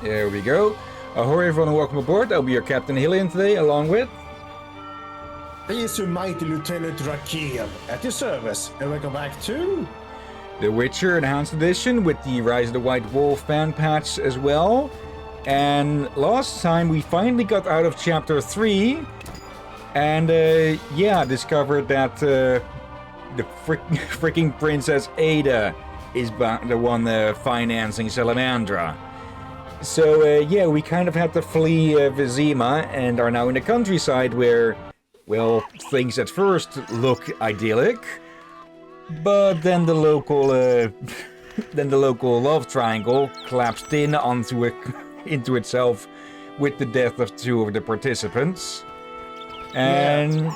There we go. Ahoy everyone and welcome aboard. I'll be your Captain Hillyan today, along with... He is your mighty Lieutenant Rakiel at your service, and welcome back to... The Witcher Enhanced Edition with the Rise of the White Wolf fan patch as well. And last time we finally got out of Chapter 3. And discovered that the freaking Princess Ada is the one financing Salamandra. So we kind of had to flee Vizima and are now in the countryside where, well, things at first look idyllic. But then the local love triangle collapsed into itself with the death of two of the participants. And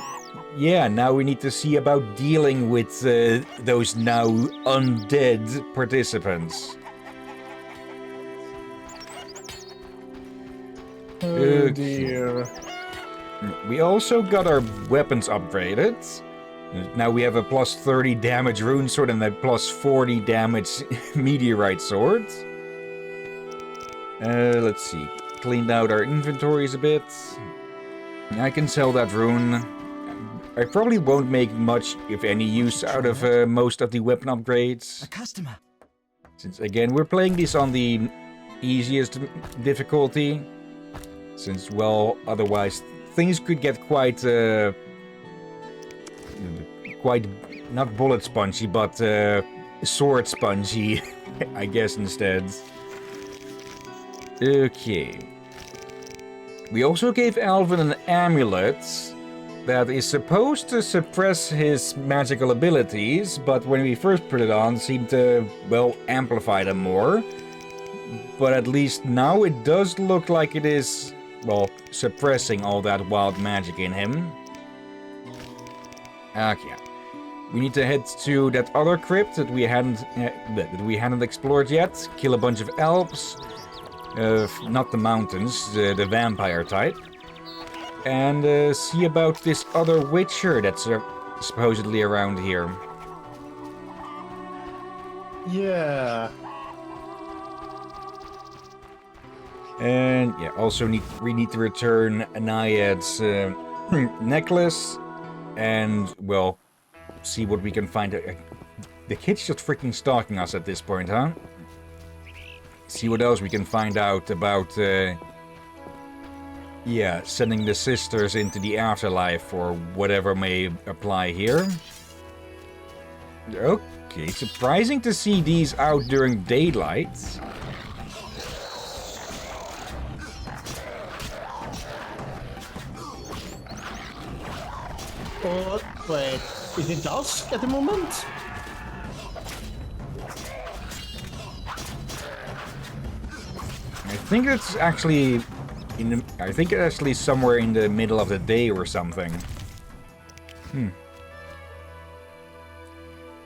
now we need to see about dealing with those now undead participants. Oh dear. We also got our weapons upgraded. Now we have a plus 30 damage rune sword and a plus 40 damage meteorite sword. Let's see. Cleaned out our inventories a bit. I can sell that rune. I probably won't make much, if any, use out of most of the weapon upgrades. A customer. Since, again, we're playing this on the easiest difficulty. Since, well, otherwise things could get quite not bullet spongy, but sword spongy, I guess, instead. Okay. We also gave Alvin an amulet that is supposed to suppress his magical abilities, but when we first put it on, seemed to, well, amplify them more. But at least now it does look like it is, well, suppressing all that wild magic in him. Okay. We need to head to that other crypt that we hadn't explored yet. Kill a bunch of elves. Not the mountains, the vampire type. And see about this other witcher that's supposedly around here. Yeah. And also we need to return Naiad's necklace. And, well, see what we can find. The kid's just freaking stalking us at this point, huh? See what else we can find out about, sending the sisters into the afterlife or whatever may apply here. Okay, surprising to see these out during daylight. Oh, wait, is it dusk at the moment? I think it's actually somewhere in the middle of the day or something.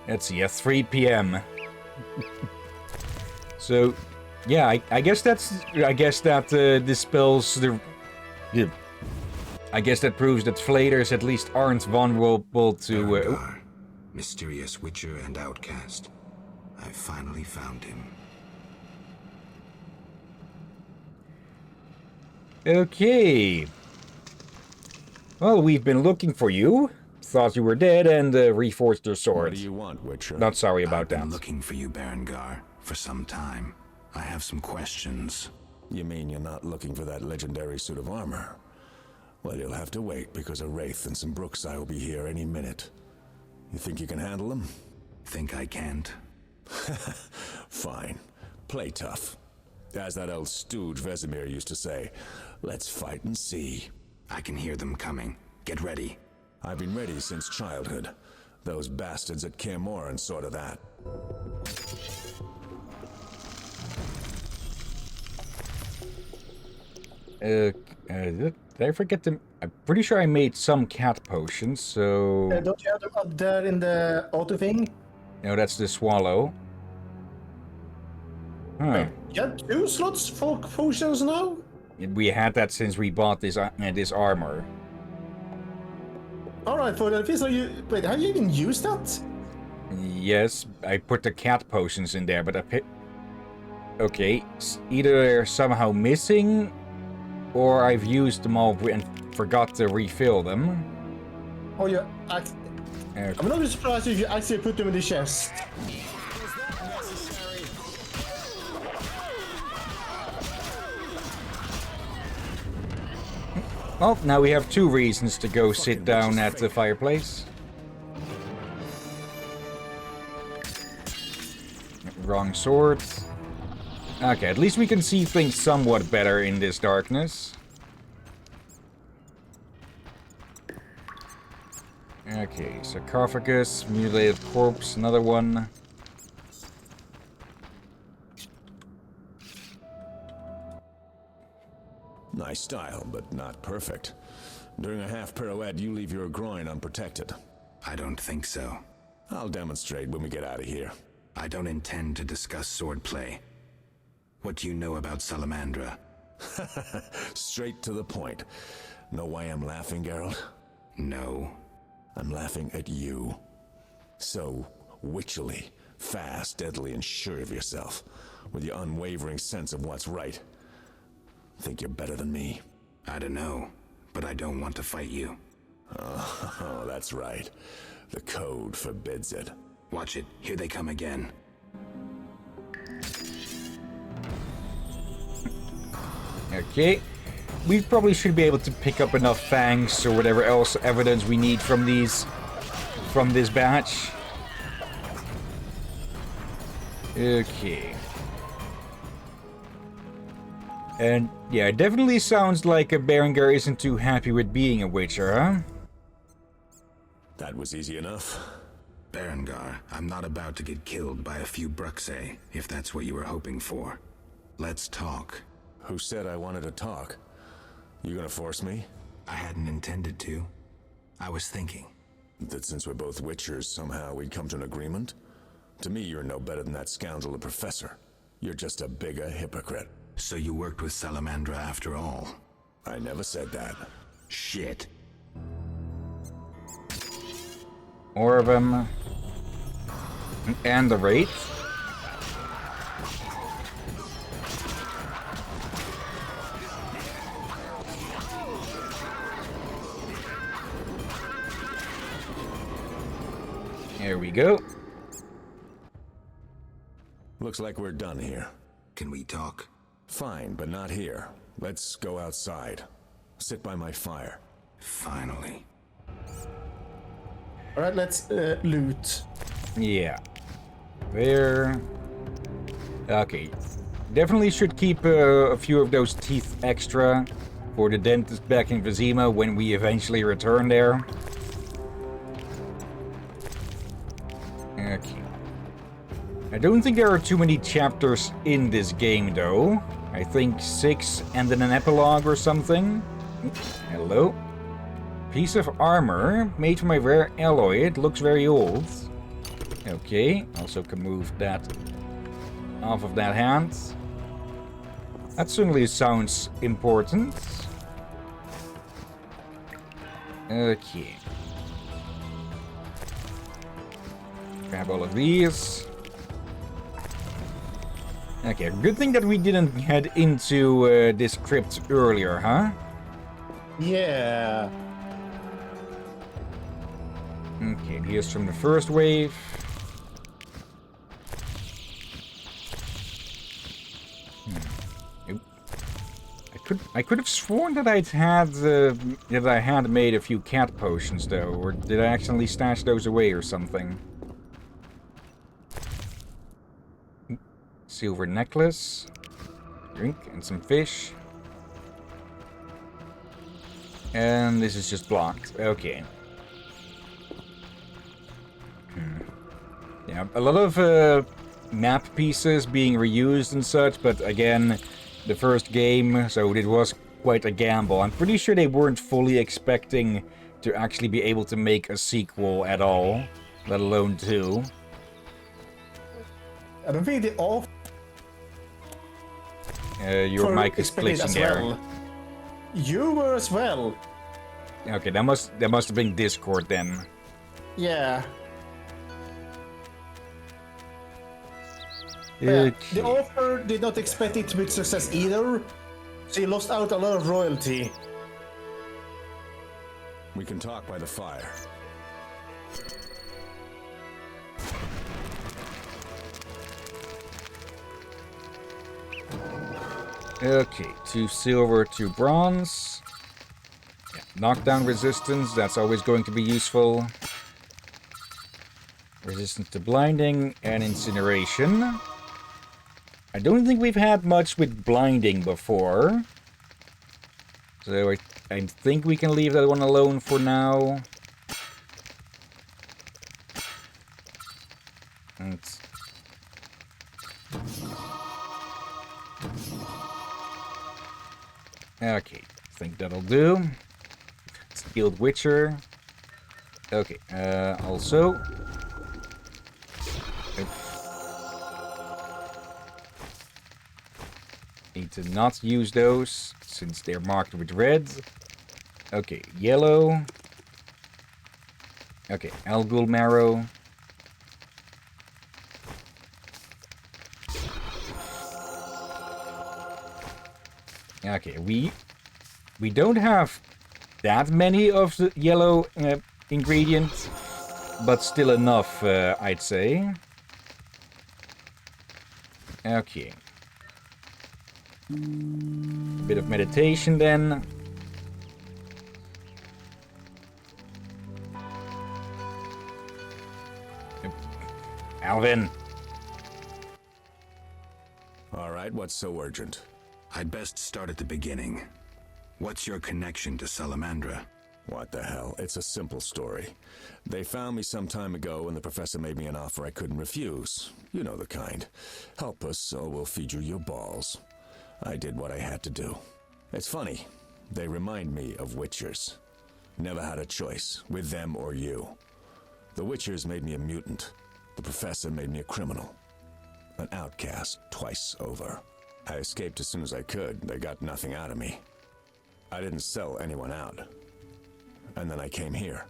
Let's see, at 3 p.m. So, yeah, I guess that dispels the. I guess that proves that flayers at least aren't vulnerable to. Berengar, mysterious witcher and outcast. I finally found him. Okay. Well, we've been looking for you. Thought you were dead and reforged your sword. What do you want, Witcher? Not sorry about that. I've been looking for you, Berengar, for some time. I have some questions. You mean you're not looking for that legendary suit of armor? Well, you'll have to wait, because a Wraith and some Brookside will be here any minute. You think you can handle them? Think I can't? Fine. Play tough. As that old stooge Vesemir used to say, let's fight and see. I can hear them coming. Get ready. I've been ready since childhood. Those bastards at Kaer Morhen sorta that. Did I forget to... I'm pretty sure I made some cat potions, so... Don't you have them up there in the auto thing? No, that's the swallow. Huh. You have 2 slots for potions now? We had that since we bought this armor. Alright, for the so you... Wait, have you even used that? Yes, I put the cat potions in there, but Okay, either they're somehow missing, or I've used them all and forgot to refill them. Oh yeah, Okay. I'm not surprised if you actually put them in the chest. Well, now we have 2 reasons to go sit down at the fireplace. Wrong sword. Okay, at least we can see things somewhat better in this darkness. Okay, sarcophagus, mutilated corpse, another one. Nice style, but not perfect. During a half pirouette, you leave your groin unprotected. I don't think so. I'll demonstrate when we get out of here. I don't intend to discuss swordplay. What do you know about Salamandra? Straight to the point. Know why I'm laughing, Geralt? No. I'm laughing at you. So witchily, fast, deadly, and sure of yourself, with your unwavering sense of what's right. Think you're better than me? I don't know, but I don't want to fight you. Oh, that's right. The code forbids it. Watch it. Here they come again. Okay. We probably should be able to pick up enough fangs or whatever else evidence we need from this batch. Okay. And yeah, it definitely sounds like a Berengar isn't too happy with being a Witcher, huh? That was easy enough. Berengar, I'm not about to get killed by a few Bruxae, if that's what you were hoping for. Let's talk. Who said I wanted to talk? You gonna force me? I hadn't intended to. I was thinking. That since we're both Witchers, somehow we'd come to an agreement? To me, you're no better than that scoundrel the professor. You're just a bigger hypocrite. So you worked with Salamandra after all? I never said that. Shit. More of them. And the Wraith. There we go. Looks like we're done here. Can we talk? Fine, but not here. Let's go outside. Sit by my fire. Finally. Alright, let's loot. Yeah. There. Okay. Definitely should keep a few of those teeth extra for the dentist back in Vizima when we eventually return there. Okay. I don't think there are too many chapters in this game, though. I think 6 and then an epilogue or something. Hello. Piece of armor made from a rare alloy. It looks very old. Okay. Also can move that off of that hand. That certainly sounds important. Okay. Grab all of these. Okay, good thing that we didn't head into this crypt earlier, huh? Yeah. Okay, here's from the first wave. Nope. I could have sworn that I had made a few cat potions though, or did I accidentally stash those away or something? Silver necklace, drink, and some fish. And this is just blocked. Okay. Yeah, a lot of map pieces being reused and such, but again, the first game, so it was quite a gamble. I'm pretty sure they weren't fully expecting to actually be able to make a sequel at all, let alone 2. I don't think they all. Your mic is glitching there. Well. You were as well. Okay, that must have been Discord then. Yeah. The Okay. author did not expect it to be a success either, so he lost out a lot of royalty. We can talk by the fire. Okay, 2 silver, 2 bronze. Yeah, knockdown resistance, that's always going to be useful. Resistance to blinding and incineration. I don't think we've had much with blinding before. So I think we can leave that one alone for now. Let's... Okay, I think that'll do. Skilled Witcher. Okay, also... Need to not use those, since they're marked with red. Okay, yellow. Okay, Algul Marrow. Okay, we don't have that many of the yellow ingredients, but still enough, I'd say. Okay. A bit of meditation then. Alvin. All right, what's so urgent? I'd best start at the beginning. What's your connection to Salamandra? What the hell? It's a simple story. They found me some time ago and the professor made me an offer I couldn't refuse. You know the kind. Help us or we'll feed you your balls. I did what I had to do. It's funny. They remind me of Witchers. Never had a choice, with them or you. The Witchers made me a mutant. The professor made me a criminal. An outcast twice over. I escaped as soon as I could. They got nothing out of me. I didn't sell anyone out. And then I came here.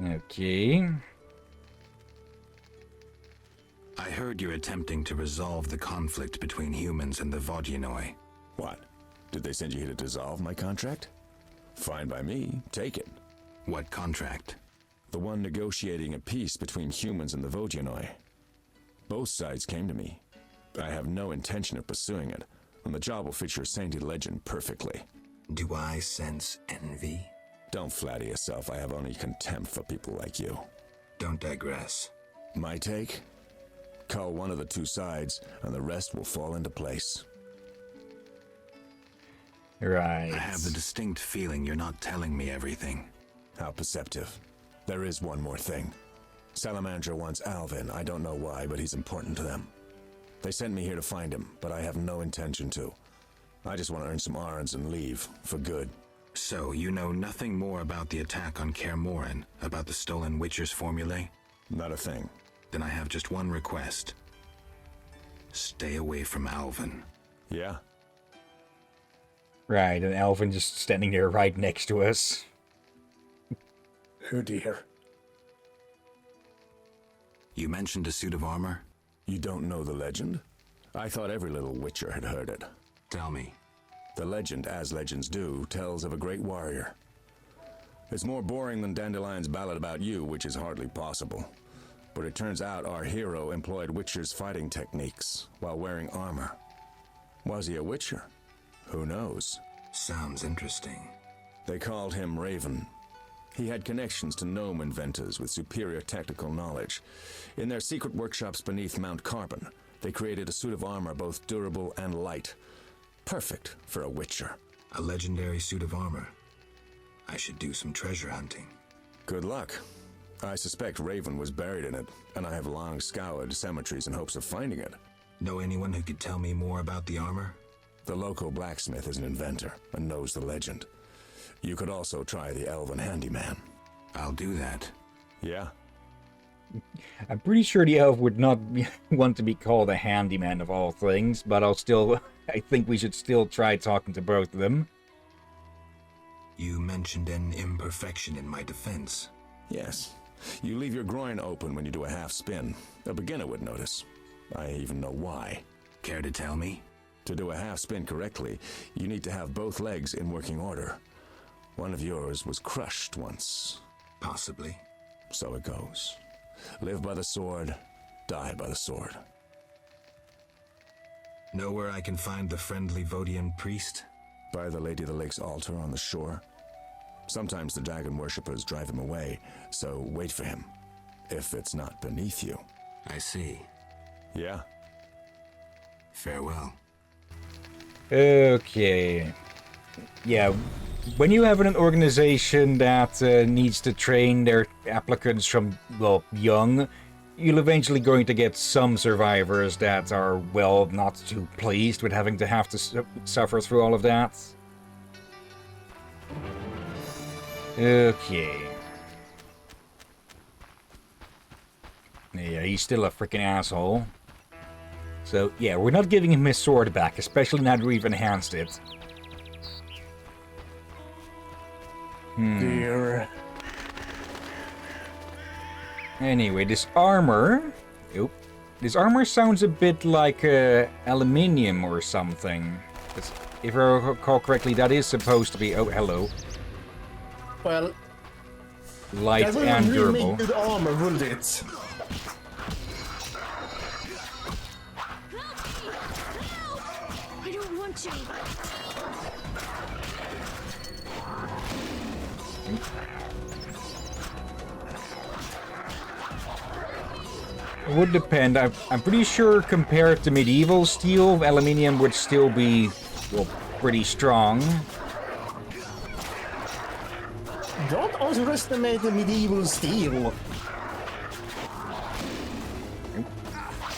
Okay. I heard you're attempting to resolve the conflict between humans and the Vodyanoi. What? Did they send you here to dissolve my contract? Fine by me. Take it. What contract? The one negotiating a peace between humans and the Vodyanoi. Both sides came to me. I have no intention of pursuing it, and the job will fit your sainted legend perfectly. Do I sense envy? Don't flatter yourself. I have only contempt for people like you. Don't digress. My take? Cull one of the two sides, and the rest will fall into place. Right. I have the distinct feeling you're not telling me everything. How perceptive. There is one more thing. Salamandra wants Alvin. I don't know why, but he's important to them. They sent me here to find him, but I have no intention to. I just want to earn some Arns and leave, for good. So, you know nothing more about the attack on Kaer Morhen, about the stolen Witcher's formulae? Not a thing. Then I have just one request. Stay away from Alvin. Yeah? Right, and Alvin just standing there right next to us. Oh dear. You mentioned a suit of armor? You don't know the legend? I thought every little Witcher had heard it. Tell me. The legend, as legends do, tells of a great warrior. It's more boring than Dandelion's ballad about you, which is hardly possible. But it turns out our hero employed Witcher's fighting techniques while wearing armor. Was he a Witcher? Who knows? Sounds interesting. They called him Raven. He had connections to gnome inventors with superior technical knowledge. In their secret workshops beneath Mount Carbon, they created a suit of armor both durable and light. Perfect for a Witcher. A legendary suit of armor. I should do some treasure hunting. Good luck. I suspect Raven was buried in it, and I have long scoured cemeteries in hopes of finding it. Know anyone who could tell me more about the armor? The local blacksmith is an inventor and knows the legend. You could also try the elven handyman. I'll do that. Yeah? I'm pretty sure the elf would not want to be called a handyman of all things, but I think we should still try talking to both of them. You mentioned an imperfection in my defense. Yes. You leave your groin open when you do a half spin. A beginner would notice. I even know why. Care to tell me? To do a half spin correctly, you need to have both legs in working order. One of yours was crushed once. Possibly. So it goes. Live by the sword, die by the sword. Know where I can find the friendly Vodian priest? By the Lady of the Lake's altar on the shore. Sometimes the dragon worshippers drive him away, so wait for him. If it's not beneath you. I see. Yeah? Farewell. Okay. Yeah, when you have an organization that needs to train their applicants from, well, young, you're eventually going to get some survivors that are, well, not too pleased with having to have to suffer through all of that. Okay. Yeah, he's still a freaking asshole. So, yeah, we're not giving him his sword back, especially now that we've enhanced it. Dear. Anyway, this armor... Oop. This armor sounds a bit like aluminium or something. If I recall correctly, that is supposed to be... Oh, hello. Well, Light that would and really durable. make good armor, wouldn't it? I don't want you. It would depend. I'm pretty sure compared to medieval steel, aluminium would still be, well, pretty strong. Don't underestimate the medieval steel.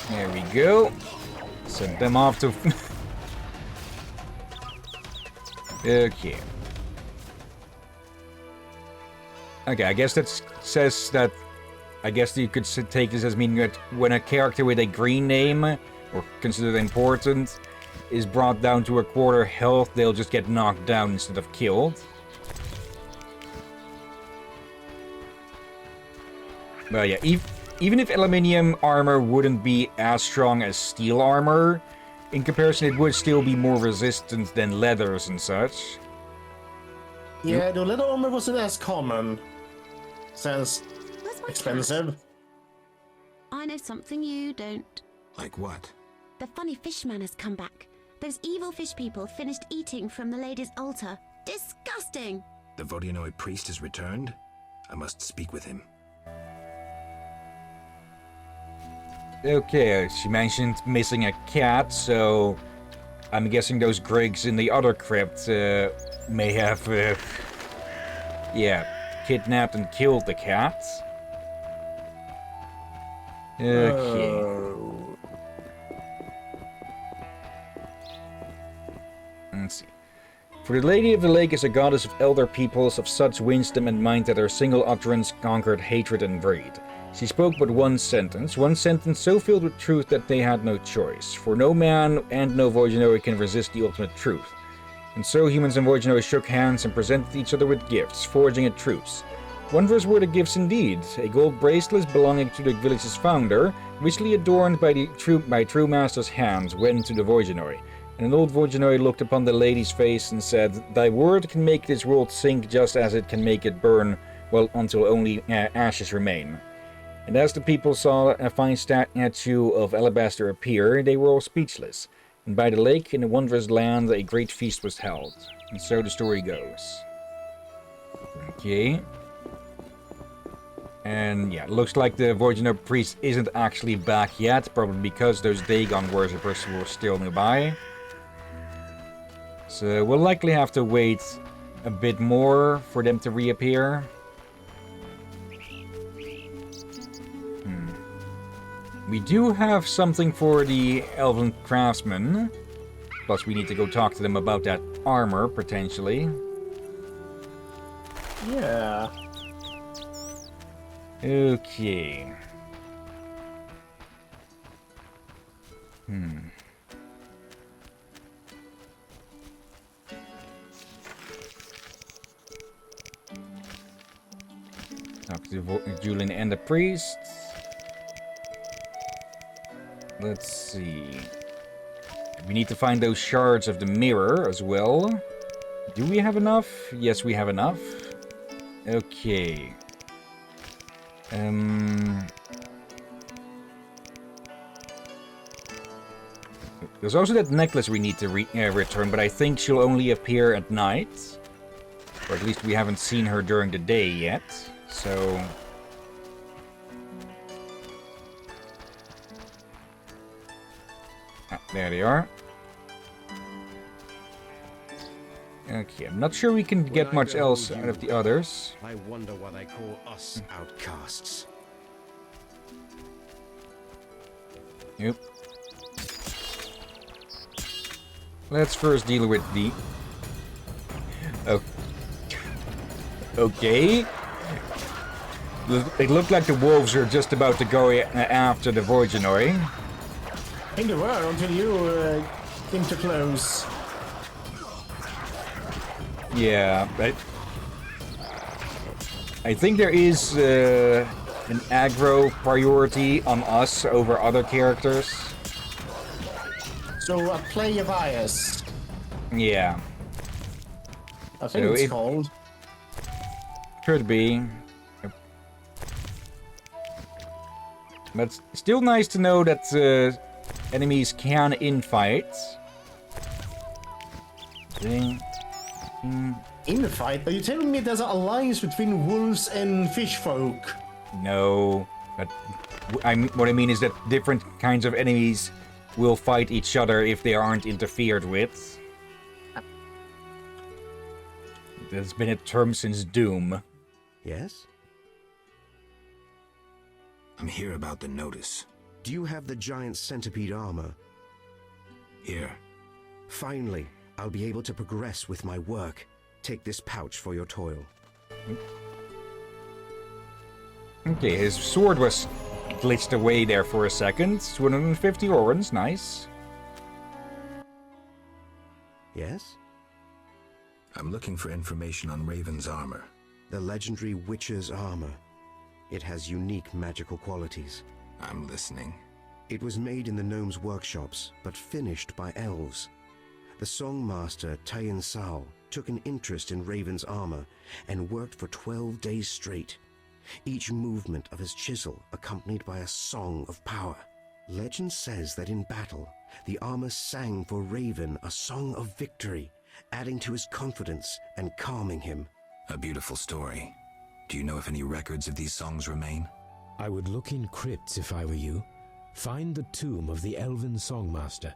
There we go. Send them off to... Okay. Okay, I guess that says that... I guess you could take this as meaning that when a character with a green name, or considered important, is brought down to a quarter health, they'll just get knocked down instead of killed. Well, yeah, even if aluminium armor wouldn't be as strong as steel armor, in comparison it would still be more resistant than leathers and such. Yeah, the leather armor wasn't as common. Since Where's my expensive. cat? I know something you don't. Like what? The funny fishman has come back. Those evil fish people finished eating from the lady's altar. Disgusting! The Vodianoid priest has returned? I must speak with him. Okay, she mentioned missing a cat, so I'm guessing those Griggs in the other crypt may have, yeah, kidnapped and killed the cat. Okay. Let's see. For the Lady of the Lake is a goddess of elder peoples of such wisdom and mind that her single utterance conquered hatred and greed. She spoke but one sentence so filled with truth that they had no choice, for no man and no Vojanoi can resist the ultimate truth. And so humans and Vojanoi shook hands and presented each other with gifts, forging a truce. Wondrous were the gifts indeed, a gold bracelet belonging to the village's founder, richly adorned by true master's hands, went to the Vojanoi. And an old Vojanoi looked upon the lady's face and said, "Thy word can make this world sink just as it can make it burn, well, until only ashes remain." And as the people saw a fine statue of alabaster appear, they were all speechless. And by the lake, in a wondrous land, a great feast was held. And so the story goes. Okay. And yeah, it looks like the Vojanoi priest isn't actually back yet, probably because those Dagon worshippers were still nearby. So we'll likely have to wait a bit more for them to reappear. We do have something for the Elven Craftsman. Plus we need to go talk to them about that armor, potentially. Yeah. Okay. Talk to Julian and the priest. Let's see. We need to find those shards of the mirror as well. Do we have enough? Yes, we have enough. Okay. There's also that necklace we need to return, but I think she'll only appear at night. Or at least we haven't seen her during the day yet. So... Ah, there they are. Okay, I'm not sure we can get much else out of the others. I wonder why they call us outcasts. Yep. Let's first deal with the... Oh. Okay. It looked like the wolves are just about to go after the Voidgenoi. I think they were until you came too close. Yeah, but I think there is an aggro priority on us over other characters. So a player bias, Yeah, I think So it's if- called. could be. Yep. But it's still nice to know that enemies can infight. Ding. In the fight, are you telling me there's an alliance between wolves and fish folk? No, but what I mean is that different kinds of enemies will fight each other if they aren't interfered with. There's been a term since Doom. Yes? I'm here about the notice. Do you have the giant centipede armor? Here. Finally, I'll be able to progress with my work. Take this pouch for your toil. Okay, his sword was glitched away there for a second. 250 orens, nice. Yes? I'm looking for information on Raven's armor. The legendary Witcher's armor. It has unique magical qualities. I'm listening. It was made in the gnomes' workshops, but finished by elves. The songmaster Tayan Sao took an interest in Raven's armor and worked for 12 days straight. Each movement of his chisel accompanied by a song of power. Legend says that in battle, the armor sang for Raven a song of victory, adding to his confidence and calming him. A beautiful story. Do you know if any records of these songs remain? I would look in crypts if I were you. Find the tomb of the elven songmaster.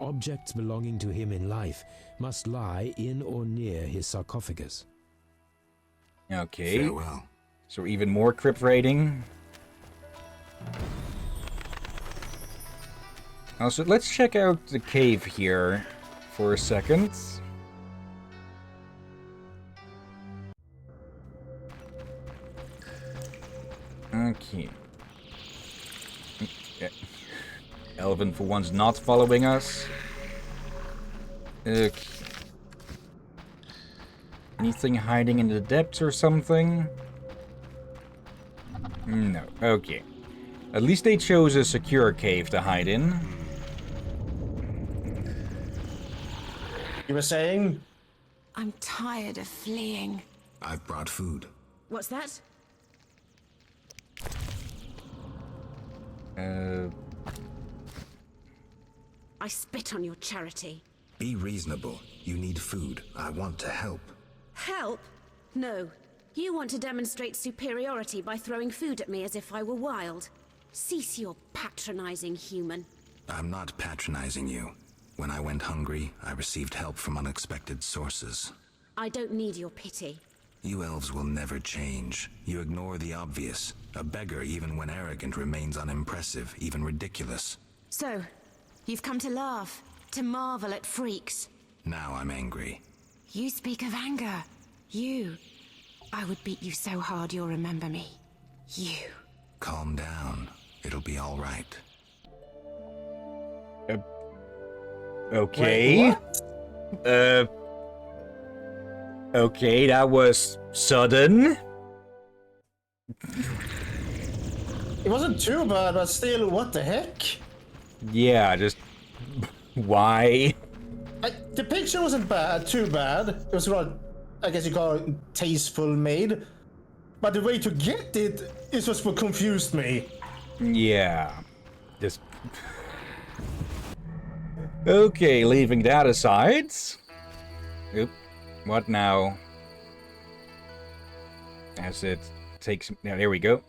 Objects belonging to him in life must lie in or near his sarcophagus. Okay, Farewell. so even more crypt raiding. Also, let's check out the cave here for a second. Okay. Yeah. Elven for once not following us. Okay. Anything hiding in the depths or something? No. Okay. At least they chose a secure cave to hide in. You were saying? I'm tired of fleeing. I've brought food. What's that? I spit on your charity. Be reasonable. You need food. I want to help. Help? No. You want to demonstrate superiority by throwing food at me as if I were wild. Cease your patronizing human. I'm not patronizing you. When I went hungry, I received help from unexpected sources. I don't need your pity. You elves will never change. You ignore the obvious. A beggar, even when arrogant, remains unimpressive, even ridiculous. So, you've come to laugh, to marvel at freaks. Now I'm angry. You speak of anger. You. I would beat you so hard you'll remember me. You. Calm down. It'll be all right. Okay. Wait, Okay, that was sudden. It wasn't too bad, but still, what the heck? Yeah, just... why? The picture wasn't too bad. It was rather, I guess you call it tasteful made. But the way to get it is what confused me. Yeah. Just... Okay, leaving that aside. Oop. What now? As it takes... Now, there we go.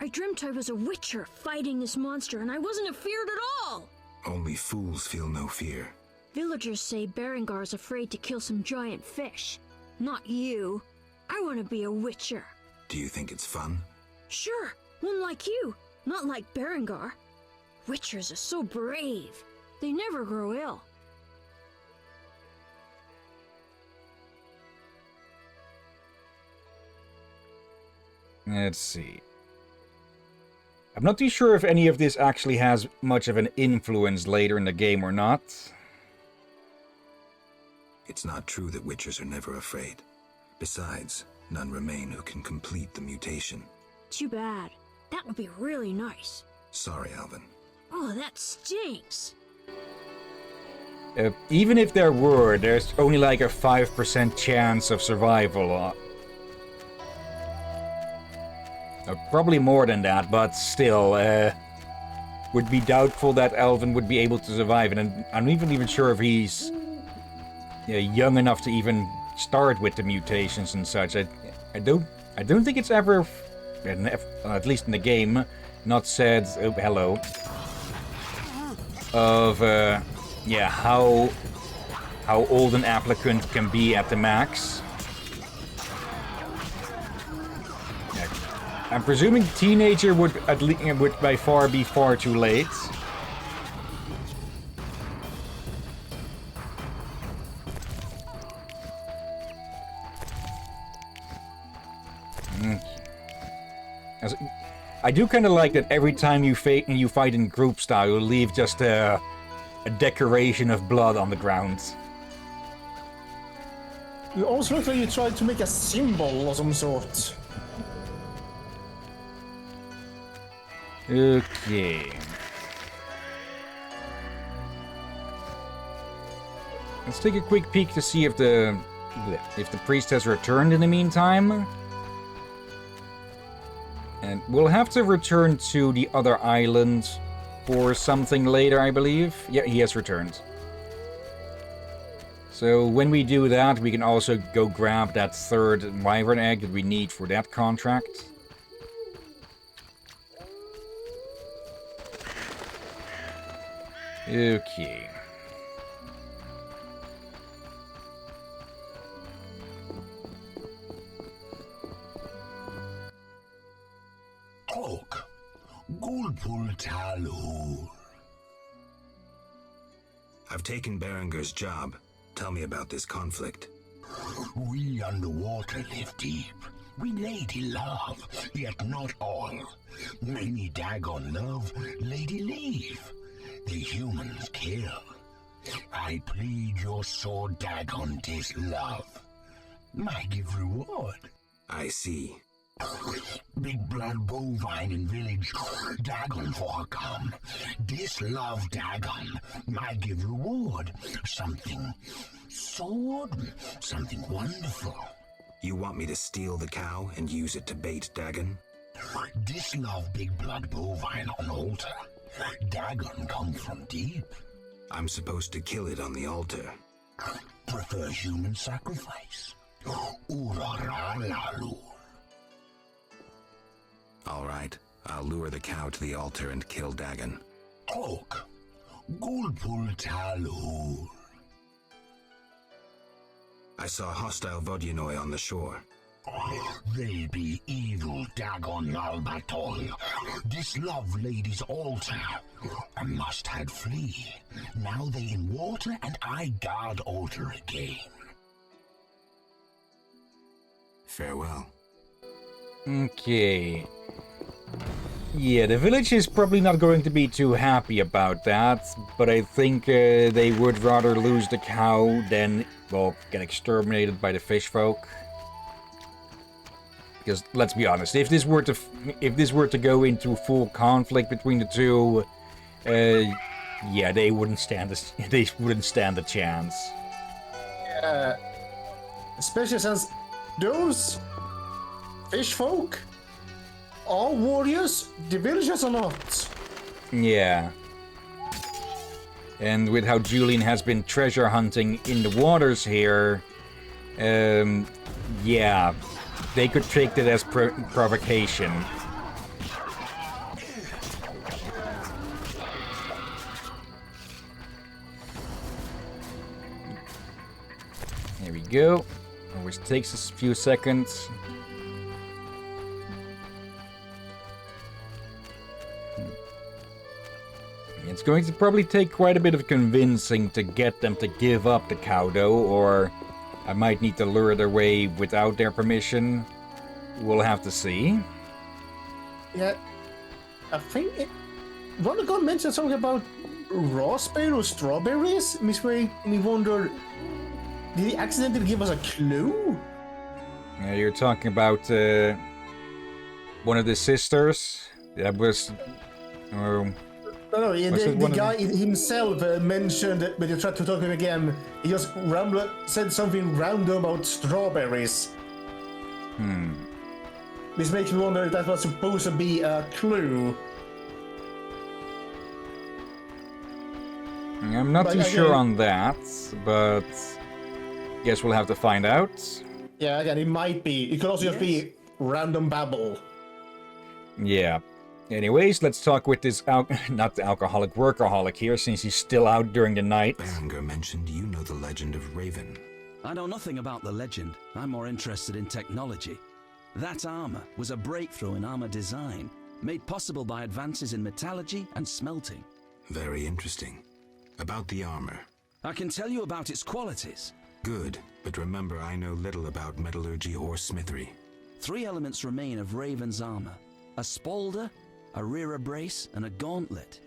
I dreamt I was a witcher fighting this monster, and I wasn't afeared at all! Only fools feel no fear. Villagers say Berengar's afraid to kill some giant fish. Not you. I want to be a witcher. Do you think it's fun? Sure, one like you, not like Berengar. Witchers are so brave. They never grow ill. Let's see. I'm not too sure if any of this actually has much of an influence later in the game or not. It's not true that witchers are never afraid. Besides, none remain who can complete the mutation. Too bad. That would be really nice. Sorry, Alvin. Oh, that stinks. Even if there were, there's only like a 5% chance of survival. Probably more than that, but still, would be doubtful that Alvin would be able to survive. And I'm not even sure if he's young enough to even start with the mutations and such. I don't think it's ever, at least in the game, not said. Oh, hello. Of how old an applicant can be at the max. I'm presuming teenager would by far be far too late. I do kind of like that every time you fight in group style, you leave just a decoration of blood on the ground. You almost look like you tried to make a symbol of some sort. Okay. Let's take a quick peek to see if the priest has returned in the meantime. And we'll have to return to the other island for something later, I believe. Yeah, he has returned. So when we do that, we can also go grab that third wyvern egg that we need for that contract. Okay. Talk. Gulpul Talur. I've taken Berengar's job. Tell me about this conflict. We underwater live deep. We lady love, yet not all. Many Dagon love, lady leave. The humans kill. I plead your sword, Dagon, 'tis love. I give reward. I see. Big blood bovine in village, Dagon for her come. This love, Dagon, I give reward. Something sword, something wonderful. You want me to steal the cow and use it to bait Dagon? This love big blood bovine on altar. Dagon come from deep. I'm supposed to kill it on the altar. Prefer human sacrifice. Uraralalu. All right, I'll lure the cow to the altar and kill Dagon. Talk. Gulpul Talur. I saw hostile Vodyanoi on the shore. They be evil Dagon Albatol. This love lady's altar. I must had flee. Now they in water and I guard altar again. Farewell. Okay. Yeah, the village is probably not going to be too happy about that, but I think they would rather lose the cow than, well, get exterminated by the fish folk. Because let's be honest, if this were to go into full conflict between the two, Yeah, they wouldn't stand they wouldn't stand a chance. Especially since those fish folk are warriors, the villagers are not. Yeah. And with how Julian has been treasure hunting in the waters here, yeah, they could take that as provocation. There we go. Always takes us a few seconds. It's going to probably take quite a bit of convincing to get them to give up the cow dough, or I might need to lure their way without their permission. We'll have to see. Yeah, I think one of them mentioned something about raspberry or strawberries. Makes me wonder, did he accidentally give us a clue? You're talking about one of the sisters? That was... No, Was it the one of guy himself mentioned, but you tried to talk to him again. He just said something random about strawberries. This makes me wonder if that was supposed to be a clue. I'm not too sure on that, but guess we'll have to find out. Yeah, again, it might be. It could also just be random babble. Yeah. Anyways, let's talk with this not the alcoholic workaholic here, since he's still out during the night. Berenger mentioned you know the legend of Raven. I know nothing about the legend. I'm more interested in technology. That armor was a breakthrough in armor design, made possible by advances in metallurgy and smelting. Very interesting. About the armor. I can tell you about its qualities. Good, but remember I know little about metallurgy or smithery. 3 elements remain of Raven's armor: a spalder, a rear brace, and a gauntlet.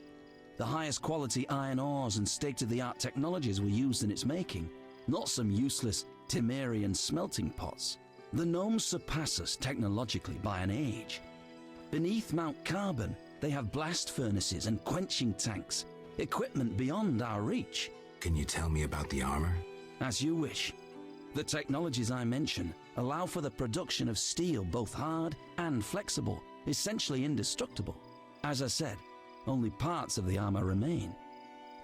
The highest quality iron ores and state-of-the-art technologies were used in its making, not some useless Temerian smelting pots. The gnomes surpass us technologically by an age. Beneath Mount Carbon, they have blast furnaces and quenching tanks, equipment beyond our reach. Can you tell me about the armor? As you wish. The technologies I mention allow for the production of steel both hard and flexible, essentially indestructible. As I said, only parts of the armor remain.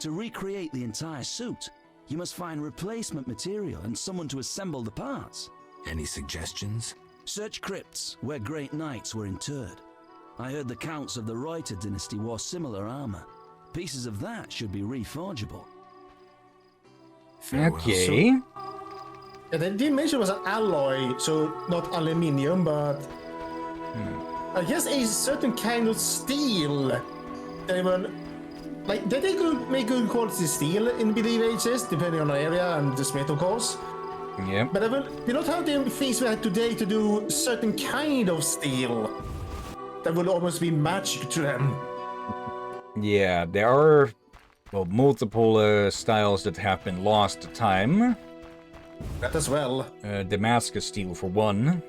To recreate the entire suit, you must find replacement material and someone to assemble the parts. Any suggestions? Search crypts where great knights were interred. I heard the counts of the Reuter dynasty wore similar armor. Pieces of that should be reforgeable. Farewell. Okay. Yeah, they did mention it was an alloy, so not aluminium, but I guess a certain kind of steel. They were like they could make good quality steel in BDVHS, depending on the area and the smith, of course. Yeah. But they don't have the things we have today to do certain kind of steel that would almost be magic to them. Yeah, there are, well, multiple styles that have been lost to time. That as well. Damascus steel for one.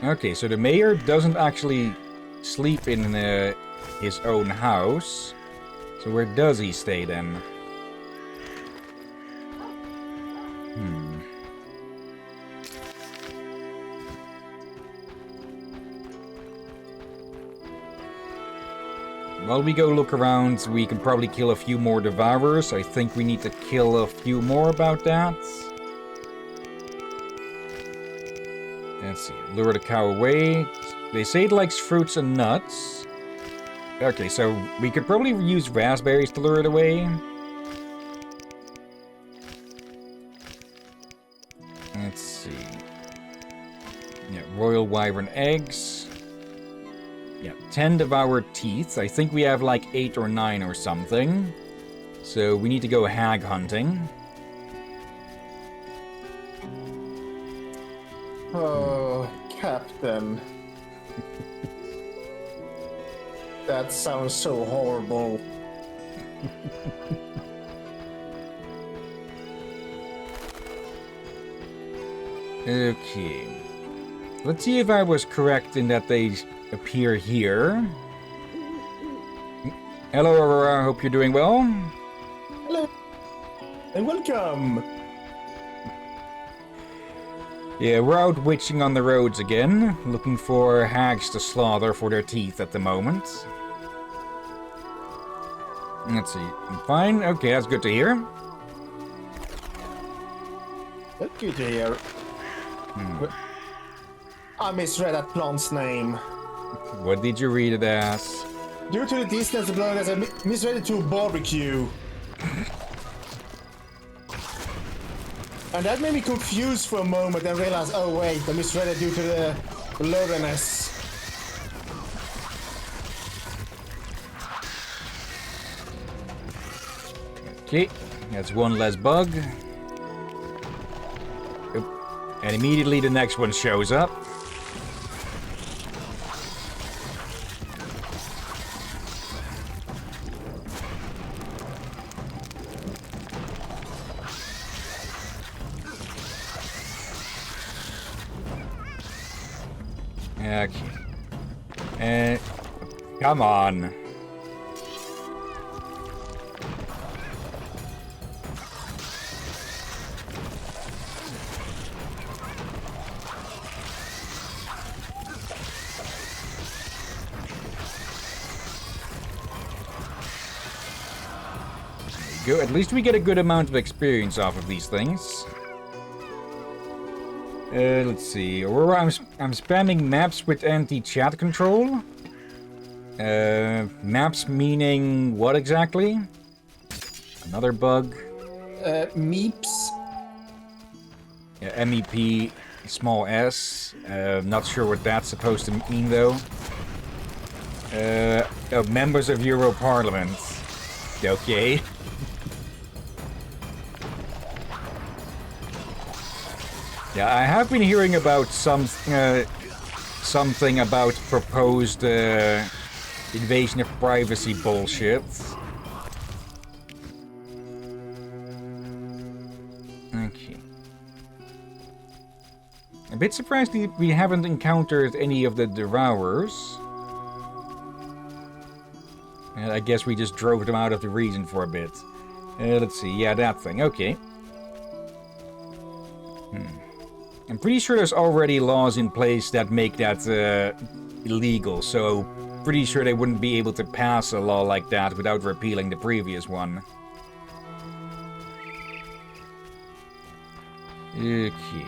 Okay, so the mayor doesn't actually sleep in his own house. So where does he stay then? While we go look around, we can probably kill a few more devourers. I think we need to kill a few more about that. Let's see. Lure the cow away. They say it likes fruits and nuts. Okay, so we could probably use raspberries to lure it away. Let's see. Yeah, royal wyvern eggs. Yeah, 10 devoured teeth. I think we have like 8 or 9 or something. So we need to go hag hunting. Oh, Captain. That sounds so horrible. Okay. Let's see if I was correct in that they appear here. Hello, Aurora. Hope you're doing well. Hello. And welcome. Yeah, we're out witching on the roads again, looking for hags to slaughter for their teeth at the moment. Let's see. I'm fine. Okay, that's good to hear. That's good to hear. I misread that plant's name. What did you read it as? Due to the distance of blowing, I misread it to barbecue. And that made me confused for a moment and realized, oh wait, I misread it due to the blurriness. Okay, that's one less bug. Oop. And immediately the next one shows up. Okay. Come on. Go. At least we get a good amount of experience off of these things. Let's see. Aurora, I'm spamming maps with anti-chat control. Maps meaning what exactly? Another bug. Meeps. Yeah, MEP small s. Not sure what that's supposed to mean though. Members of Euro Parliament. Okay. Yeah, I have been hearing about something about proposed invasion of privacy bullshit. Okay. A bit surprised we haven't encountered any of the Devourers. I guess we just drove them out of the region for a bit. Let's see, yeah, that thing, okay. I'm pretty sure there's already laws in place that make that illegal, so pretty sure they wouldn't be able to pass a law like that without repealing the previous one. Okay.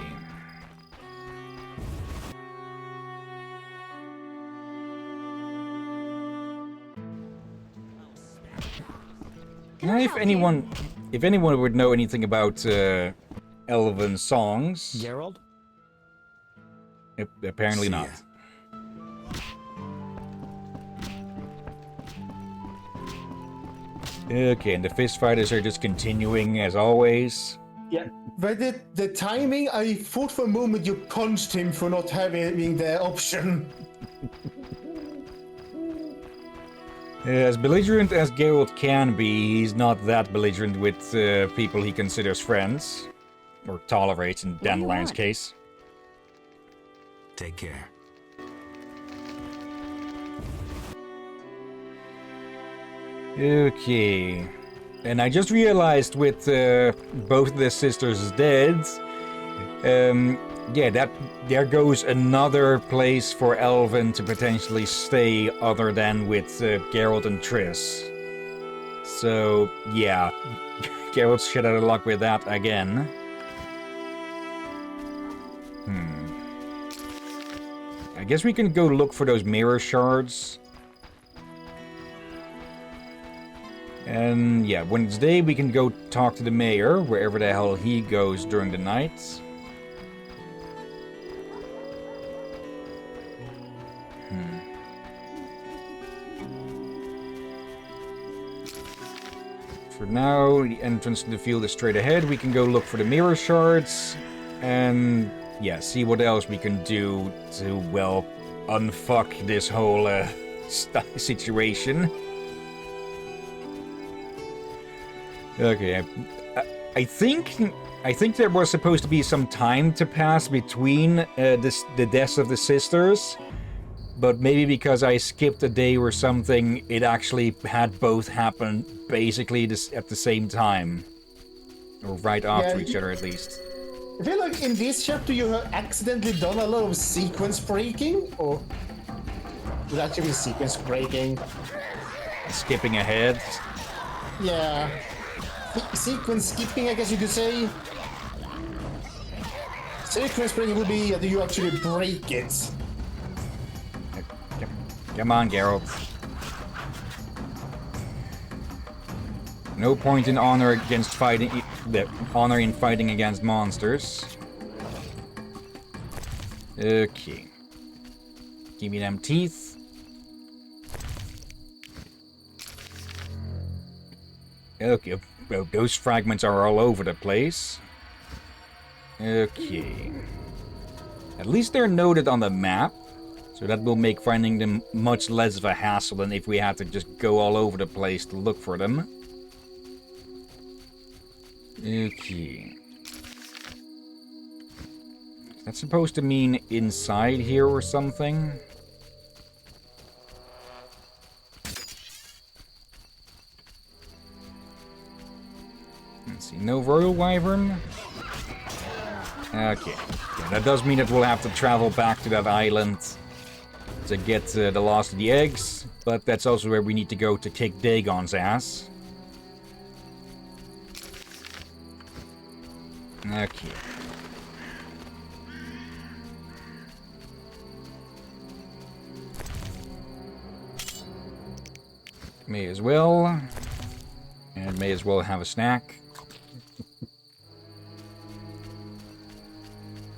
Now, if anyone would know anything about Elven songs, Gerald? Apparently not. Okay, and the fist fighters are just continuing as always. Yeah, but the timing, I thought for a moment you punched him for not having the option. As belligerent as Geralt can be, he's not that belligerent with people he considers friends. Or tolerates in Dandelion's case. Take care. Okay. And I just realized with both the sisters dead, yeah, there goes another place for Elven to potentially stay other than with Geralt and Triss. So, yeah, Geralt's shit out of luck with that again. I guess we can go look for those mirror shards. And yeah, when it's day, we can go talk to the mayor, wherever the hell he goes during the night. For now, the entrance to the field is straight ahead. We can go look for the mirror shards. And yeah, see what else we can do to, well, unfuck this whole situation. Okay, I think there was supposed to be some time to pass between the deaths of the sisters. but maybe because I skipped a day or something, it actually had both happen basically at the same time. Or right after each other, at least. I feel like in this chapter you have accidentally done a lot of sequence breaking, or would actually be sequence breaking. Skipping ahead. Yeah. Sequence skipping, I guess you could say. Sequence breaking would be that you actually break it. Come on, Geralt. No point in honor against fighting. Honor in fighting against monsters. Okay. Give me them teeth. Okay, well, those fragments are all over the place. Okay. At least they're noted on the map, so that will make finding them much less of a hassle than if we had to just go all over the place to look for them. Okay. Is that supposed to mean inside here or something? Let's see, no royal wyvern? Okay. Yeah, that does mean that we'll have to travel back to that island to get the last of the eggs, but that's also where we need to go to kick Dagon's ass. Okay. May as well. And may as well have a snack.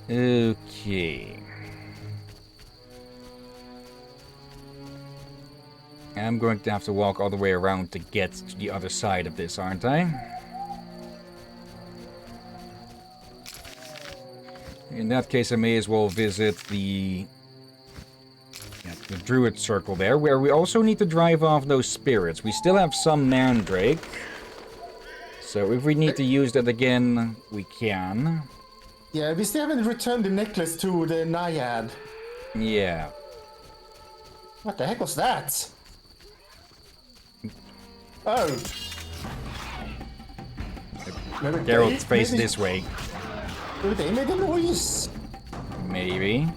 Okay. I'm going to have to walk all the way around to get to the other side of this, aren't I? In that case, I may as well visit the Druid Circle there, where we also need to drive off those spirits. We still have some Mandrake. So if we need to use that again, we can. Yeah, we still haven't returned the necklace to the Naiad. Yeah. What the heck was that? Oh. Geralt, face this way. Maybe they made a noise. Maybe.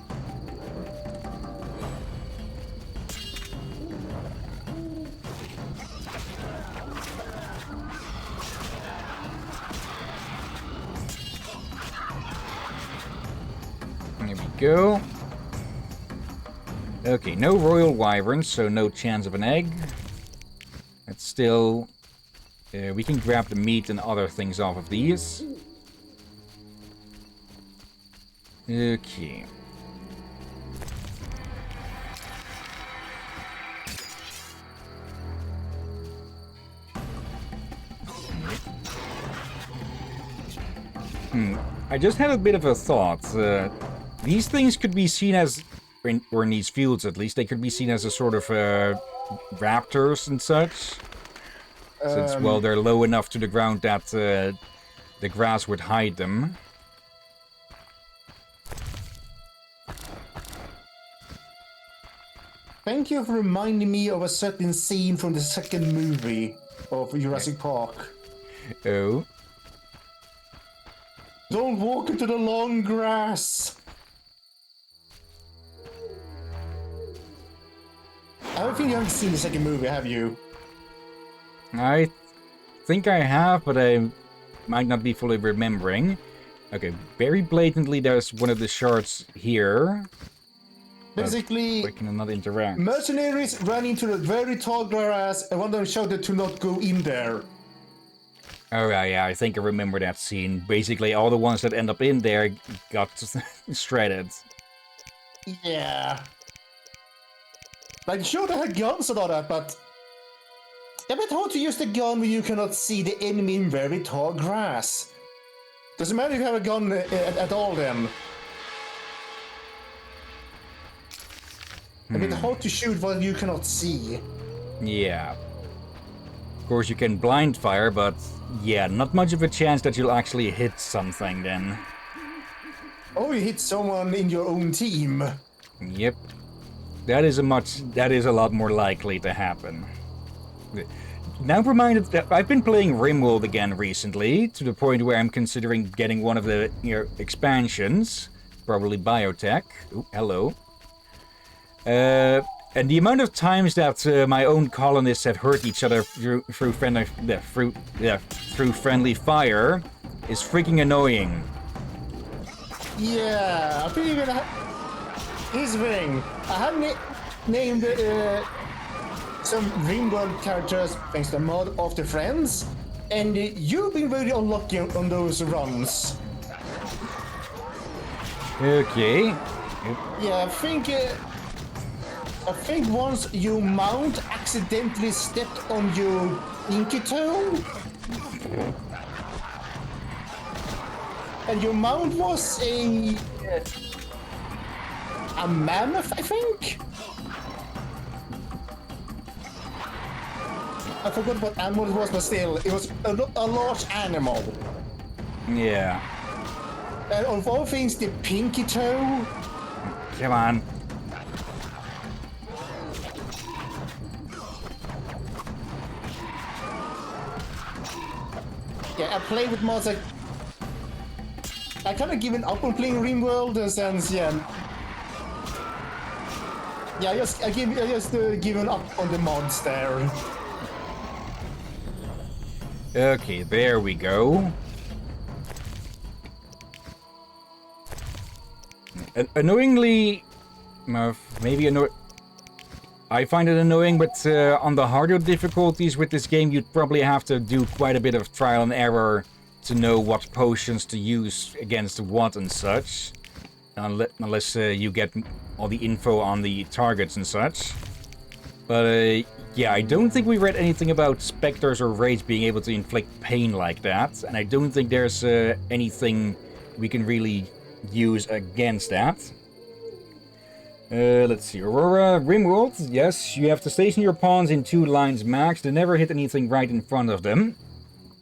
There we go. Okay, no royal wyverns, so no chance of an egg. That's still... we can grab the meat and other things off of these. Okay. I just had a bit of a thought. These things could be seen as, or in these fields at least, they could be seen as a sort of raptors and such. Since, well, they're low enough to the ground that the grass would hide them. Thank you for reminding me of a certain scene from the second movie of Jurassic Park. Oh. Don't walk into the long grass! I don't think you haven't seen the second movie, have you? I think I have, but I might not be fully remembering. Okay, very blatantly there's one of the shards here. Basically, we cannot interact. Mercenaries ran into the very tall grass and one of them shouted to not go in there. Oh yeah, I think I remember that scene. Basically, all the ones that end up in there got shredded. Yeah. Like, sure, they had guns and all that, but... Yeah, but how to use the gun when you cannot see the enemy in very tall grass? Doesn't matter if you have a gun at all, then. I mean, how to shoot while you cannot see? Yeah. Of course, you can blind fire, but yeah, not much of a chance that you'll actually hit something then. Oh, you hit someone in your own team. Yep. That is a lot more likely to happen. Now reminded that I've been playing RimWorld again recently, to the point where I'm considering getting one of the expansions, probably biotech. Ooh, hello. And the amount of times that my own colonists have hurt each other through friendly fire is freaking annoying. Yeah, I think even here's the thing. I have named some RimWorld characters thanks to mod of the friends, and you've been very unlucky on those runs. Okay. Yeah, I think once your mount accidentally stepped on your pinky toe, and your mount was a mammoth, I think. I forgot what animal it was, but still, it was a large animal. Yeah. And of all things, the pinky toe. Come on. Yeah, I play with mods like... I kind of given up on playing RimWorld in a sense, yeah. Yeah, I just given up on the mods there. Okay, there we go. Annoyingly... maybe I find it annoying, but on the harder difficulties with this game, you'd probably have to do quite a bit of trial and error to know what potions to use against what and such. Unless you get all the info on the targets and such. But yeah, I don't think we read anything about specters or wraiths being able to inflict pain like that. And I don't think there's anything we can really use against that. Let's see. Aurora, RimWorld. Yes, you have to station your pawns in 2 lines max. They never hit anything right in front of them.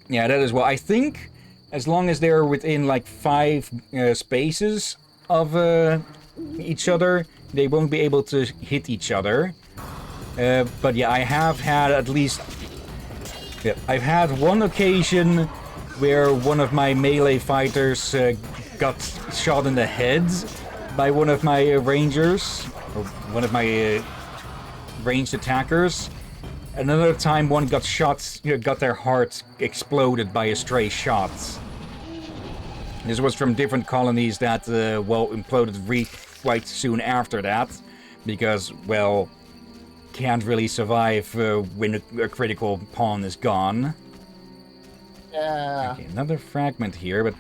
Yeah, that as well. I think as long as they're within like 5 spaces of each other, they won't be able to hit each other. But yeah, I have had at least... Yeah, I've had one occasion where one of my melee fighters got shot in the head by one of my rangers, or one of my ranged attackers. Another time one got shot, got their heart exploded by a stray shot. This was from different colonies that, well, imploded quite soon after that. Because, well, can't really survive when a critical pawn is gone. Yeah. Okay, another fragment here, but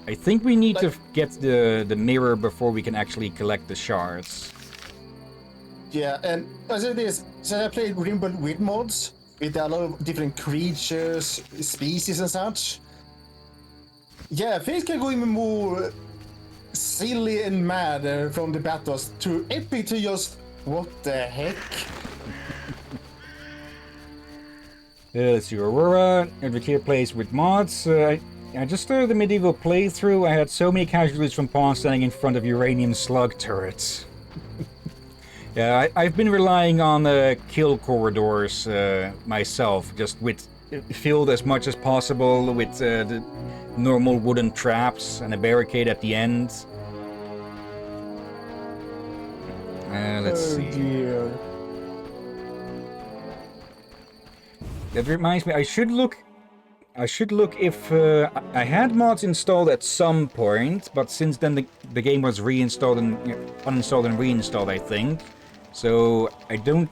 I think we need to get the mirror before we can actually collect the shards. Yeah, and as it is, so I played RimWorld with mods, with a lot of different creatures, species and such. Yeah, things can go even more silly and mad from the battles to epic to just, what the heck? Let's see, Aurora, Advocate plays with mods. I just started the medieval playthrough. I had so many casualties from pawns standing in front of uranium slug turrets. Yeah, I've been relying on kill corridors myself, just filled as much as possible with the normal wooden traps and a barricade at the end. Let's see. Dear. That reminds me, I should look if I had mods installed at some point, but since then the game was reinstalled and uninstalled and reinstalled, I think. So I don't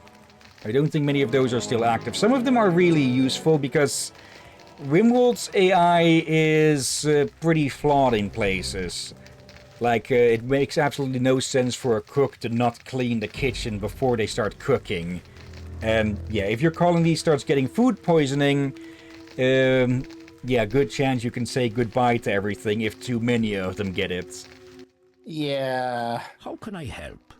think many of those are still active. Some of them are really useful because RimWorld's AI is pretty flawed in places. Like, it makes absolutely no sense for a cook to not clean the kitchen before they start cooking. And yeah, if your colony starts getting food poisoning, yeah, good chance you can say goodbye to everything if too many of them get it. Yeah. How can I help?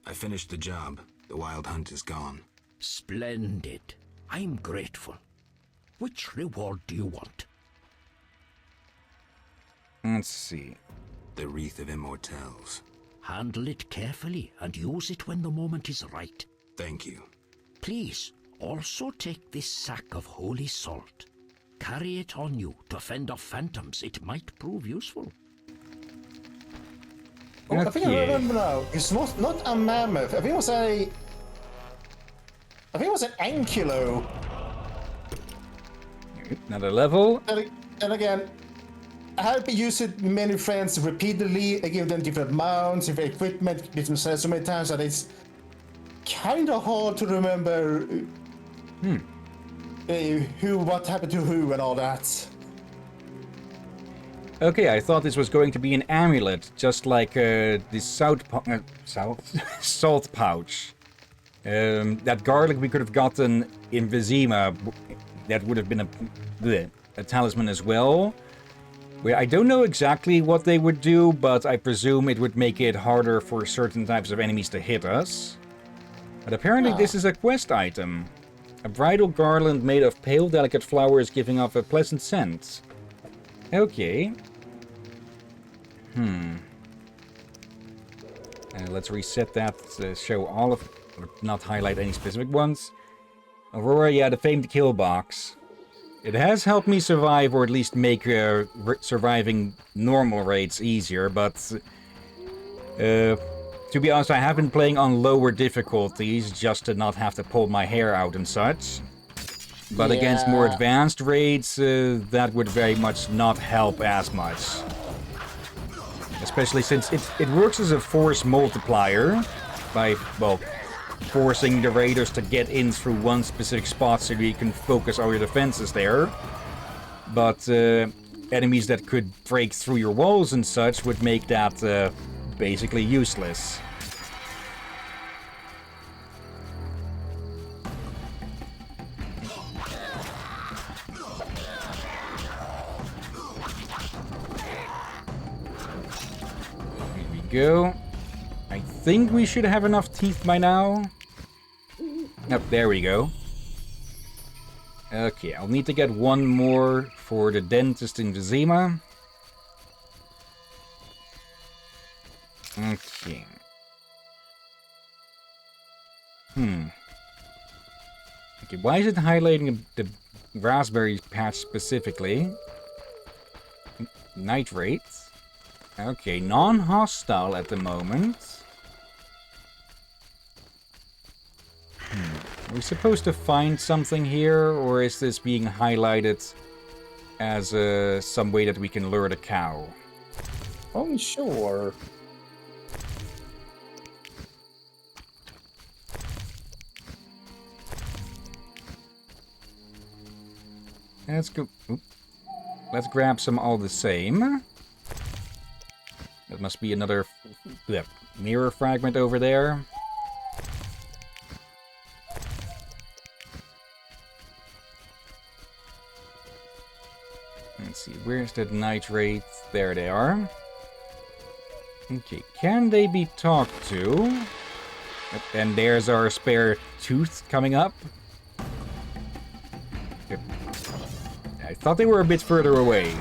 I finished the job. The wild hunt is gone. Splendid. I'm grateful. Which reward do you want? Let's see. The Wreath of Immortelles. Handle it carefully and use it when the moment is right. Thank you. Please, also take this sack of holy salt. Carry it on you to fend off phantoms. It might prove useful. Oh, I think I Okay. remember now. It's not a mammoth. I think it was an ankylo. Another level. And again, I have used it many friends repeatedly. I give them different mounts, different equipment, different sets so many times that it's kind of hard to remember what happened to who and all that. Okay, I thought this was going to be an amulet, just like the salt pouch. That garlic we could have gotten in Vizima, that would have been a talisman as well. I don't know exactly what they would do, but I presume it would make it harder for certain types of enemies to hit us. But apparently this is a quest item. A bridal garland made of pale, delicate flowers giving off a pleasant scent. Okay. Let's reset that to show all of... or not highlight any specific ones. Aurora, yeah, the famed kill box. It has helped me survive, or at least make surviving normal raids easier, but... to be honest, I have been playing on lower difficulties, just to not have to pull my hair out and such. But against more advanced raids, that would very much not help as much. Especially since it works as a force multiplier, by, well, forcing the raiders to get in through one specific spot so you can focus all your defenses there. But enemies that could break through your walls and such would make that basically useless. Here we go. I think we should have enough teeth by now. Yep, there we go. Okay, I'll need to get one more for the dentist in Vizima. Okay. Okay, why is it highlighting the raspberry patch specifically? Nitrate. Okay, non-hostile at the moment. Are we supposed to find something here, or is this being highlighted as some way that we can lure the cow? Oh, sure. Let's go. Oop. Let's grab some all the same. That must be another mirror fragment over there. Let's see, where's that nitrate? There they are. Okay, can they be talked to? And there's our spare tooth coming up. Okay. I thought they were a bit further away.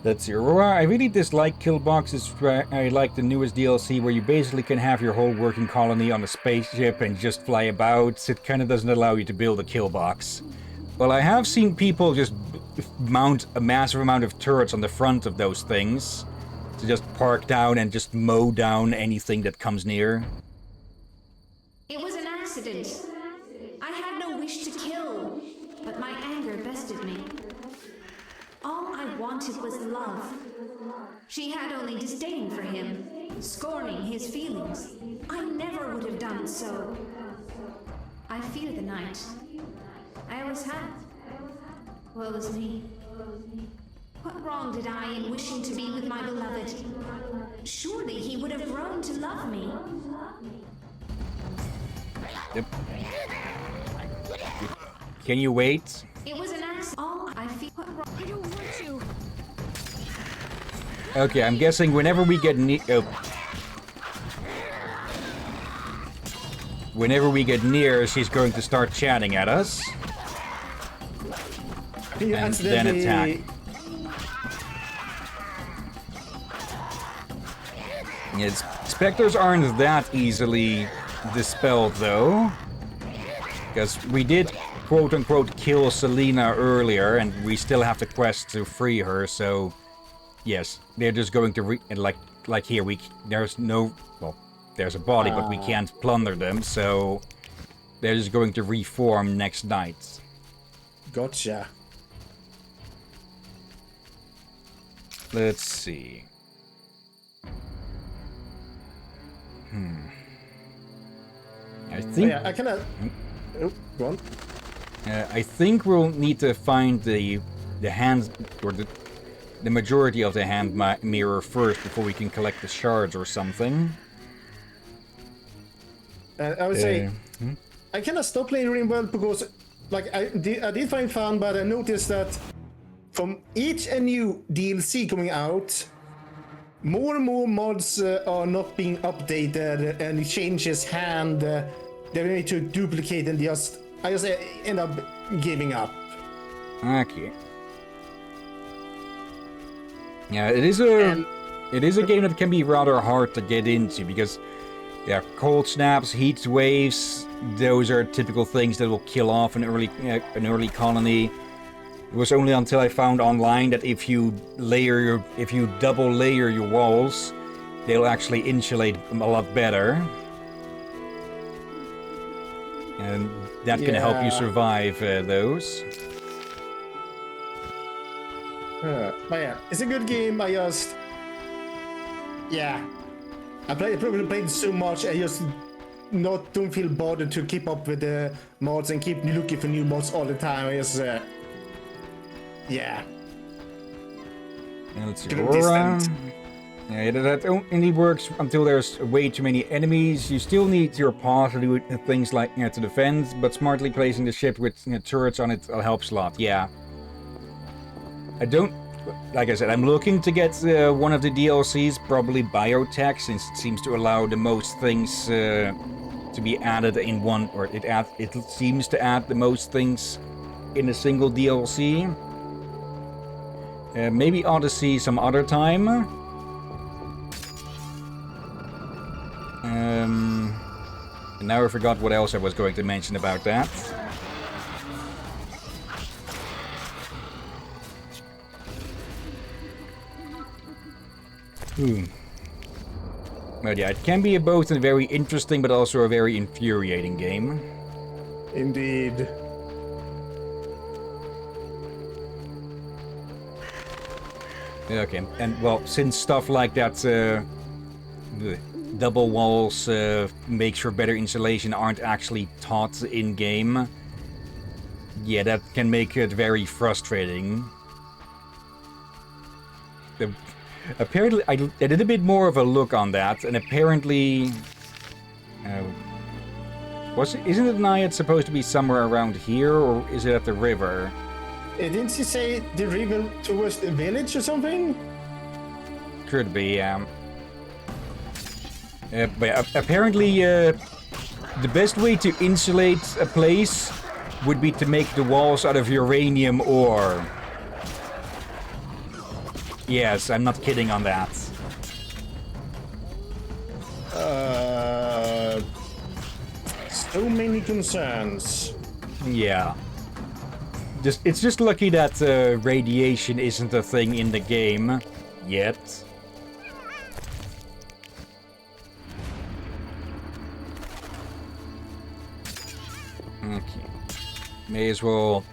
That's Aurora. I really dislike kill boxes. I like the newest DLC where you basically can have your whole working colony on a spaceship and just fly about. It kind of doesn't allow you to build a kill box. Well, I have seen people just mount a massive amount of turrets on the front of those things to just park down and just mow down anything that comes near. It was an accident. I had no wish to kill, but my anger bested me. All I wanted was love. She had only disdain for him, scorning his feelings. I never would have done so. I fear the night. I always have. Woe is me. What wrong did I in wishing to be with my beloved? Surely he would have grown to love me. Yep. Can you wait? It was an accident. All I feel. I don't want to. Okay, I'm guessing whenever we get whenever we get near, she's going to start chatting at us. And then attack. Yes, specters aren't that easily dispelled, though. Because we did, quote-unquote, kill Selena earlier, and we still have the quest to free her, so... Yes, they're just going to like here, there's no... Well, there's a body, but we can't plunder them, so... They're just going to reform next night. Gotcha. Let's see. I think... Yeah, I cannot... Oh, go on. I think we'll need to find the hand, or the majority of the hand mirror first before we can collect the shards or something. I would say I cannot stop playing RimWorld because, like, I did find fun, but I noticed that from each and new DLC coming out, more and more mods are not being updated, and it changes hand. They need to duplicate, and I just end up giving up. Okay. Yeah, it is a game that can be rather hard to get into because, yeah, cold snaps, heat waves, those are typical things that will kill off an early colony. It was only until I found online that if you double layer your walls, they'll actually insulate a lot better. And that can help you survive those. But yeah, it's a good game. I probably played so much. I just don't feel bothered to keep up with the mods and keep looking for new mods all the time. I just Yeah, let's see. Aurora. Yeah, that only works until there's way too many enemies. You still need your paw to do things like to defend, but smartly placing the ship with turrets on it helps a lot. Yeah. Like I said, I'm looking to get one of the DLCs, probably Biotech, since it seems to allow the most things to be added in one, or it seems to add the most things in a single DLC. Maybe Odyssey some other time. And now I forgot what else I was going to mention about that. But yeah, it can be both a very interesting but also a very infuriating game. Indeed. Okay, and well, since stuff like that, double walls makes for better insulation aren't actually taught in-game, yeah, that can make it very frustrating. Apparently, I did a bit more of a look on that, and apparently... isn't the Naiad supposed to be somewhere around here, or is it at the river? Didn't you say the river towards the village or something? Could be, but apparently, the best way to insulate a place would be to make the walls out of uranium ore. Yes, I'm not kidding on that. So many concerns. Yeah. It's just lucky that radiation isn't a thing in the game yet. Okay. May as well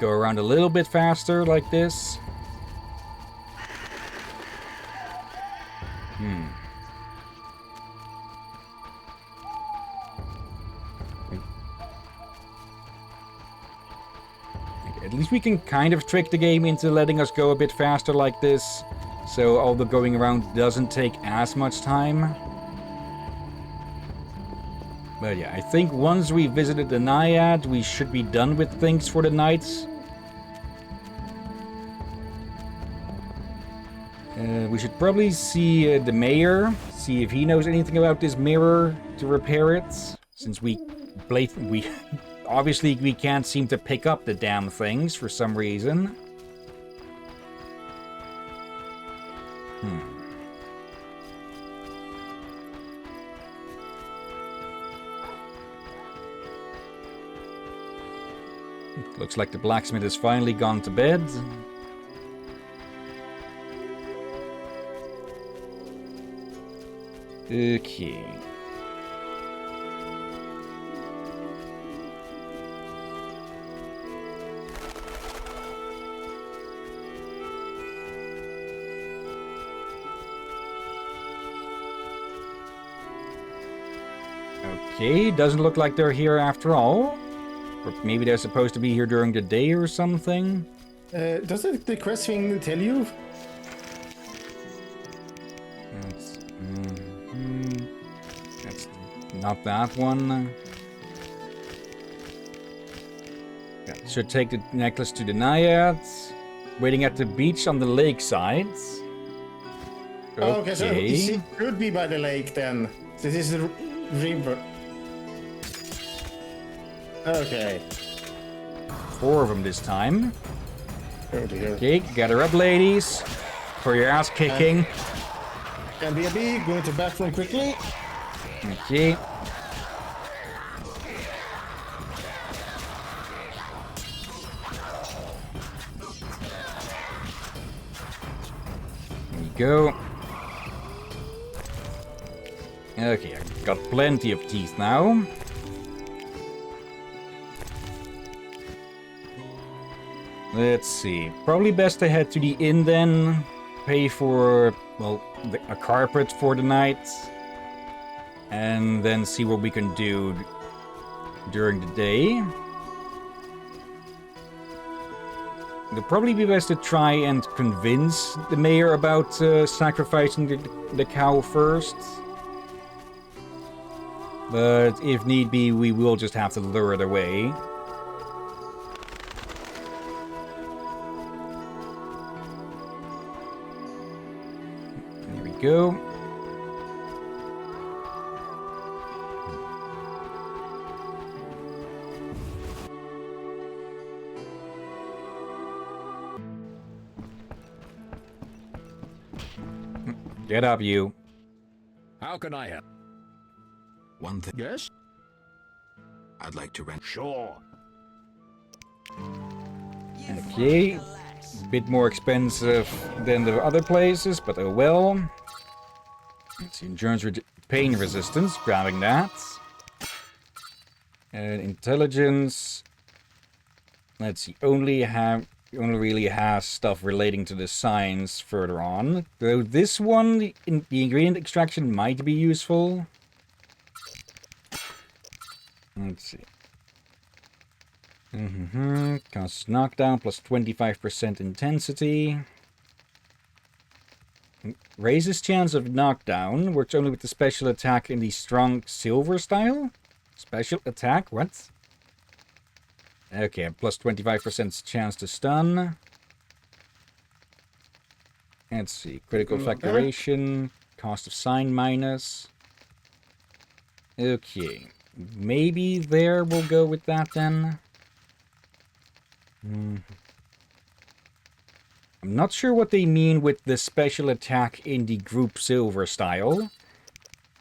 go around a little bit faster like this. At least we can kind of trick the game into letting us go a bit faster like this, so all the going around doesn't take as much time. But yeah, I think once we visited the Naiad, we should be done with things for the night. We should probably see the mayor, see if he knows anything about this mirror to repair it. Since we obviously we can't seem to pick up the damn things for some reason. Looks like the blacksmith has finally gone to bed. Okay. Okay, doesn't look like they're here after all. Or maybe they're supposed to be here during the day or something. Doesn't the quest thing tell you? That's not that one. Yeah, should take the necklace to the Naiads. Waiting at the beach on the lakeside. Okay, so it could be by the lake then. This is the river. Okay. 4 of them this time. Oh dear. Okay, gather up, ladies, for your ass kicking. Can be a bee. Going to bathroom quickly. Okay. There we go. Okay, I've got plenty of teeth now. Let's see. Probably best to head to the inn then. Pay for, well, a carpet for the night. And then see what we can do during the day. It'll probably be best to try and convince the mayor about sacrificing the cow first. But if need be, we will just have to lure it away. There we go. Get up, you. How can I help? One thing. Yes? I'd like to rent. Sure. Okay. Bit more expensive than the other places, but oh well. Let's see, endurance pain resistance, grabbing that. And intelligence. Let's see, only really has stuff relating to the science further on. Though this one, the ingredient extraction might be useful. Let's see. Costs knockdown plus 25% intensity. Raises chance of knockdown. Works only with the special attack in the strong silver style. Special attack? What? Okay, plus 25% chance to stun. Let's see. Critical effect duration. Cost of sign minus. Okay. Maybe there we'll go with that then. I'm not sure what they mean with the special attack in the group silver style.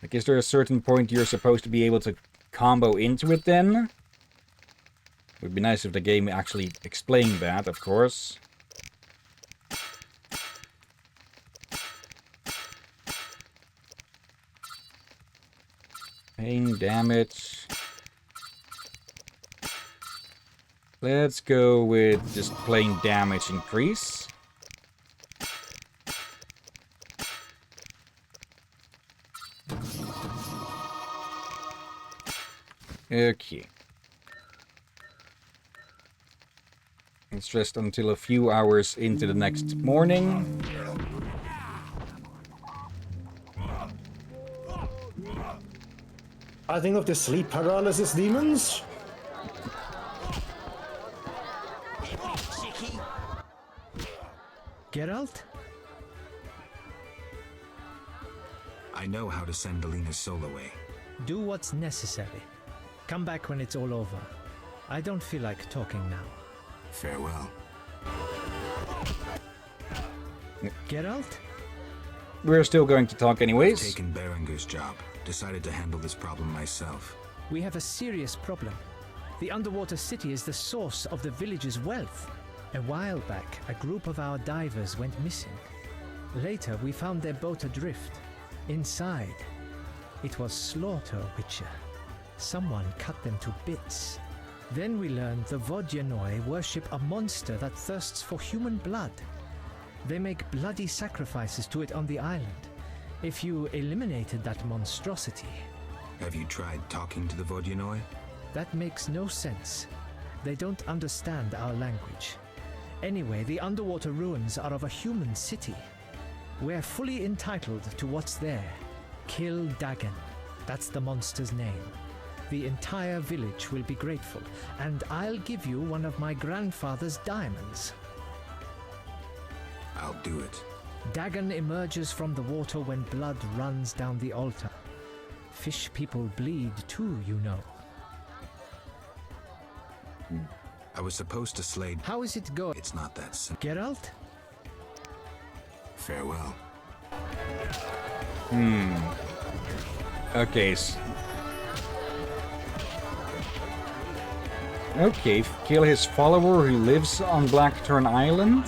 Like, is there a certain point you're supposed to be able to combo into it then? Would be nice if the game actually explained that, of course. Pain, damage. Let's go with just plain damage increase. Okay. Let's rest until a few hours into the next morning. I think of the sleep paralysis demons. Geralt? I know how to send Alina's soul away. Do what's necessary. Come back when it's all over. I don't feel like talking now. Farewell. Geralt? We're still going to talk anyways. Taken Berenger's job. Decided to handle this problem myself. We have a serious problem. The underwater city is the source of the village's wealth. A while back, a group of our divers went missing. Later, we found their boat adrift. Inside, it was Slaughter Witcher. Someone cut them to bits. Then we learned the Vodyanoi worship a monster that thirsts for human blood. They make bloody sacrifices to it on the island. If you eliminated that monstrosity... Have you tried talking to the Vodyanoi? That makes no sense. They don't understand our language. Anyway, the underwater ruins are of a human city. We're fully entitled to what's there. Kill Dagon. That's the monster's name. The entire village will be grateful, and I'll give you one of my grandfather's diamonds. I'll do it. Dagon emerges from the water when blood runs down the altar. Fish people bleed too, you know. I was supposed to slay... How is it going? It's not that simple. Geralt? Farewell. Okay. Okay, kill his follower who lives on Blackthorn Island?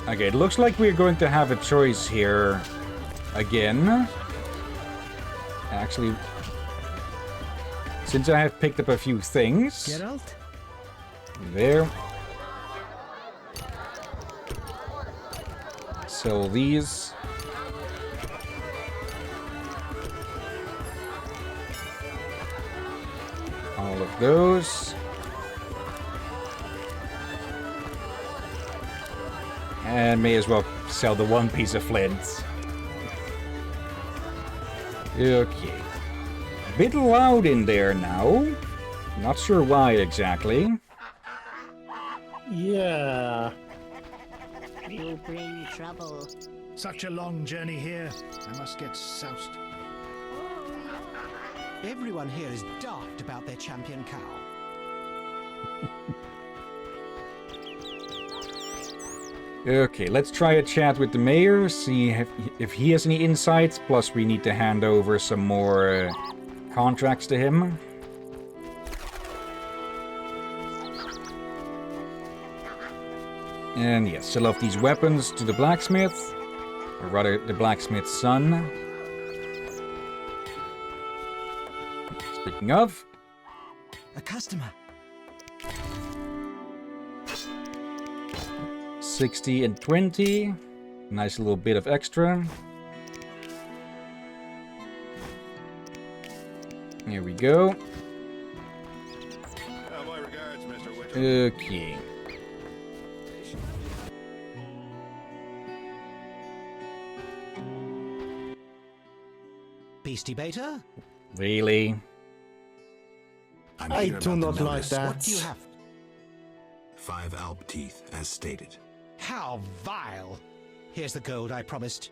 Okay, it looks like we're going to have a choice here again. Actually, since I have picked up a few things. Geralt? There. Sell these. All of those. And may as well sell the one piece of flint. Okay. A bit loud in there now. Not sure why exactly. Yeah. You bring trouble. Such a long journey here. I must get soused. Everyone here is daft about their champion cow. Okay, let's try a chat with the mayor, see if he has any insights, plus we need to hand over some more contracts to him. And yes, sell off these weapons to the blacksmith, or rather the blacksmith's son. Speaking of... A customer. 60 and 20. Nice little bit of extra. Here we go. My regards, Mr. Witcher. Okay. Beastie Beta? Really? I do not like that. What do you have? 5 Alp teeth, as stated. How vile! Here's the gold I promised.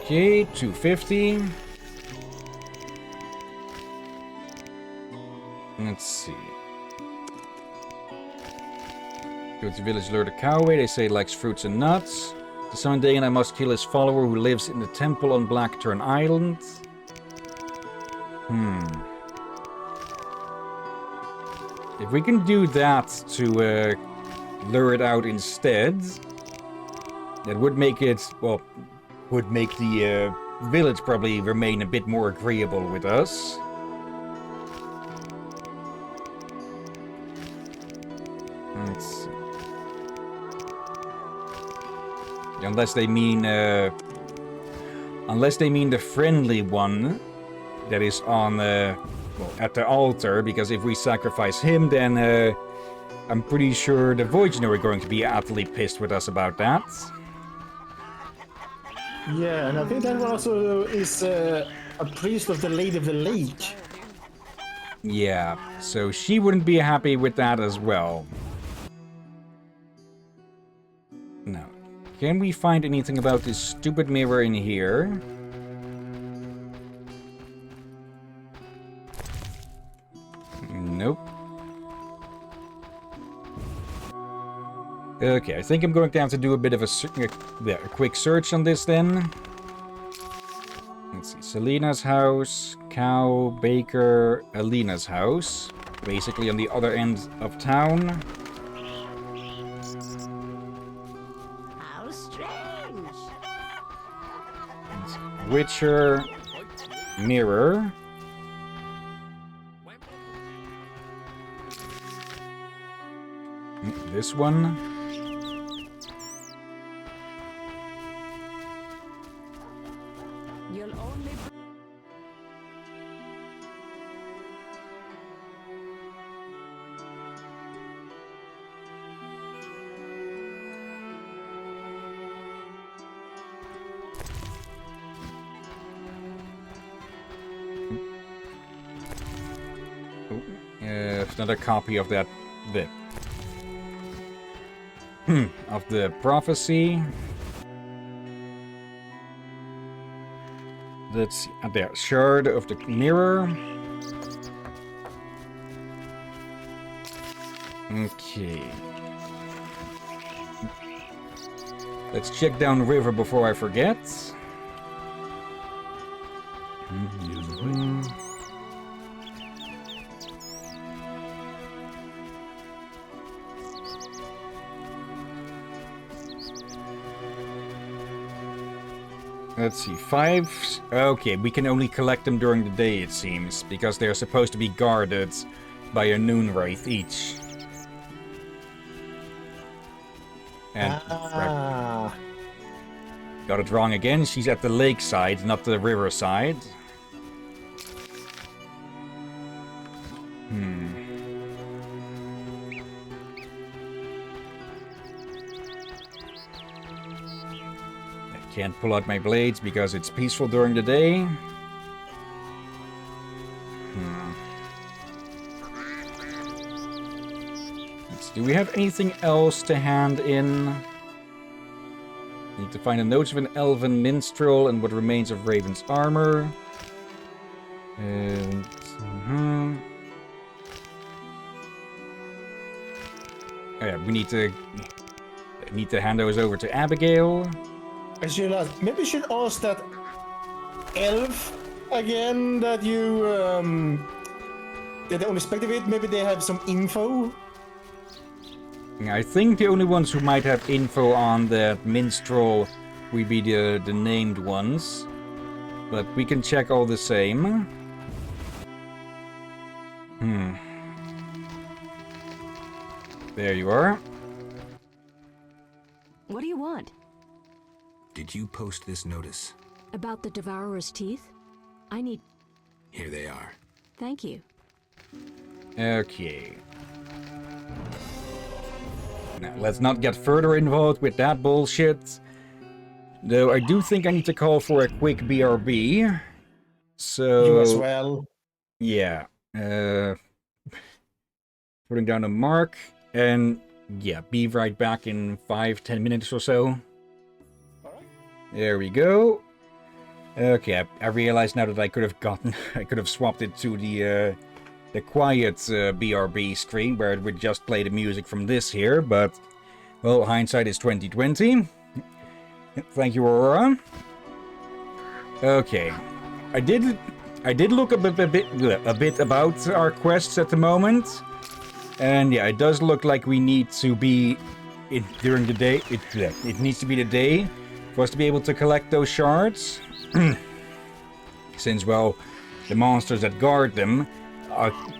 Okay, 250. Let's see. Go to village lure the cow away. They say it likes fruits and nuts. To summon Dagon, I must kill his follower who lives in the temple on Blackthorn Island. If we can do that to lure it out instead, that would make it, well, would make the village probably remain a bit more agreeable with us. Let's see. Unless they mean the friendly one that is on well, at the altar, because if we sacrifice him, then I'm pretty sure the Voidgener are going to be utterly pissed with us about that. Yeah, and I think that one also is a priest of the Lady of the Lake. Yeah, so she wouldn't be happy with that as well. No. Can we find anything about this stupid mirror in here? Nope. Okay, I think I'm going to have to do a bit of a quick search on this then. Let's see. Selena's house, cow, baker, Alina's house. Basically on the other end of town. How strange. Witcher, mirror. This one. You'll only. Another copy of that. Of the prophecy. Let's see. There, shard of the mirror. Okay. Let's check down the river before I forget. Let's see, 5. Okay, we can only collect them during the day, it seems, because they're supposed to be guarded by a noon wraith each. And got it wrong again. She's at the lakeside, not the riverside. Can't pull out my blades because it's peaceful during the day. Do we have anything else to hand in? Need to find the notes of an elven minstrel and what remains of Raven's armor. And oh yeah, we need to hand those over to Abigail. I should ask, maybe you should ask that elf again that you that they only speculate. Maybe they have some info. I think the only ones who might have info on that minstrel would be the named ones, but we can check all the same. There you are. What do you want? Did you post this notice? About the Devourer's teeth? I need... Here they are. Thank you. Okay. Now, let's not get further involved with that bullshit. Though I do think I need to call for a quick BRB. So... You as well. Yeah. Putting down a mark. And yeah, be right back in 5-10 minutes or so. There we go. Okay, I realize now that I could have swapped it to the quiet BRB screen where it would just play the music from this here, but well, hindsight is 2020. Thank you, Aurora. Okay, I did look a bit about our quests at the moment, and yeah, it does look like we need to be during the day. It needs to be the day for us to be able to collect those shards. Since, well, the monsters that guard them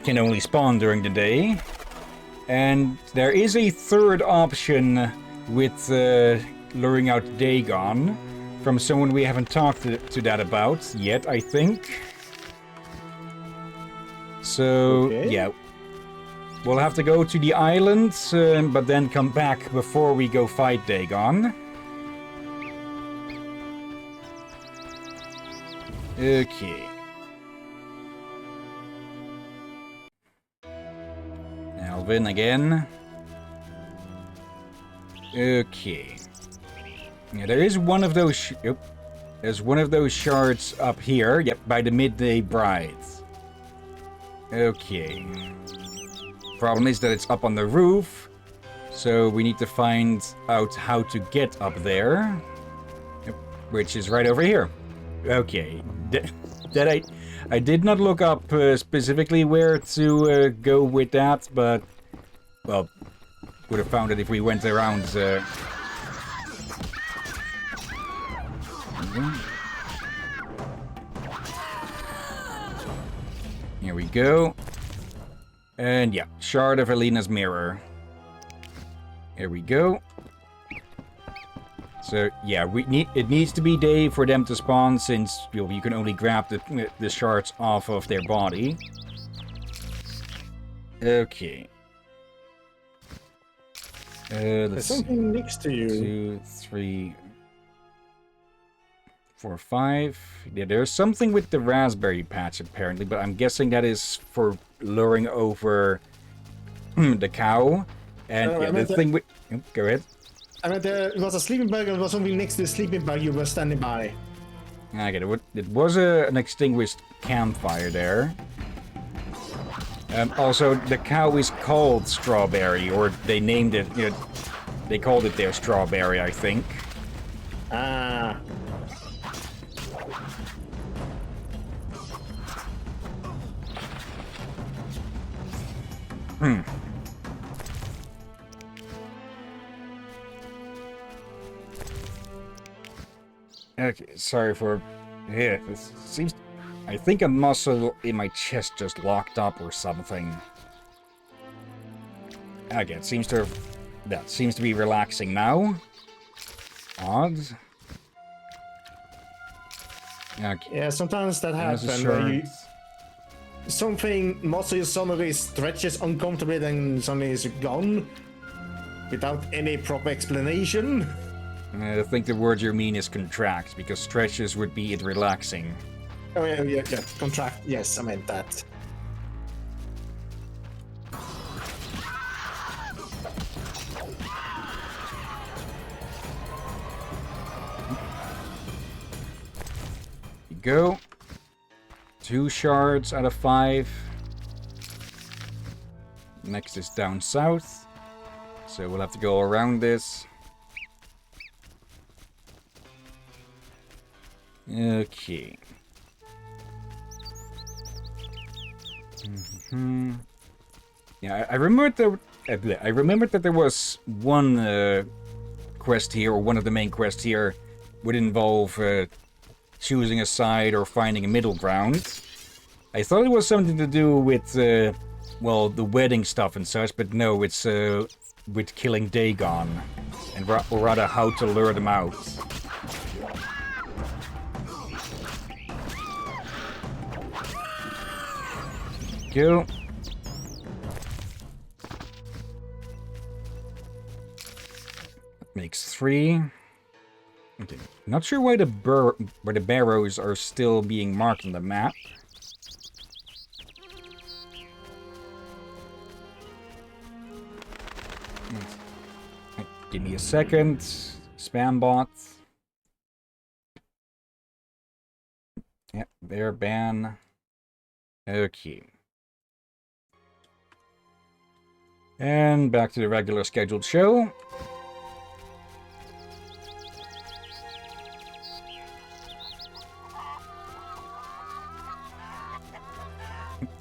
can only spawn during the day. And there is a third option with luring out Dagon from someone we haven't talked to that about yet, I think. So, yeah. We'll have to go to the island, but then come back before we go fight Dagon. Okay. Alvin again. Okay. Yeah, there is one of those... There's one of those shards up here. Yep, by the Midday Bride. Okay. Problem is that it's up on the roof, so we need to find out how to get up there, which is right over here. Okay, I did not look up specifically where to go with that, but well, would have found it if we went around. Here we go. And yeah, shard of Alina's mirror. Here we go. So yeah, it needs to be day for them to spawn, since you can only grab the shards off of their body. Okay. There's something next to you. 2, 3, 4, 5. Yeah, there's something with the raspberry patch apparently, but I'm guessing that is for luring over the cow. And yeah, the thing with... Oh, go ahead. I mean, there was a sleeping bag and there was something next to the sleeping bag you were standing by. Okay, it was an extinguished campfire there. Also, the cow is called Strawberry, or they named it, you know, they called it their Strawberry, I think. Ah. Okay, sorry for... Yeah, this seems... I think a muscle in my chest just locked up or something. Okay, it seems to have... That seems to be relaxing now. Odd. Okay. Yeah, sometimes that happens where you... Something muscle suddenly stretches uncomfortably, then suddenly is gone. Without any proper explanation. I think the word you mean is contract, because stretches would be it relaxing. Oh yeah, contract. Yes, I meant that. You go. 2 shards out of 5. Next is down south. So we'll have to go around this. Okay. Yeah, I remembered that there was one quest here, or one of the main quests here, would involve choosing a side or finding a middle ground. I thought it was something to do with, well, the wedding stuff and such, but no, it's with killing Dagon, and or rather how to lure them out. Go. Makes 3. Okay. Not sure why the barrows are still being marked on the map. Give me a second. Spam bot. Yep, there, ban. Okay. And back to the regular scheduled show.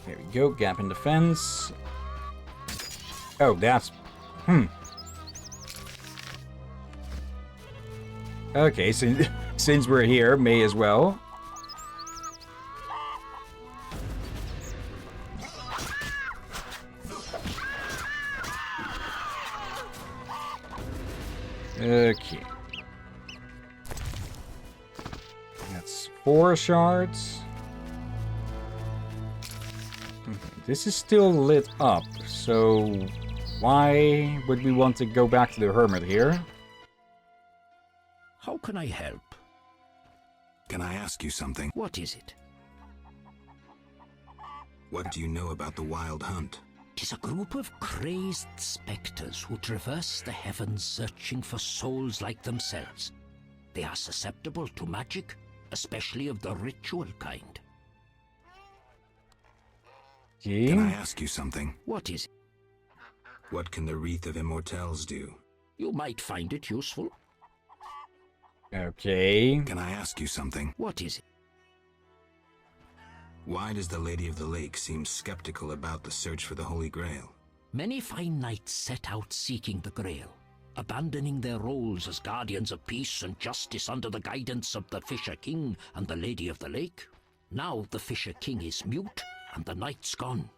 There we go, gap in the fence. Oh, that's... Okay, since we're here, may as well. Okay. That's 4 shards. Okay, this is still lit up, so why would we want to go back to the hermit here? How can I help? Can I ask you something? What is it? What do you know about the Wild Hunt? 'Tis a group of crazed spectres who traverse the heavens searching for souls like themselves. They are susceptible to magic, especially of the ritual kind. Can I ask you something? What is it? What can the Wreath of Immortelles do? You might find it useful. Okay. Can I ask you something? What is it? Why does the Lady of the Lake seem skeptical about the search for the Holy Grail? Many fine knights set out seeking the Grail, abandoning their roles as guardians of peace and justice under the guidance of the Fisher King and the Lady of the Lake. Now the Fisher King is mute and the knight's gone.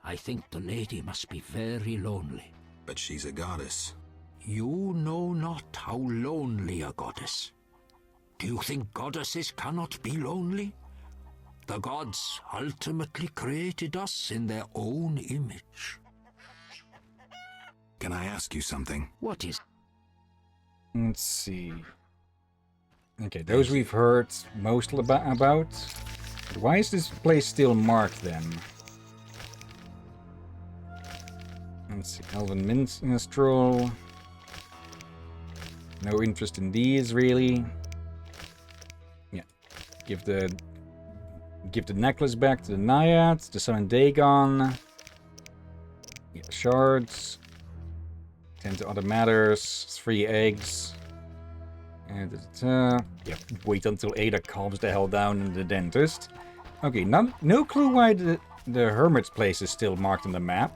I think the lady must be very lonely. But she's a goddess. You know not how lonely a goddess. Do you think goddesses cannot be lonely? The gods ultimately created us in their own image. Can I ask you something? What is? Let's see. Okay, those we've heard most about. But why is this place still marked then? Let's see. Elven Minstrel. No interest in these, really. Yeah. Give the necklace back to the Naiads. The Sun and Dagon. Yeah, shards. Tend to other matters. 3 eggs. And yeah, wait until Ada calms the hell down in the dentist. Okay, no clue why the Hermit's place is still marked on the map.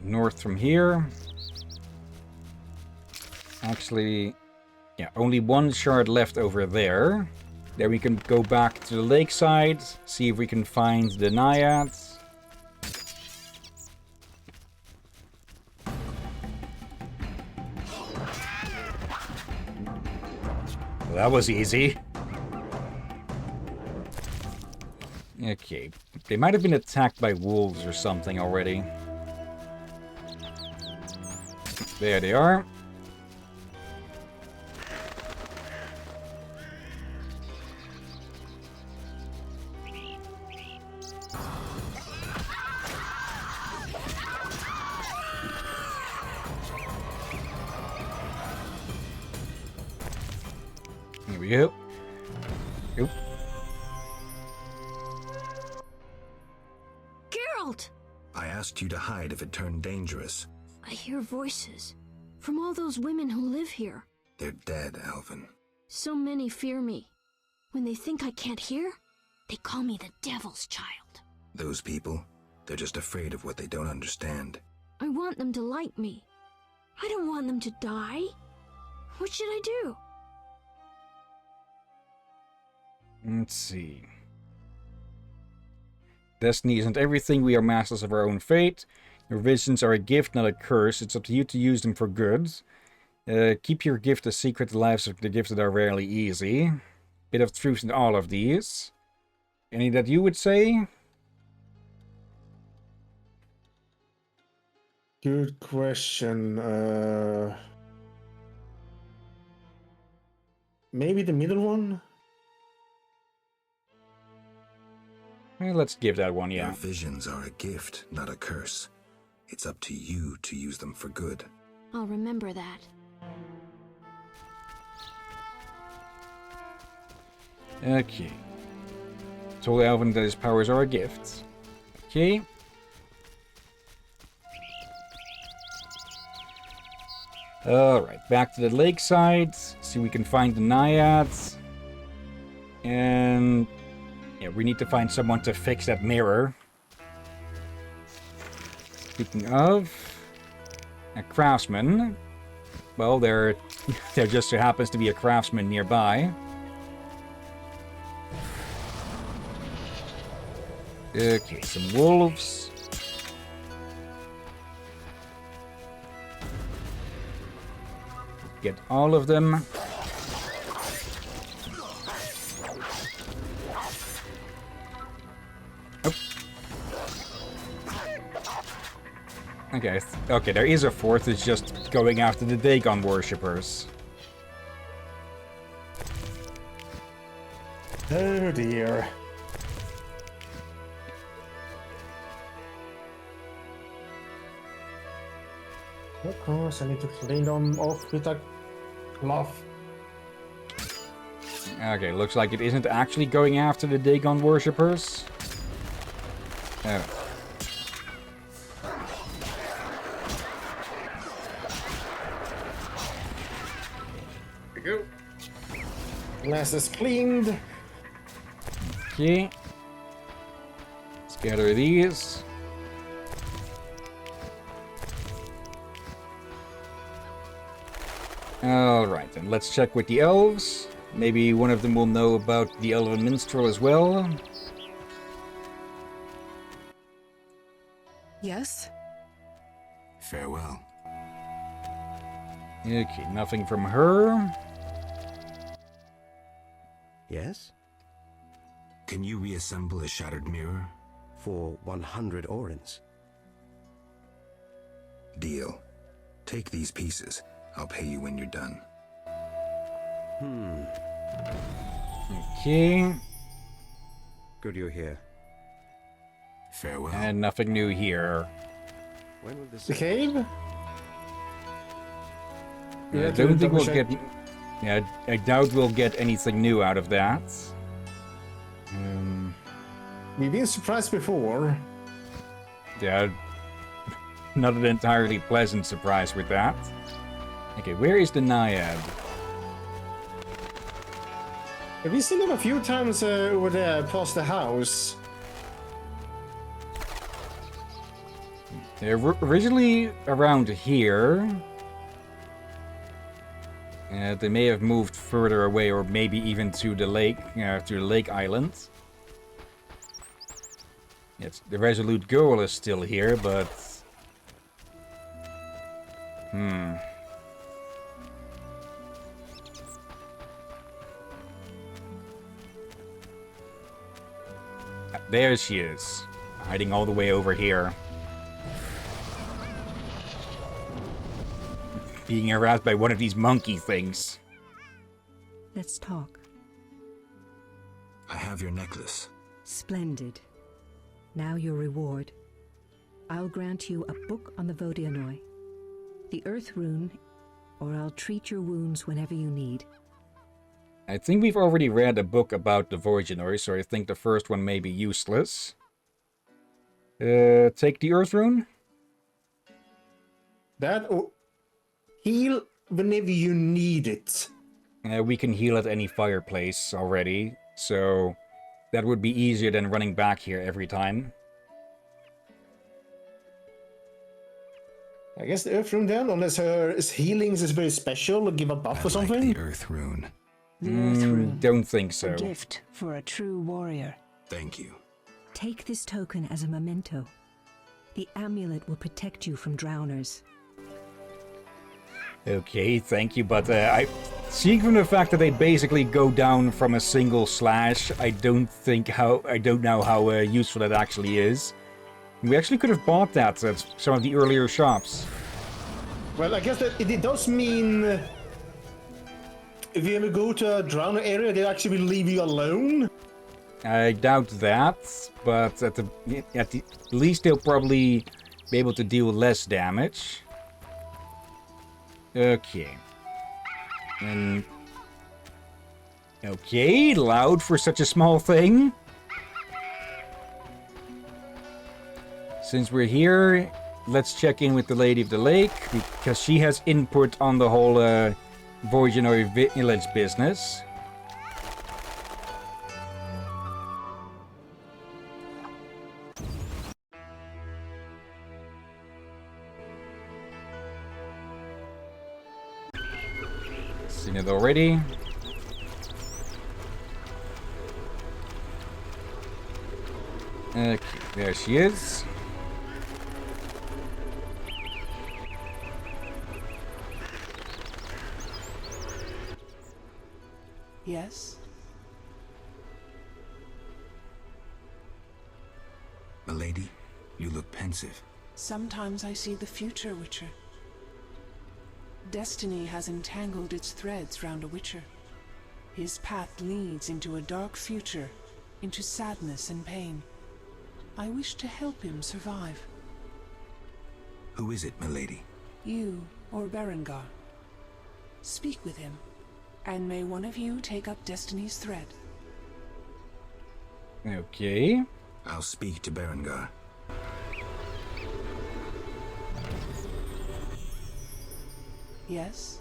North from here. Actually, yeah, only 1 shard left over there. Then we can go back to the lakeside, see if we can find the Naiads. Well, that was easy. Okay, they might have been attacked by wolves or something already. There they are. Here we go. Oop. Geralt! I asked you to hide if it turned dangerous. I hear voices from all those women who live here. They're dead, Alvin. So many fear me. When they think I can't hear, they call me the Devil's Child. Those people, they're just afraid of what they don't understand. I want them to like me. I don't want them to die. What should I do? Let's see. Destiny isn't everything. We are masters of our own fate. Your visions are a gift, not a curse. It's up to you to use them for good. Keep your gift a secret. The lives of the gifted are rarely easy. Bit of truth in all of these. Any that you would say? Good question. Maybe the middle one? Let's give that one, yeah. Your visions are a gift, not a curse. It's up to you to use them for good. I'll remember that. Okay. Told Alvin that his powers are a gift. Okay. Alright, back to the lakeside. See if we can find the Naiads. And yeah, we need to find someone to fix that mirror. Speaking of a craftsman, well, there just so happens to be a craftsman nearby. Okay, some wolves. Get all of them. Oh. Okay, okay, there is a 4th. It's just going after the Dagon worshippers. Oh dear. Of course, I need to clean them off with a cloth. Okay, looks like it isn't actually going after the Dagon worshippers. Oh. There we go. Glass is cleaned. Okay. Let's gather these. Alright, then let's check with the elves. Maybe one of them will know about the elven minstrel as well. Yes? Farewell. Okay, nothing from her. Yes? Can you reassemble a shattered mirror? For 100 orens. Deal. Take these pieces. I'll pay you when you're done. Okay. Good you're here. Farewell. And nothing new here. When will this... The cave? I don't think we'll get... Yeah, I doubt we'll get anything new out of that. We've been surprised before. Yeah, not an entirely pleasant surprise with that. Okay, where is the Naiad? Have we seen them a few times over there past the house? They're originally around here. They may have moved further away, or maybe even to the lake island. Yes, the Resolute Girl is still here, but... There she is, hiding all the way over here. Being harassed by one of these monkey things. Let's talk. I have your necklace. Splendid. Now your reward. I'll grant you a book on the Vodianoi, the Earth Rune, or I'll treat your wounds whenever you need. I think we've already read a book about the Vodianoi, so I think the first one may be useless. Take the Earth Rune? That or heal whenever you need it. We can heal at any fireplace already, so that would be easier than running back here every time. I guess the Earth Rune then, unless her healing is very special or give a buff or something. The Earth Rune. The Earth Rune. Don't think so. A gift for a true warrior. Thank you. Take this token as a memento. The amulet will protect you from drowners. Okay, thank you, but seeing from the fact that they basically go down from a single slash, I don't know how useful that actually is. We actually could have bought that at some of the earlier shops. Well, I guess that it does mean if you ever go to a drowner area, they actually will leave you alone. I doubt that, but at the least they'll probably be able to deal less damage. Okay. Okay, loud for such a small thing. Since we're here, let's check in with the Lady of the Lake, because she has input on the whole Vodianoi village business. Seen it already. Okay, there she is. Yes? Milady, you look pensive. Sometimes I see the future, Witcher. Destiny has entangled its threads round a Witcher. His path leads into a dark future, into sadness and pain. I wish to help him survive. Who is it, Milady? You or Berengar. Speak with him, and may one of you take up Destiny's thread. Okay. I'll speak to Berengar. Yes?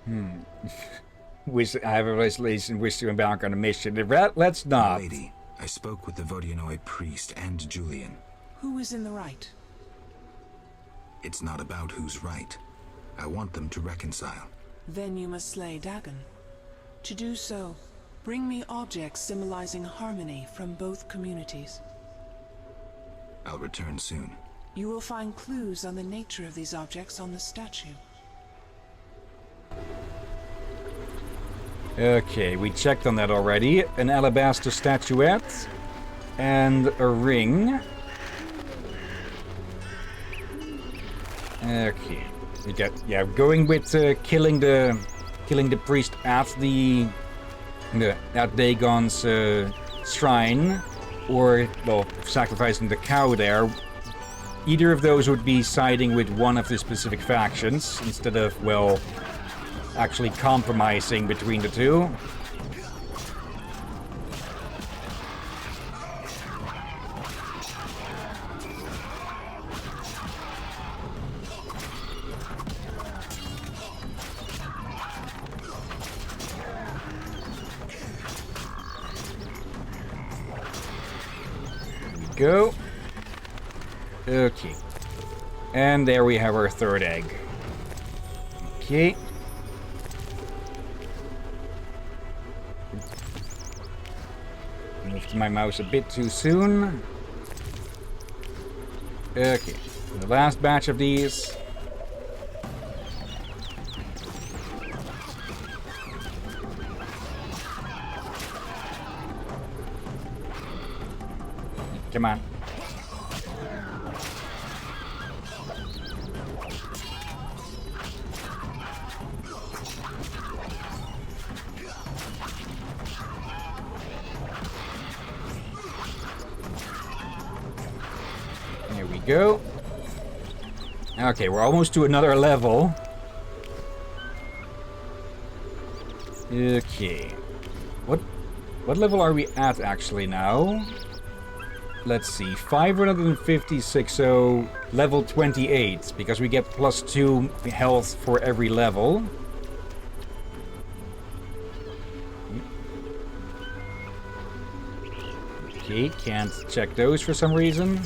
I have a resolution wish to embark on a mission. Let's not. Lady, I spoke with the Vodianoi priest and Julian. Who is in the right? It's not about who's right. I want them to reconcile. Then you must slay Dagon. To do so, bring me objects symbolizing harmony from both communities. I'll return soon. You will find clues on the nature of these objects on the statue. Okay, we checked on that already. An alabaster statuette and a ring. Okay, we got going with killing the priest at at Dagon's shrine, or well, sacrificing the cow there. Either of those would be siding with one of the specific factions instead of, well, actually compromising between the two. Go. Okay. And there we have our third egg. Okay. Moved my mouse a bit too soon. Okay. The last batch of these. Come on. There we go. Okay, we're almost to another level. Okay. What level are we at actually now? Let's see, 556, so level 28, because we get +2 health for every level. Okay, can't check those for some reason.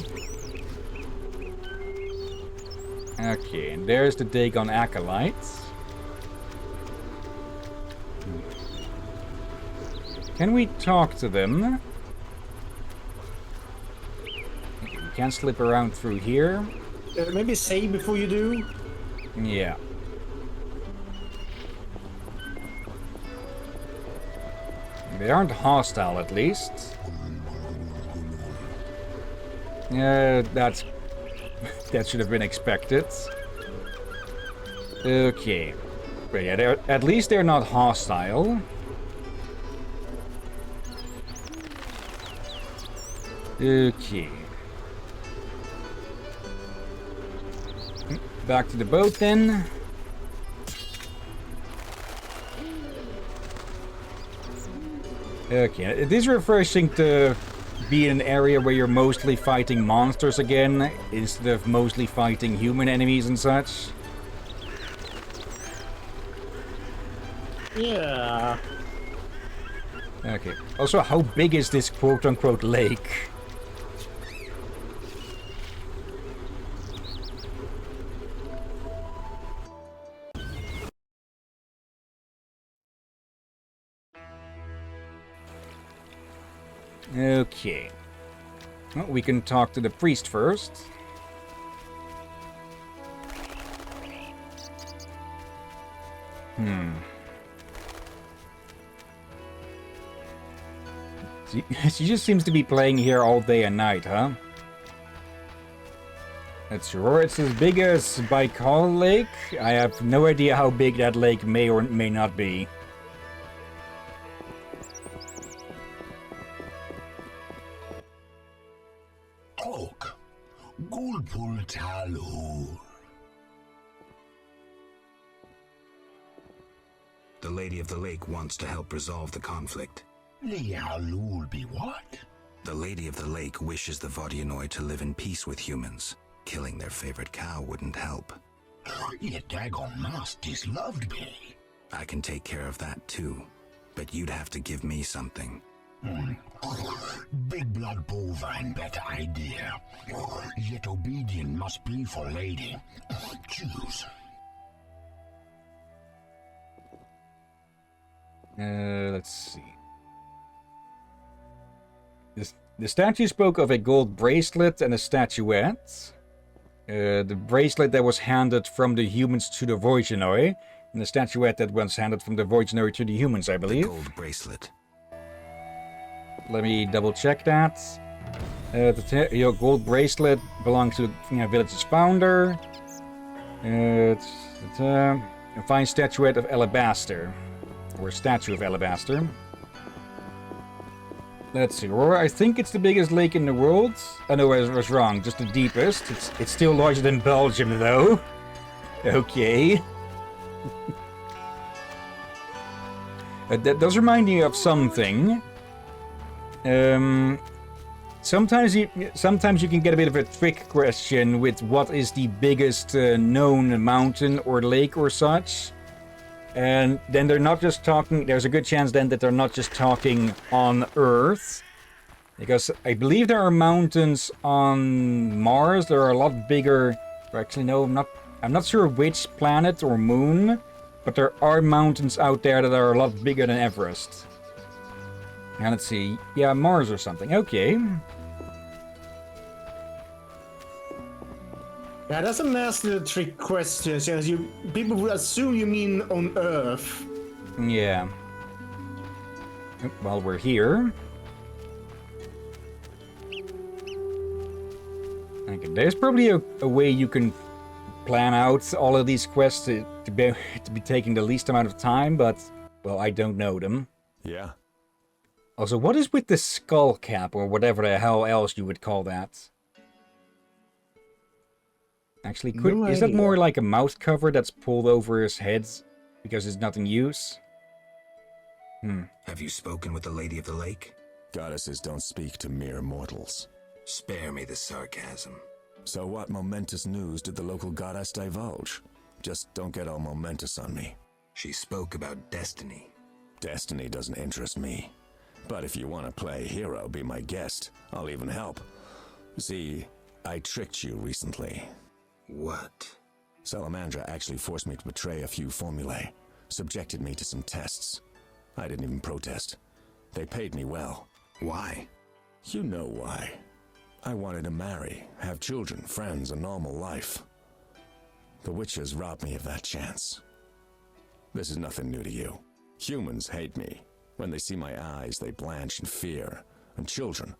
Okay, and there's the Dagon Acolytes. Can we talk to them? Can't slip around through here. Maybe save before you do. Yeah. They aren't hostile, at least. Yeah, that should have been expected. Okay. But yeah, at least they're not hostile. Okay. Back to the boat then. Okay, it is refreshing to be in an area where you're mostly fighting monsters again, instead of mostly fighting human enemies and such. Yeah. Okay. Also, how big is this quote-unquote lake? Okay. Well, we can talk to the priest first. She just seems to be playing here all day and night, huh? That's sure. It's as big as Baikal Lake. I have no idea how big that lake may or may not be. Talk. Gulpul Talu. The Lady of the Lake wants to help resolve the conflict. Lialul be what? The Lady of the Lake wishes the Vodyanoi to live in peace with humans. Killing their favorite cow wouldn't help. Yet Dagon must disloved me. I can take care of that too, but you'd have to give me something. Big blood bovine better idea. Yet obedient must be for lady. Choose. Let's see. The statue spoke of a gold bracelet and a statuette. The bracelet that was handed from the humans to the Vodyanoi, and the statuette that was handed from the Vodyanoi to the humans, I believe. The gold bracelet. Let me double check that. Your gold bracelet belongs to the village's founder. It's a fine statuette of alabaster. Or statue of alabaster. Let's see, Aurora, I think it's the biggest lake in the world. Oh no, I was wrong, just the deepest. It's still larger than Belgium, though. Okay. That does remind me of something. Sometimes you can get a bit of a trick question with what is the biggest known mountain or lake or such. And then they're not just talking, there's a good chance then that they're not just talking on Earth. Because I believe there are mountains on Mars that are a lot bigger. Or actually, no, I'm not sure which planet or moon. But there are mountains out there that are a lot bigger than Everest. Now let's see. Yeah, Mars or something. Okay. Yeah, that's a nasty trick question, since people would assume you mean on Earth. Yeah. While we're here. Okay, there's probably a way you can plan out all of these quests to be taking the least amount of time, but, well, I don't know them. Yeah. Also, what is with the skull cap, or whatever the hell else you would call that? Actually, is that more like a mouth cover that's pulled over his head because it's not in use? Have you spoken with the Lady of the Lake? Goddesses don't speak to mere mortals. Spare me the sarcasm. So what momentous news did the local goddess divulge? Just don't get all momentous on me. She spoke about destiny. Destiny doesn't interest me. But if you want to play hero, be my guest. I'll even help. See, I tricked you recently. What? Salamandra actually forced me to betray a few formulae. Subjected me to some tests. I didn't even protest. They paid me well. Why? You know why. I wanted to marry, have children, friends, a normal life. The witches robbed me of that chance. This is nothing new to you. Humans hate me. When they see my eyes, they blanch in fear. And children.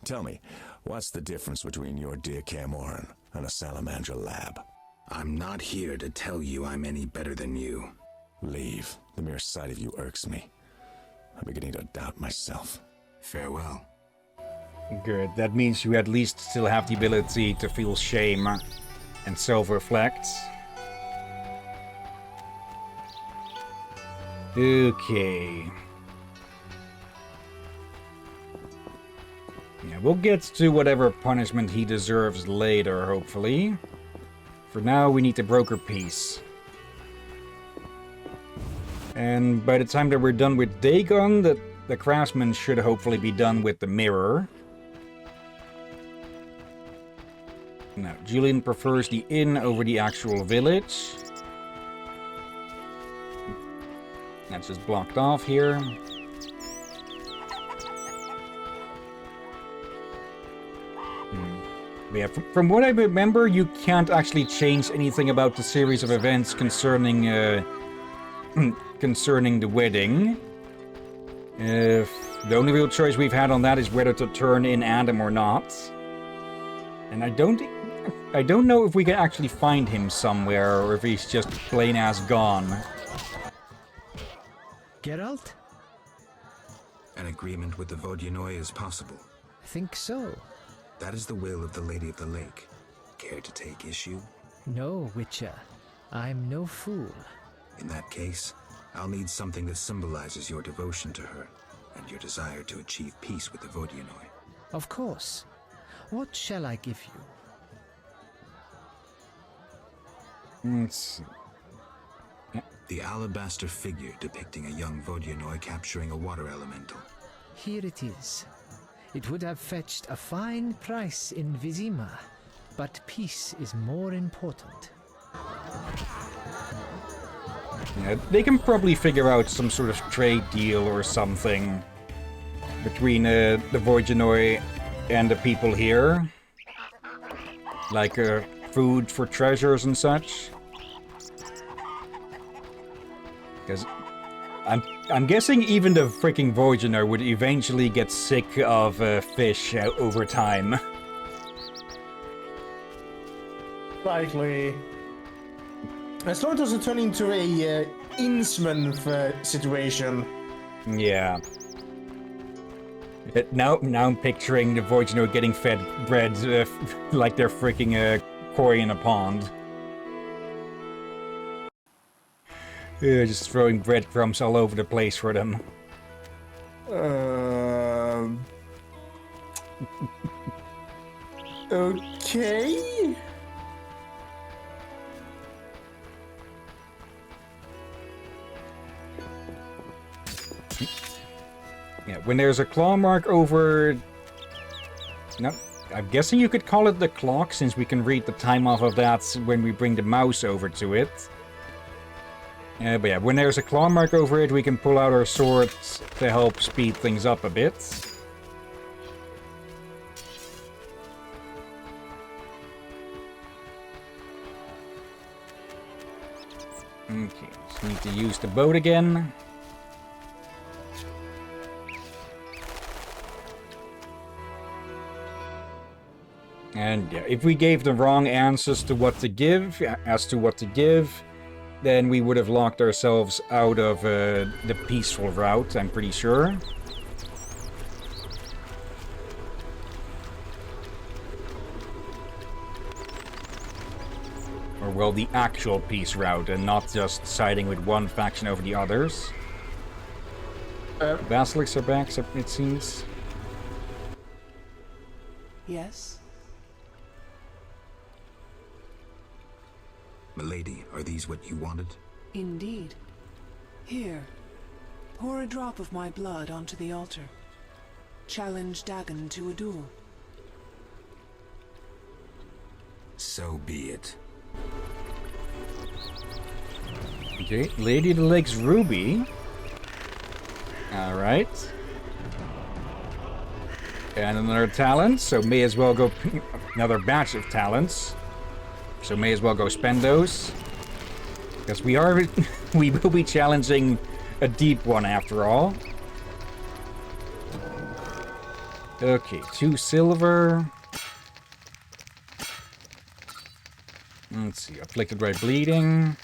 Tell me, what's the difference between your dear Camoran and a Salamandra lab? I'm not here to tell you I'm any better than you. Leave. The mere sight of you irks me. I'm beginning to doubt myself. Farewell. Good. That means you at least still have the ability to feel shame and self-reflect. Okay. Yeah, we'll get to whatever punishment he deserves later, hopefully. For now, we need to broker peace. And by the time that we're done with Dagon, the craftsman should hopefully be done with the mirror. Now, Julian prefers the inn over the actual village. That's just blocked off here. But yeah, from what I remember, you can't actually change anything about the series of events concerning concerning the wedding. The only real choice we've had on that is whether to turn in Adam or not. And I don't know if we can actually find him somewhere, or if he's just plain ass gone. Geralt? An agreement with the Vodyanoi is possible. I think so. That is the will of the Lady of the Lake. Care to take issue? No, Witcher. I'm no fool. In that case, I'll need something that symbolizes your devotion to her and your desire to achieve peace with the Vodyanoi. Of course. What shall I give you? Let's see. The alabaster figure depicting a young Vodyanoi capturing a water elemental. Here it is. It would have fetched a fine price in Vizima, but peace is more important. Yeah, they can probably figure out some sort of trade deal or something between the Vodyanoi and the people here. Like food for treasures and such. Because I'm guessing even the freaking Vodyanoi would eventually get sick of fish over time. Likely. As long as it doesn't turn into a Innsmouth situation. Yeah. Now I'm picturing the Vodyanoi getting fed bread like they're freaking koi in a pond. Just throwing breadcrumbs all over the place for them. Okay. Yeah, when there's a claw mark over... No, I'm guessing you could call it the clock, since we can read the time off of that when we bring the mouse over to it. But yeah, when there's a claw mark over it, we can pull out our swords to help speed things up a bit. Okay, just need to use the boat again. And yeah, if we gave the wrong answers to what to give, then we would have locked ourselves out of the peaceful route, I'm pretty sure. Or, well, the actual peace route, and not just siding with one faction over the others. Basilisks are back, it seems. Yes? Milady, are these what you wanted? Indeed. Here, pour a drop of my blood onto the altar. Challenge Dagon to a duel. So be it. Okay, Lady of the Lake's Ruby. Alright. And another talent, so may as well go... another batch of talents. So may as well go spend those. Because we will be challenging a deep one after all. Okay, 2 silver. Let's see, afflicted by bleeding.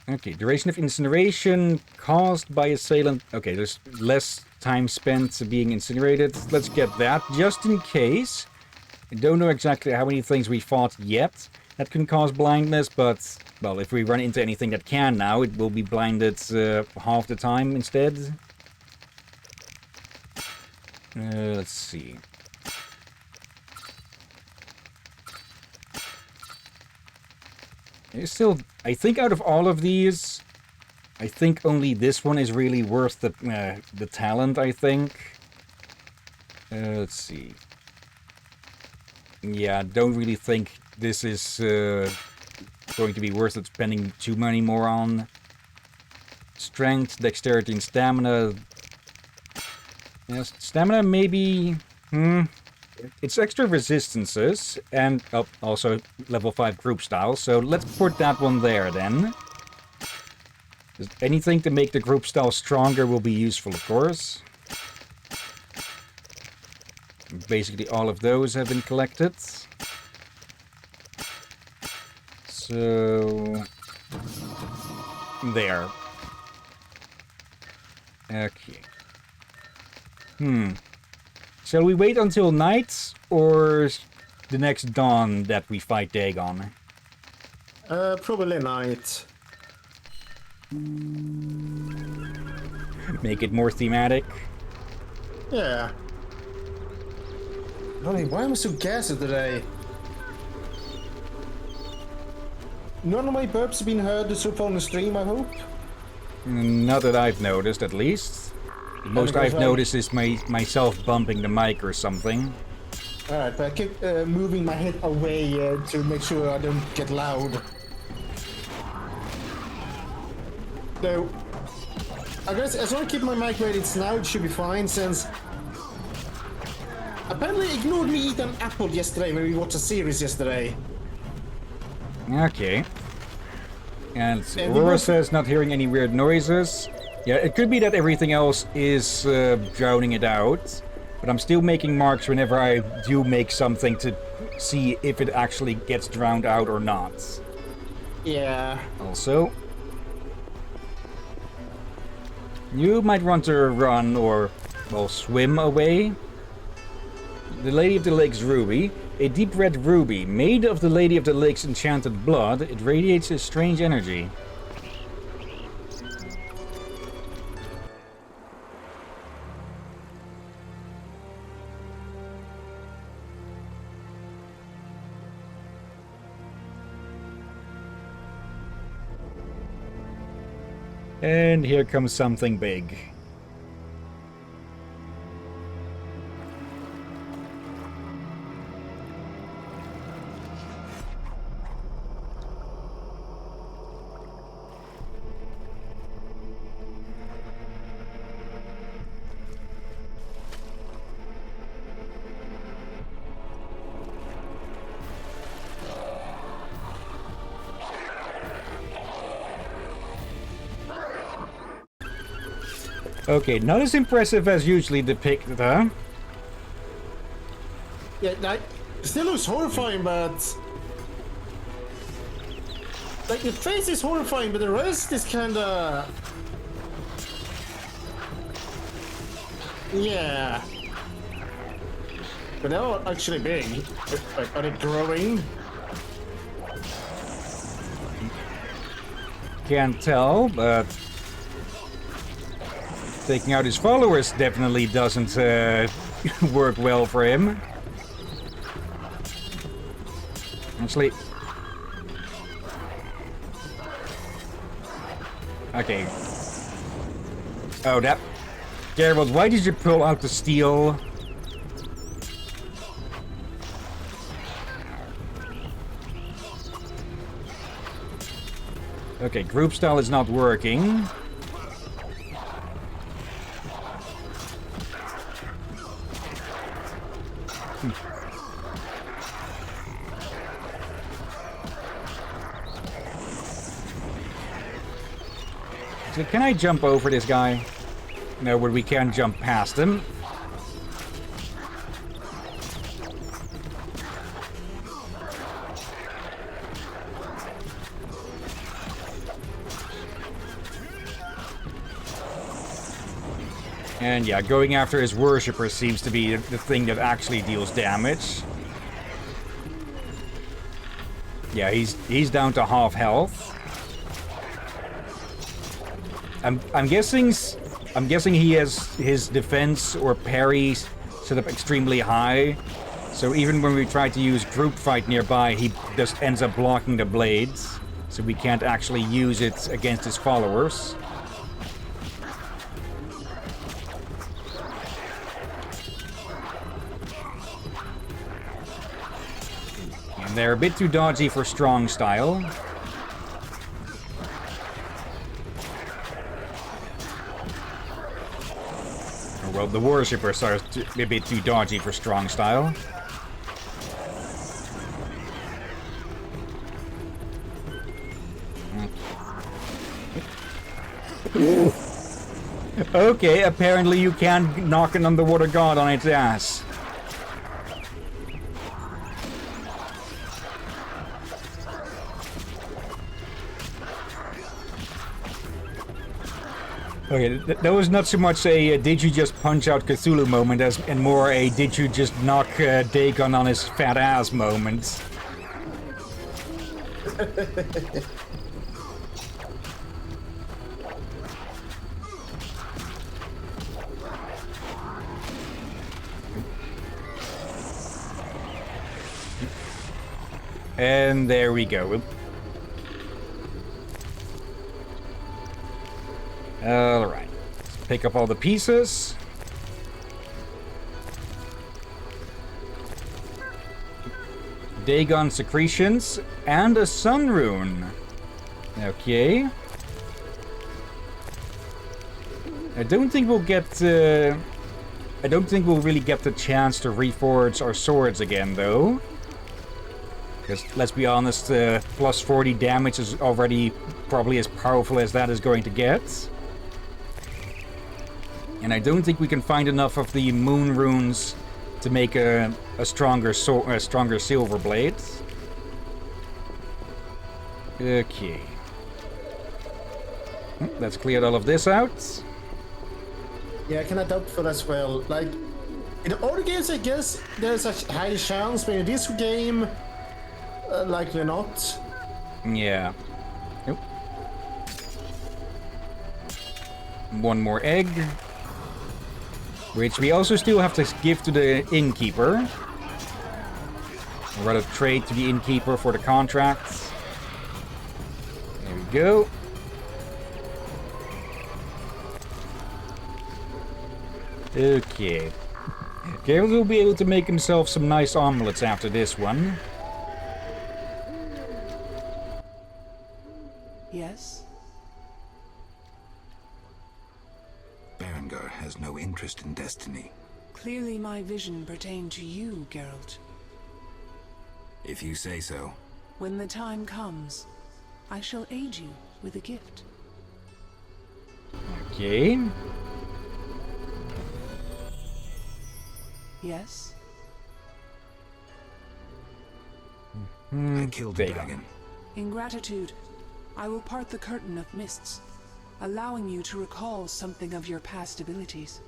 Okay, duration of incineration caused by assailant. Okay, there's less time spent being incinerated. Let's get that, just in case. I don't know exactly how many things we fought yet that can cause blindness, but, well, if we run into anything that can now, it will be blinded half the time instead. Let's see. It's still, I think out of all of these, I think only this one is really worth the talent, I think. Let's see. Yeah, don't really think this is going to be worth it spending too many more on. Strength, dexterity, and stamina. Yes, stamina maybe... It's extra resistances, and also level 5 group style, so let's put that one there then. Anything to make the group style stronger will be useful, of course. Basically all of those have been collected. So... there. Okay. Shall we wait until night, or the next dawn that we fight Dagon? Probably night. Make it more thematic. Yeah. Honey, why am I so gassy today? None of my burps have been heard so far on the stream, I hope? Not that I've noticed, at least. The most I've noticed is myself bumping the mic or something. Alright, but I keep moving my head away to make sure I don't get loud. So, I guess as long as I keep my mic where it's now, it should be fine, since... Apparently ignored me eat an apple yesterday when we watched a series yesterday. Okay. And Aurora says not hearing any weird noises. Yeah, it could be that everything else is drowning it out. But I'm still making marks whenever I do make something to see if it actually gets drowned out or not. Yeah. Also, you might want to run or, well, swim away. The Lady of the Lake's ruby. A deep red ruby, made of the Lady of the Lake's enchanted blood. It radiates a strange energy. And here comes something big. Okay, not as impressive as usually depicted, huh? Yeah, that still looks horrifying, but... Like, the face is horrifying, but the rest is kinda... Yeah. But they're actually big. Like, are they growing? Can't tell, but... Taking out his followers definitely doesn't work well for him. Actually... Okay. Oh, that... Gerald, why did you pull out the steel? Okay, group style is not working. So can I jump over this guy? No, but we can jump past him. And yeah, going after his worshipper seems to be the thing that actually deals damage. Yeah, he's down to half health. I'm guessing he has his defense or parry set up extremely high. So even when we try to use group fight nearby, he just ends up blocking the blades. So we can't actually use it against his followers. And they're a bit too dodgy for strong style. Well, the worshippers are a bit too dodgy for strong style. Okay, apparently you can knock an underwater god on its ass. Okay, that was not so much a did you just punch out Cthulhu moment and more a did you just knock Dagon on his fat ass moment. And there we go. Alright. Let's pick up all the pieces. Dagon secretions and a sun rune. Okay. I don't think we'll get... I don't think we'll really get the chance to reforge our swords again, though. Because, let's be honest, plus 40 damage is already probably as powerful as that is going to get. And I don't think we can find enough of the moon runes to make a stronger silver blade. Okay. Let's clear all of this out. Yeah, I can adapt for as well. Like, in other games, I guess there's a high chance, but in this game, likely not. Yeah. Nope. One more egg. Which we also still have to give to the innkeeper. Or rather trade to the innkeeper for the contracts. There we go. Okay. Geralt will be able to make himself some nice omelets after this one. Yes? Berengar has no interest in destiny. Clearly my vision pertained to you, Geralt. If you say so. When the time comes, I shall aid you with a gift. Okay. Yes? I killed the dragon. In gratitude, I will part the curtain of mists, allowing you to recall something of your past abilities.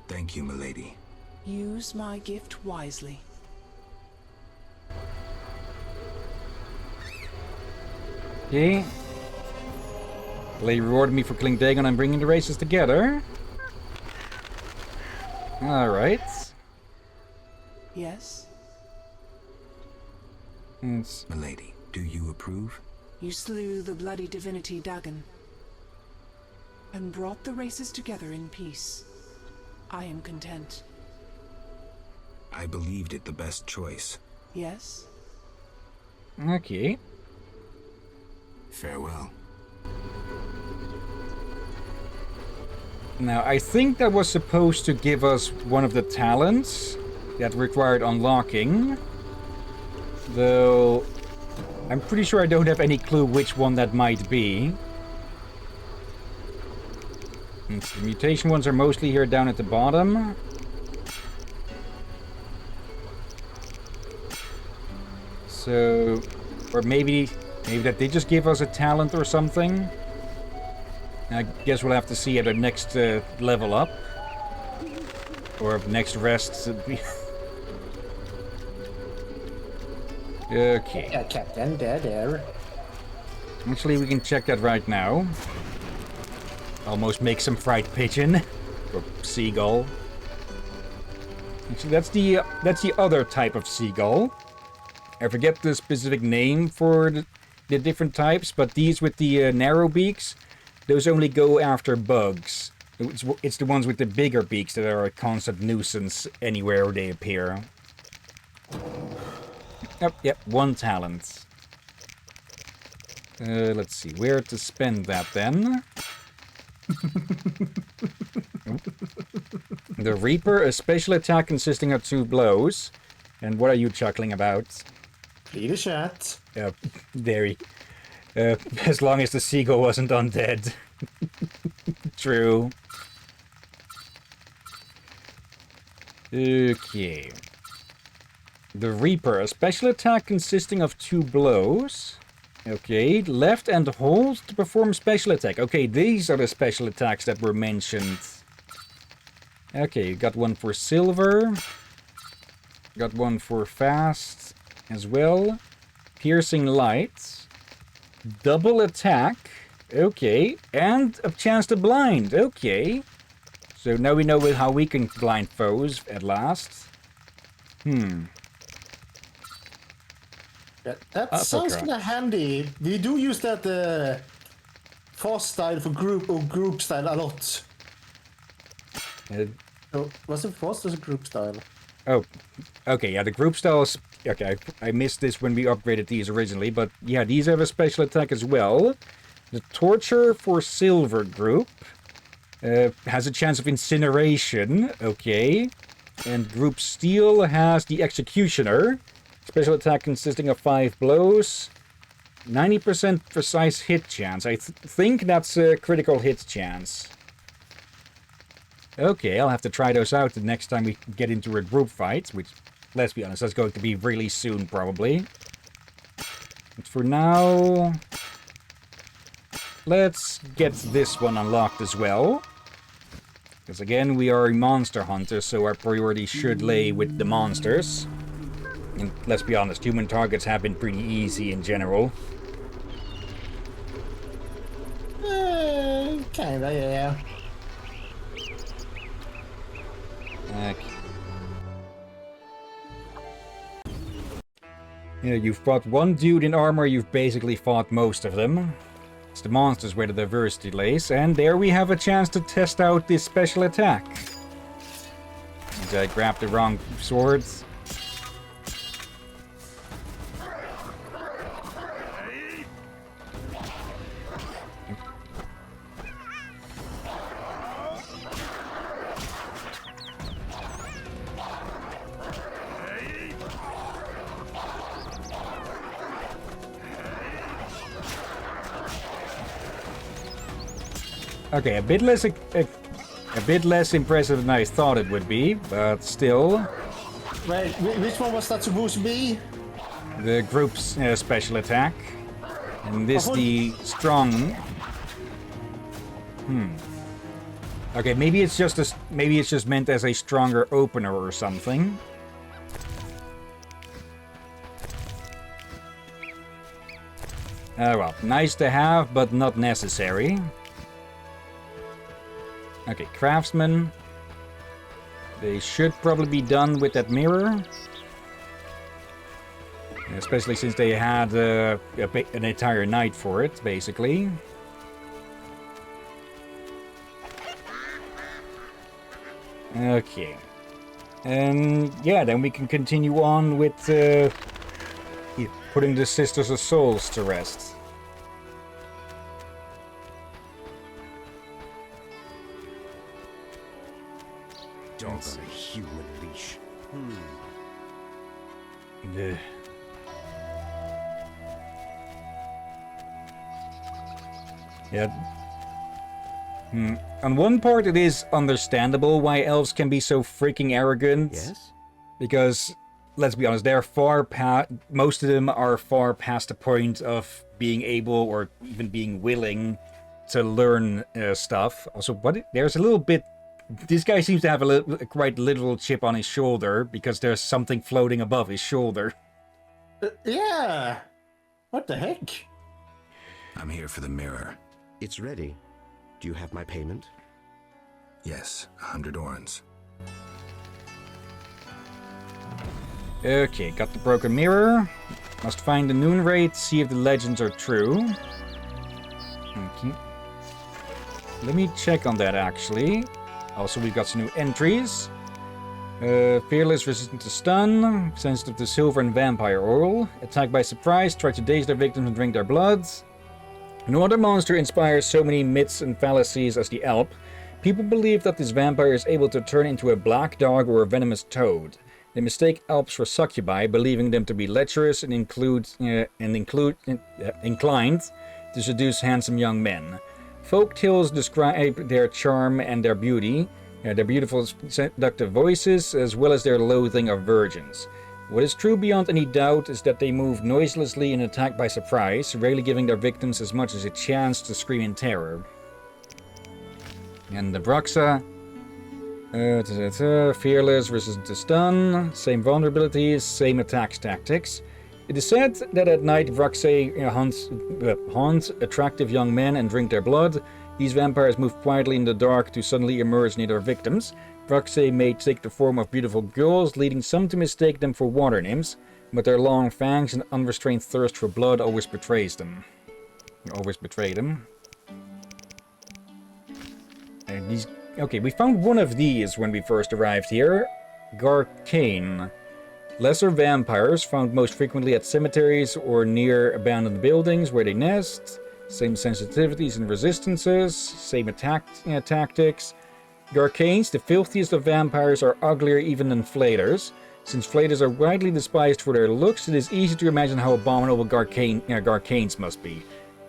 Thank you, milady. Use my gift wisely. Okay. They rewarded me for killing Dagon and bringing the races together. Alright. Yes? Milady, do you approve? You slew the bloody divinity Dagon, and brought the races together in peace. I am content. I believed it the best choice. Yes? Okay. Farewell. Now, I think that was supposed to give us one of the talents that required unlocking. Though, I'm pretty sure I don't have any clue which one that might be. And the mutation ones are mostly here down at the bottom. So, or maybe that they just give us a talent or something. I guess we'll have to see at the next level up. Or next rest. Okay. Yeah, Captain, there. Actually, we can check that right now. Almost make some fried pigeon. Or seagull. Actually, that's the other type of seagull. I forget the specific name for the different types, but these with the narrow beaks, those only go after bugs. It's the ones with the bigger beaks that are a constant nuisance anywhere they appear. Yep, one talent. Let's see, where to spend that then? The Reaper, a special attack consisting of 2 blows. And what are you chuckling about? Read the chat. Very. As long as the seagull wasn't undead. True. Okay. The Reaper, a special attack consisting of 2 blows. Okay, left and hold to perform special attack. Okay, these are the special attacks that were mentioned. Okay, got one for silver. Got one for fast as well. piercing light, double attack, okay, and a chance to blind, okay. So now we know how we can blind foes at last. That sounds kind of handy. We do use that fast style for group style a lot. So, was it fast or group style? Oh, okay, yeah, the group styles... Okay, I missed this when we upgraded these originally, but yeah, these have a special attack as well. The Torture for Silver group has a chance of incineration, okay. And Group Steel has the Executioner. Special attack consisting of 5 blows. 90% precise hit chance. I think that's a critical hit chance. Okay, I'll have to try those out the next time we get into a group fight, which, let's be honest, that's going to be really soon, probably. But for now, let's get this one unlocked as well. Because again, we are monster hunters, so our priority should lay with the monsters. And let's be honest, human targets have been pretty easy in general. Kinda, yeah. Okay. Yeah, you've fought one dude in armor, you've basically fought most of them. It's the monsters where the diversity lays, and there we have a chance to test out this special attack. Did I grab the wrong swords? Okay, a bit less impressive than I thought it would be, but still. Wait, which one was that supposed to be? The group's special attack, and this the strong. Okay, maybe it's just meant as a stronger opener or something. Well, nice to have, but not necessary. Okay, craftsman. They should probably be done with that mirror. Especially since they had an entire night for it, basically. Okay. And yeah, then we can continue on with putting the Sisters of Souls to rest. Dog on a human leash. Yeah. On one part, it is understandable why elves can be so freaking arrogant. Yes? Because, let's be honest, most of them are far past the point of being able or even being willing to learn stuff. Also, there's a little bit... This guy seems to have a quite literal chip on his shoulder because there's something floating above his shoulder. Yeah. What the heck? I'm here for the mirror. It's ready. Do you have my payment? Yes, 100 orens. Okay, got the broken mirror. Must find the noon rate, see if the legends are true. Okay. Let me check on that, actually. Also, we've got some new entries. Fearless, resistant to stun, sensitive to silver and vampire oil. Attack by surprise, try to daze their victims and drink their blood. No other monster inspires so many myths and fallacies as the Alp. People believe that this vampire is able to turn into a black dog or a venomous toad. They mistake Alps for succubi, believing them to be lecherous and inclined to seduce handsome young men. Folk tales describe their charm and their beauty, their beautiful seductive voices, as well as their loathing of virgins. What is true beyond any doubt is that they move noiselessly and attack by surprise, rarely giving their victims as much as a chance to scream in terror. And the Bruxa, fearless, resistant to stun, same vulnerabilities, same attack tactics. It is said that at night Vraxay haunt attractive young men and drink their blood. These vampires move quietly in the dark to suddenly emerge near their victims. Vraxay may take the form of beautiful girls, leading some to mistake them for water nymphs, but their long fangs and unrestrained thirst for blood always betray them. And these... Okay, we found one of these when we first arrived here. Garcane. Lesser vampires, found most frequently at cemeteries or near abandoned buildings where they nest. Same sensitivities and resistances, same tactics. Garcanes, the filthiest of vampires, are uglier even than flayers. Since flayers are widely despised for their looks, it is easy to imagine how abominable Garcanes must be.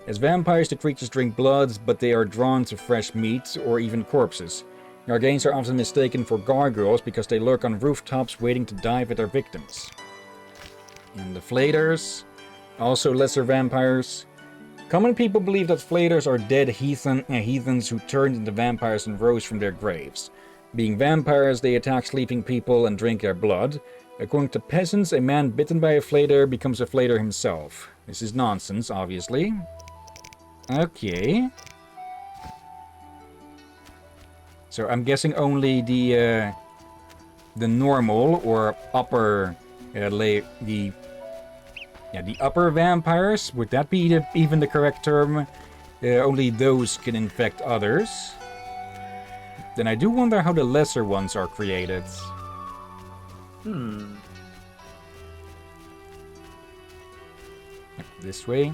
As vampires, the creatures drink blood, but they are drawn to fresh meat or even corpses. Garganes are often mistaken for gargoyles because they lurk on rooftops waiting to dive at their victims. And the flayers, also lesser vampires. Common people believe that flayers are dead heathens who turned into vampires and rose from their graves. Being vampires, they attack sleeping people and drink their blood. According to peasants, a man bitten by a flayer becomes a flayer himself. This is nonsense, obviously. Okay. So I'm guessing only the normal or upper the upper vampires, would that be even the correct term? Only those can infect others. Then I do wonder how the lesser ones are created. This way.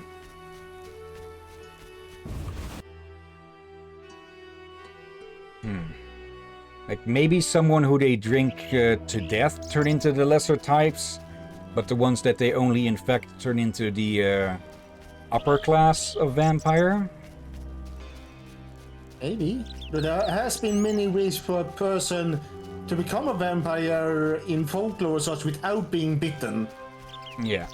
Like maybe someone who they drink to death turn into the lesser types, but the ones that they only infect turn into the upper class of vampire? Maybe. But there has been many ways for a person to become a vampire in folklore such without being bitten. Yeah.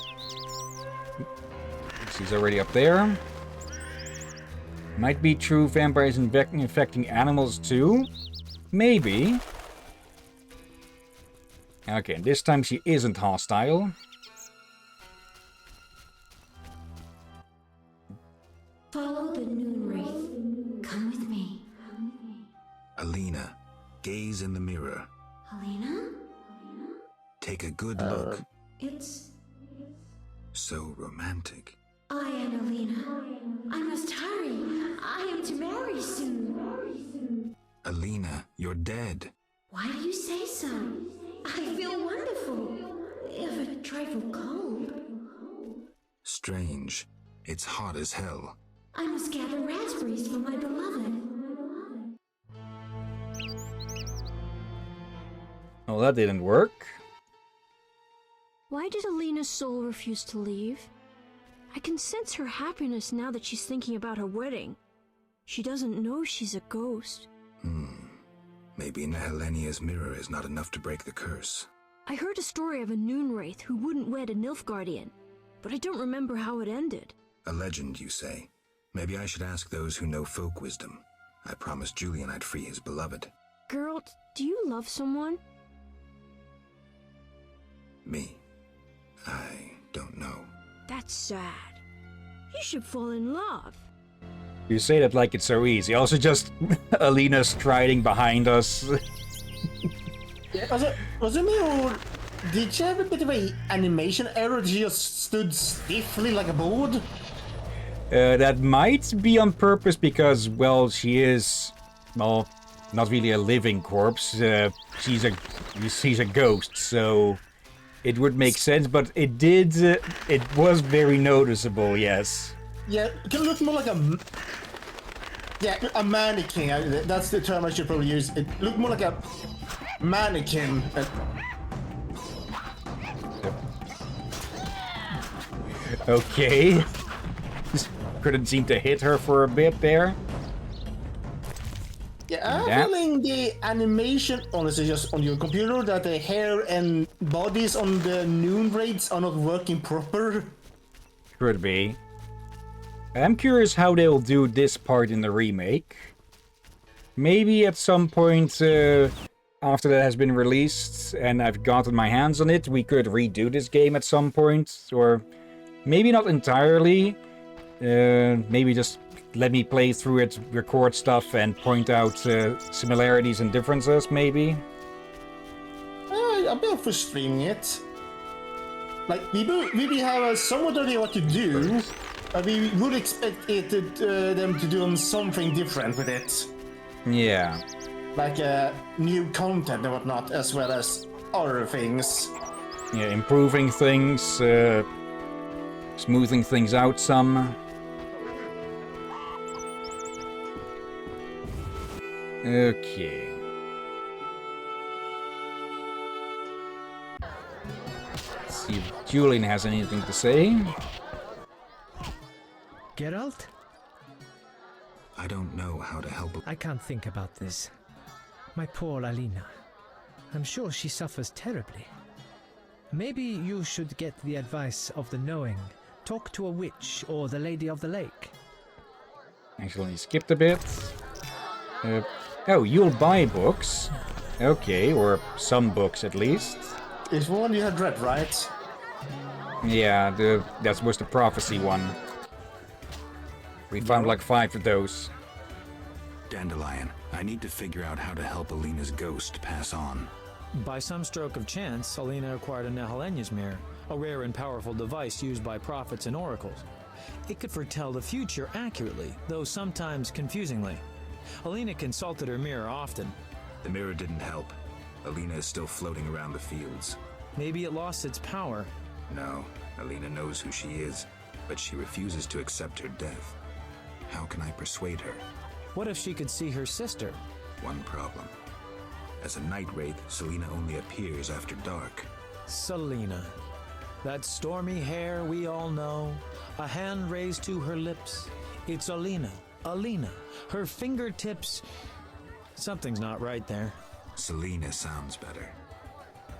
She's already up there. Might be true vampires infecting animals too? Maybe. Okay, this time she isn't hostile. Follow the noon wraith. Come with me. Alina, gaze in the mirror. Alina? Take a good look. It's... So romantic. I am Alina. I must hurry. I am to marry soon. Alina, you're dead. Why do you say so? I feel wonderful, if a trifle cold. Strange. It's hot as hell. I must gather raspberries for my beloved. Oh, that didn't work. Why did Alina's soul refuse to leave? I can sense her happiness now that she's thinking about her wedding. She doesn't know she's a ghost. Maybe Nihilenia's mirror is not enough to break the curse. I heard a story of a noon wraith who wouldn't wed a Nilfgaardian, but I don't remember how it ended. A legend, you say? Maybe I should ask those who know folk wisdom. I promised Julian I'd free his beloved. Girl, do you love someone? Me? I don't know. That's sad. You should fall in love. You say that like it's so easy. Also just Alina striding behind us. Yeah, was it me or did she have a bit of an animation error? She just stood stiffly like a board? That might be on purpose because, well, she is, well, not really a living corpse. She's a ghost, so it would make sense, but it did, it was very noticeable, yes. Yeah, it can look more like a... Yeah, a mannequin. That's the term I should probably use. It looked more like a mannequin. Okay. Couldn't seem to hit her for a bit there. Yeah, I'm feeling the animation, honestly, just on your computer, that the hair and bodies on the noon raids are not working proper. Could be. I'm curious how they'll do this part in the remake. Maybe at some point after that has been released and I've gotten my hands on it, we could redo this game at some point, or maybe not entirely. Maybe just let me play through it, record stuff, and point out similarities and differences, maybe. I'm up for streaming it. Like, we have somewhat idea what to do, but we would expect them to do something different with it. Yeah. Like new content and whatnot, as well as other things. Yeah, improving things, smoothing things out some. Okay. Let's see if Julian has anything to say. Geralt? I don't know how to help. I can't think about this. My poor Alina. I'm sure she suffers terribly. Maybe you should get the advice of the knowing. Talk to a witch or the Lady of the Lake. Actually, skipped a bit. Oh, you'll buy books. Okay, or some books at least. It's one you had read, right? Yeah, that was the prophecy one. We found like 5 of those. Dandelion, I need to figure out how to help Alina's ghost pass on. By some stroke of chance, Alina acquired a Nehelenya's mirror, a rare and powerful device used by prophets and oracles. It could foretell the future accurately, though sometimes confusingly. Alina consulted her mirror often. The mirror didn't help. Alina is still floating around the fields. Maybe it lost its power. No, Alina knows who she is, but she refuses to accept her death. How can I persuade her? What if she could see her sister? One problem. As a night wraith, Selena only appears after dark. Selena. That stormy hair we all know. A hand raised to her lips. It's Alina. Alina. Her fingertips. Something's not right there. Selena sounds better.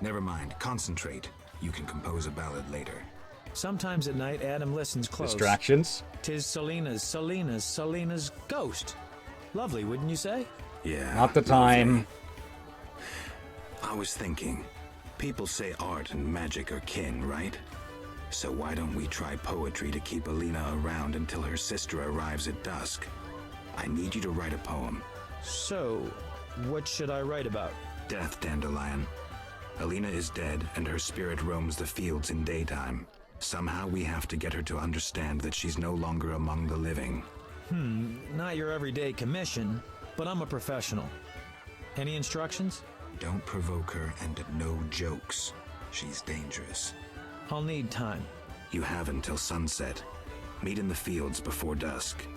Never mind, concentrate. You can compose a ballad later. Sometimes at night, Adam listens close. Distractions? 'Tis Selena's ghost. Lovely, wouldn't you say? Yeah. Not the time. I was thinking, people say art and magic are kin, right? So why don't we try poetry to keep Alina around until her sister arrives at dusk? I need you to write a poem. So, what should I write about? Death, Dandelion. Alina is dead, and her spirit roams the fields in daytime. Somehow we have to get her to understand that she's no longer among the living. Not your everyday commission, but I'm a professional. Any instructions? Don't provoke her, and no jokes. She's dangerous. I'll need time. You have until sunset. Meet in the fields before dusk.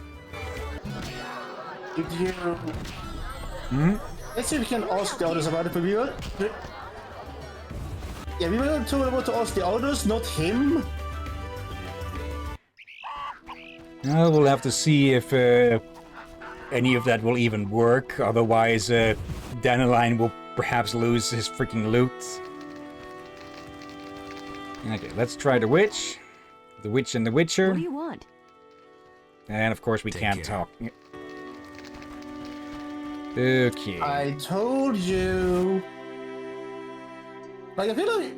Did you... Let's see if we can ask the others about it, but we were... Yeah, we were told about to ask the others, not him. We'll have to see if any of that will even work. Otherwise, Dandelion will perhaps lose his freaking loot. Okay, let's try the witch. The witch and the witcher. What do you want? And of course we can't talk. Okay. I told you. Like, I feel like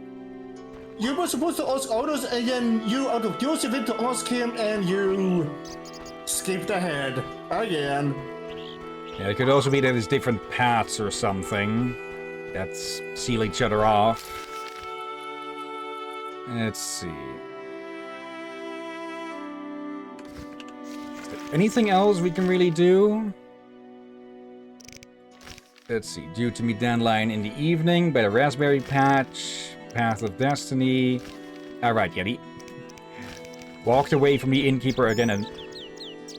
you were supposed to ask others, and then you, out of curiosity, went to ask him, and you skipped ahead again. Yeah, it could also be that it's different paths or something that seal each other off. Let's see. Is there anything else we can really do? Let's see. Due to meet Dandelion in the evening by the raspberry patch. Path of Destiny. Alright, Yeti. Walked away from the innkeeper again and...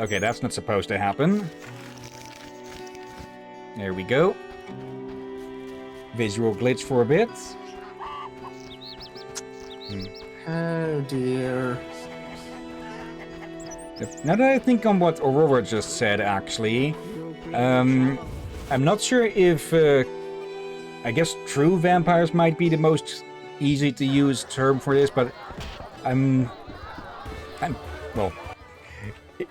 Okay, that's not supposed to happen. There we go. Visual glitch for a bit. Oh dear. Now that I think on what Aurora just said, actually, I'm not sure if, I guess true vampires might be the most easy to use term for this, but well,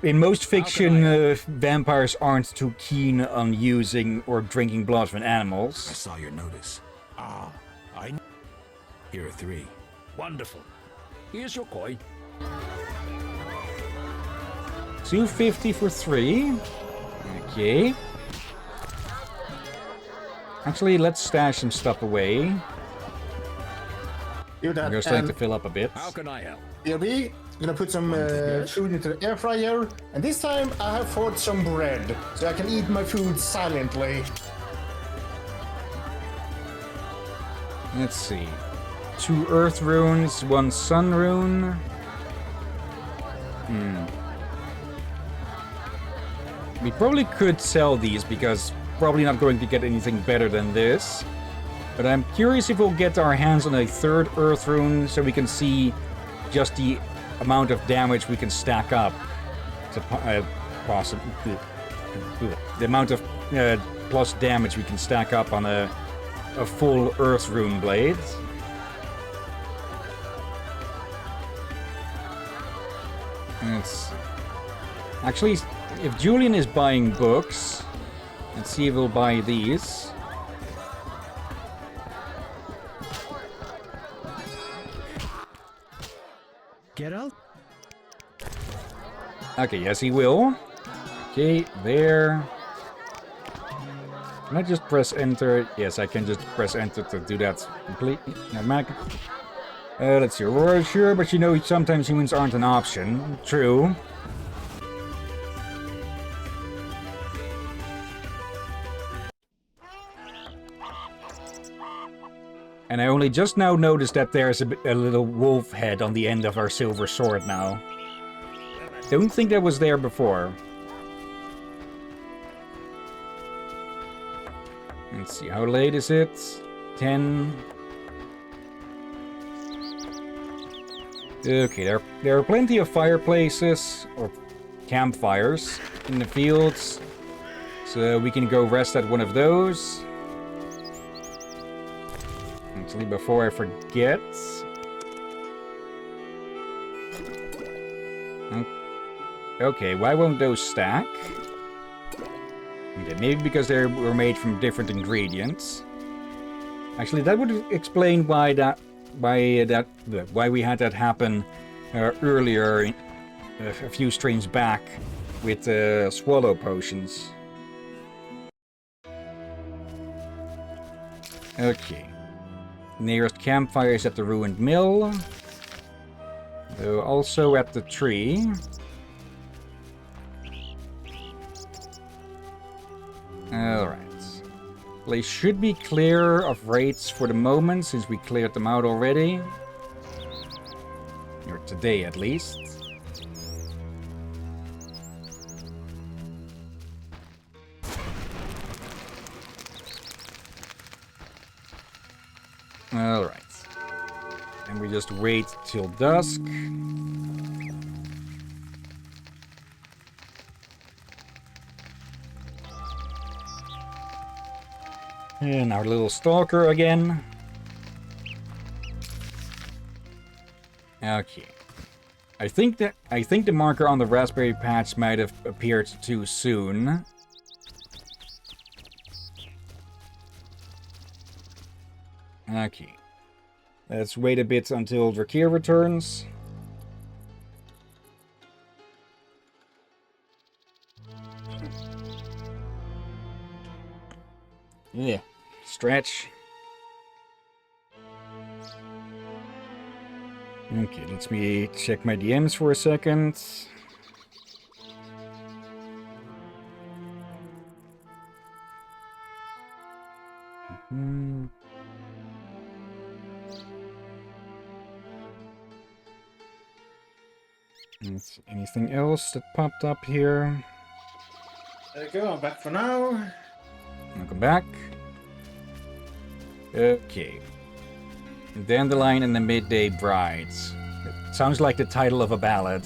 in most fiction, vampires aren't too keen on using or drinking blood from animals. I saw your notice. Ah, Here are 3. wonderful. Here's your coin. 250 for 3. Okay. Actually, let's stash some stuff away. Do that. I'm just trying to fill up a bit. How can I help? DLB, gonna put some food into the air fryer, and this time I have forged some bread, so I can eat my food silently. Let's see. 2 earth runes, 1 sun rune. We probably could sell these because probably not going to get anything better than this. But I'm curious if we'll get our hands on a 3rd earth rune so we can see just the amount of damage we can stack up. To the amount of plus damage we can stack up on a full earth rune blade. Let's actually, if Julian is buying books, let's see if he'll buy these. Geralt? Okay, yes he will. Okay, there. Can I just press enter? Yes, I can just press enter to do that completely. Let's see. Aurora, sure, but you know sometimes humans aren't an option. True. And I only just now noticed that there's a little wolf head on the end of our silver sword now. Don't think that was there before. Let's see, how late is it? 10. Okay, there are plenty of fireplaces, or campfires, in the fields. So we can go rest at one of those. Actually, before I forget... Okay, why won't those stack? Okay, maybe because they were made from different ingredients. Actually, that would explain why we had that happen earlier, a few streams back, with swallow potions. Okay. Nearest campfire is at the ruined mill. Also at the tree. Alright. Place should be clear of raids for the moment, since we cleared them out already. Or today, at least. Alright. And we just wait till dusk. And our little stalker again. Okay. I think the marker on the raspberry patch might have appeared too soon. Okay. Let's wait a bit until Drakir returns. Yeah. Stretch. Okay, let me check my DMs for a second. Anything else that popped up here? There you go, I'm back for now. Welcome back. Okay. Dandelion and the Midday Brides. It sounds like the title of a ballad.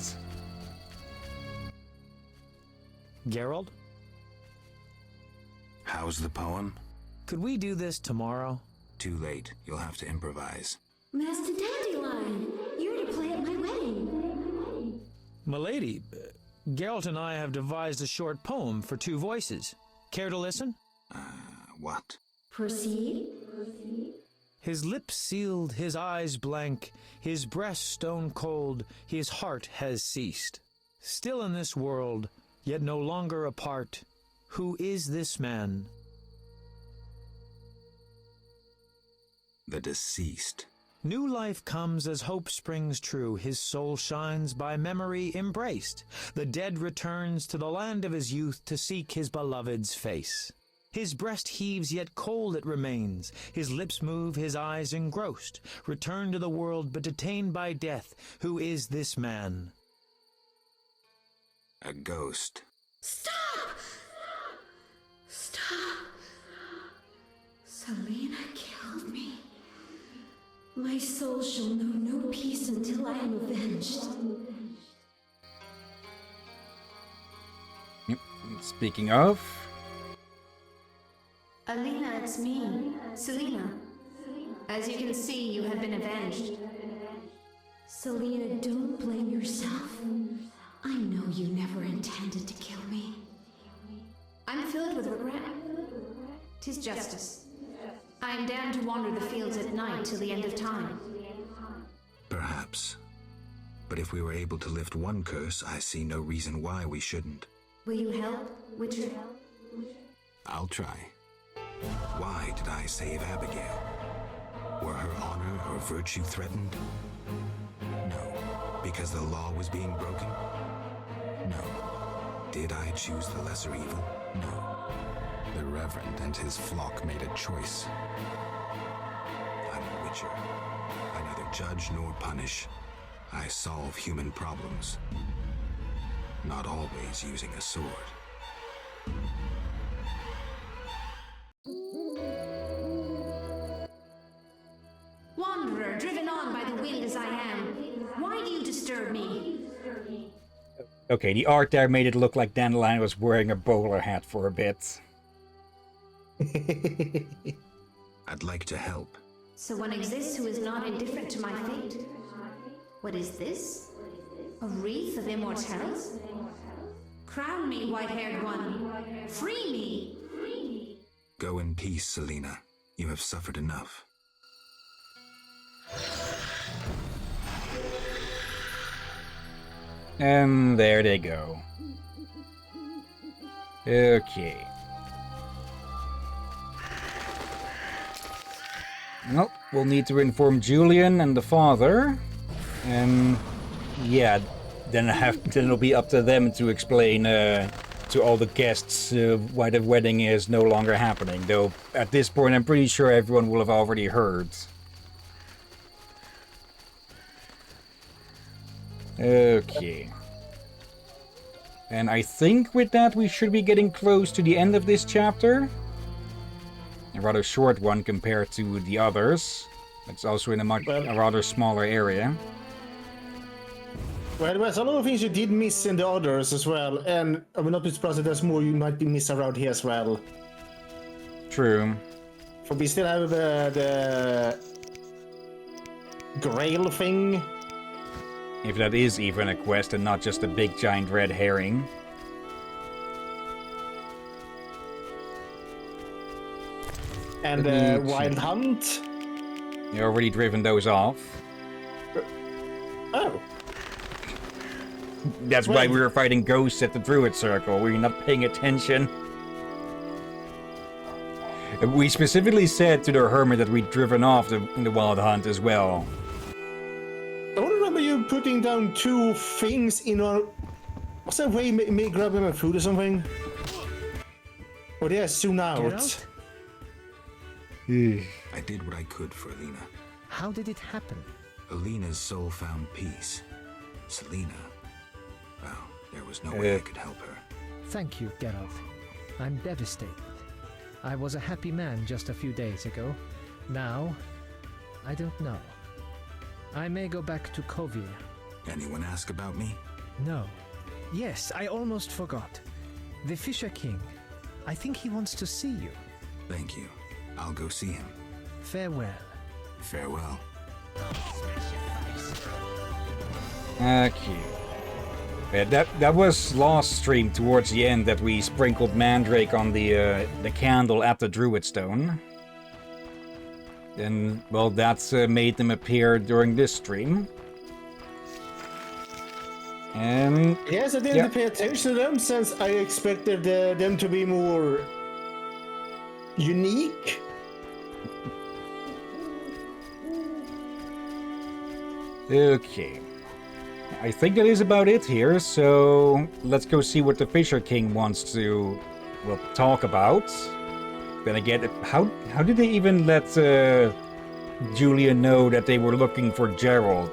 Geralt? How's the poem? Could we do this tomorrow? Too late. You'll have to improvise. Master Dandelion, you're to play at my wedding. Milady, Geralt and I have devised a short poem for 2 voices. Care to listen? What? Proceed. His lips sealed, his eyes blank, his breast stone cold, his heart has ceased. Still in this world, yet no longer apart. Who is this man? The deceased. New life comes as hope springs true. His soul shines by memory embraced. The dead returns to the land of his youth to seek his beloved's face. His breast heaves, yet cold it remains. His lips move, his eyes engrossed. Returned to the world, but detained by death. Who is this man? A ghost. Stop! Stop! Selena killed me. My soul shall know no peace until I am avenged. Speaking of... Alina, it's me, Selena. As you can see, you have been avenged. Selena, don't blame yourself. I know you never intended to kill me. I'm filled with regret. 'Tis justice. I am damned to wander the fields at night till the end of time. Perhaps. But if we were able to lift one curse, I see no reason why we shouldn't. Will you help, Witcher? I'll try. Why did I save Abigail? Were her honor or virtue threatened? No. Because the law was being broken? No. Did I choose the lesser evil? No. The Reverend and his flock made a choice. I'm a Witcher. I neither judge nor punish. I solve human problems. Not always using a sword. Wanderer, driven on by the wind as I am, why do you disturb me? Okay, the art there made it look like Dandelion was wearing a bowler hat for a bit. I'd like to help. So one exists who is not indifferent to my fate. What is this? A wreath of immortelles? Crown me, white-haired one. Free me! Go in peace, Selena. You have suffered enough. And there they go. Okay. Well, we'll need to inform Julian and the father. And yeah, then it'll be up to them to explain to all the guests why the wedding is no longer happening. Though at this point, I'm pretty sure everyone will have already heard. Okay. And I think with that we should be getting close to the end of this chapter. A rather short one compared to the others. It's also in a rather smaller area. Well, there's a lot of things you did miss in the others as well, and I will not be surprised if there's more you might be miss around here as well. True. For we still have the Grail thing. If that is even a quest and not just a big giant red herring. And the Wild Hunt. You already driven those off. Oh. That's why we were fighting ghosts at the Druid Circle. Were you not paying attention? We specifically said to the hermit that we'd driven off in the Wild Hunt as well. I don't remember you putting down 2 things in our... Was that way me grabbing my food or something? Or they are soon out. I did what I could for Alina. How did it happen? Alina's soul found peace. Selena, well, there was no way I could help her. Thank you, Geralt. I'm devastated. I was a happy man just a few days ago. Now, I don't know. I may go back to Kovir. Anyone ask about me? No. Yes, I almost forgot. The Fisher King. I think he wants to see you. Thank you. I'll go see him. Farewell. Farewell. Okay. Yeah, that was last stream towards the end that we sprinkled Mandrake on the candle at the Druid Stone. And, well, that's made them appear during this stream. And... Yes, I didn't pay attention to them since I expected them to be more unique. Okay. I think that is about it here, so let's go see what the Fisher King wants to, well, talk about. Then again, how did they even let Julia know that they were looking for Gerald?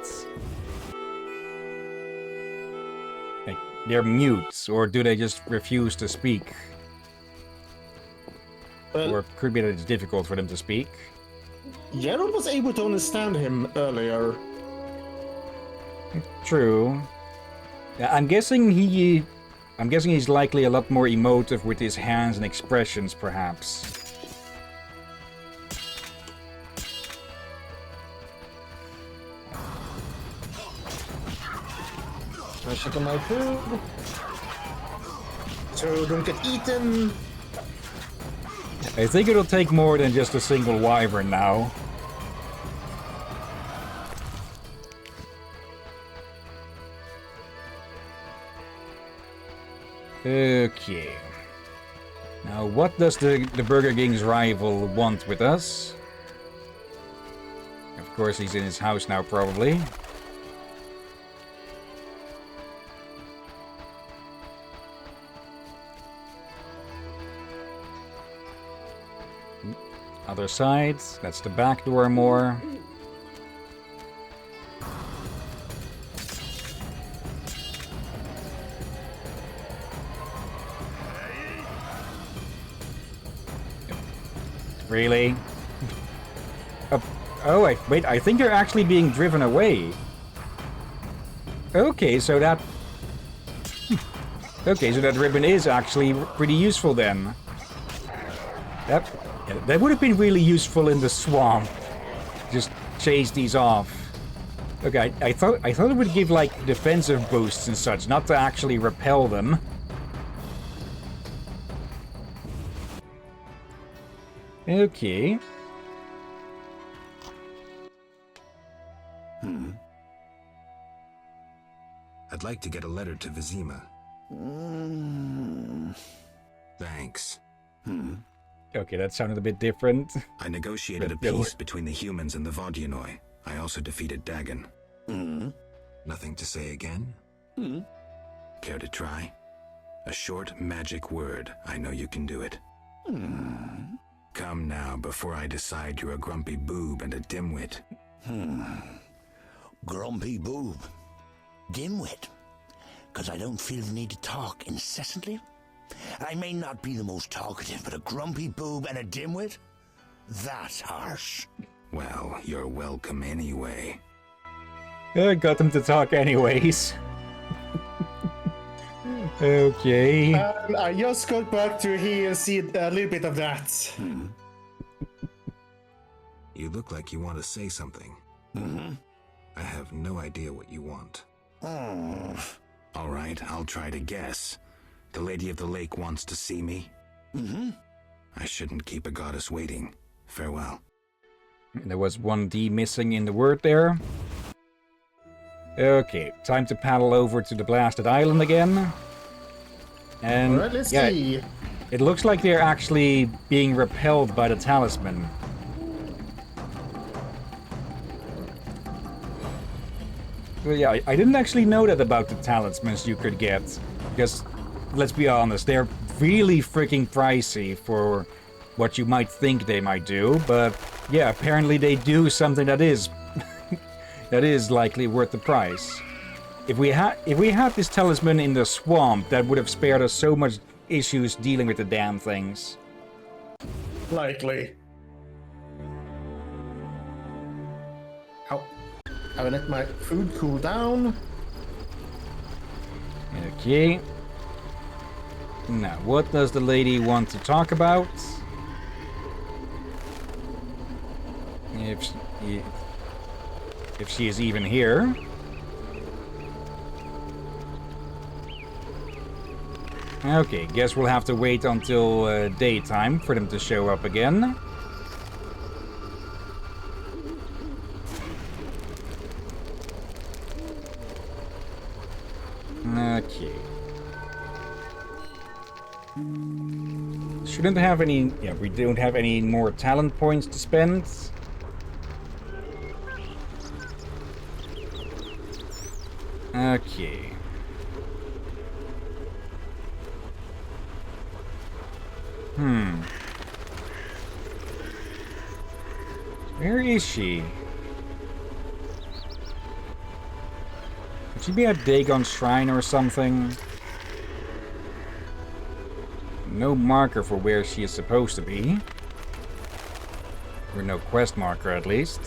Like, they're mutes, or do they just refuse to speak? Or it could be that it's difficult for them to speak. Gerald was able to understand him earlier. True. Yeah, I'm guessing he's likely a lot more emotive with his hands and expressions, perhaps. I'm checking my food. So don't get eaten. I think it'll take more than just a single wyvern now. Okay. Now, what does the Burger King's rival want with us? Of course, he's in his house now, probably. Other side, that's the back door more. Really? Oh, wait, I think they're actually being driven away. Okay, so that... Okay, so that ribbon is actually pretty useful then. That would have been really useful in the swamp. Just chase these off. Okay, I thought it would give, like, defensive boosts and such, not to actually repel them. Okay. I'd like to get a letter to Vizima. Thanks. Okay, that sounded a bit different. I negotiated a peace between the humans and the Vodyanoi. I also defeated Dagon. Nothing to say again? Care to try? A short magic word. I know you can do it. Come now, before I decide you're a grumpy boob and a dimwit. Grumpy boob. Dimwit. 'Cause I don't feel the need to talk incessantly. I may not be the most talkative, but a grumpy boob and a dimwit? That's harsh. Well, you're welcome anyway. I got them to talk anyways. Okay. I just got back to here and see a little bit of that. You look like you want to say something. I have no idea what you want. All right, I'll try to guess. The Lady of the Lake wants to see me? I shouldn't keep a goddess waiting. Farewell. There was one D missing in the word there. Okay, time to paddle over to the blasted island again. And all right, let's see. It looks like they're actually being repelled by the talisman. So yeah, I didn't actually know that about the talismans you could get. Because, let's be honest, they're really freaking pricey for what you might think they might do. But yeah, apparently they do something that is that is likely worth the price. If we had this talisman in the swamp, that would have spared us so much issues dealing with the damn things. Likely. Ow. I will let my food cool down. Okay. Now, what does the lady want to talk about? If she is even here. Okay, guess we'll have to wait until daytime for them to show up again. Okay. Shouldn't have any... Yeah, we don't have any more talent points to spend. Okay. Where is she? Could she be at Dagon's shrine or something? No marker for where she is supposed to be. Or no quest marker, at least.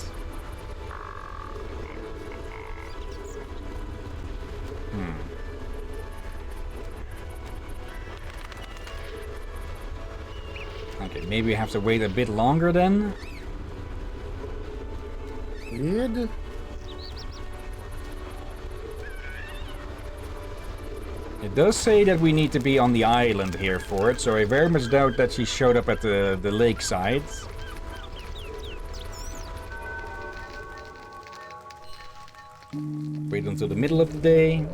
Okay, maybe we have to wait a bit longer then? Weird. It does say that we need to be on the island here for it, so I very much doubt that she showed up at the lakeside. Wait until the middle of the day.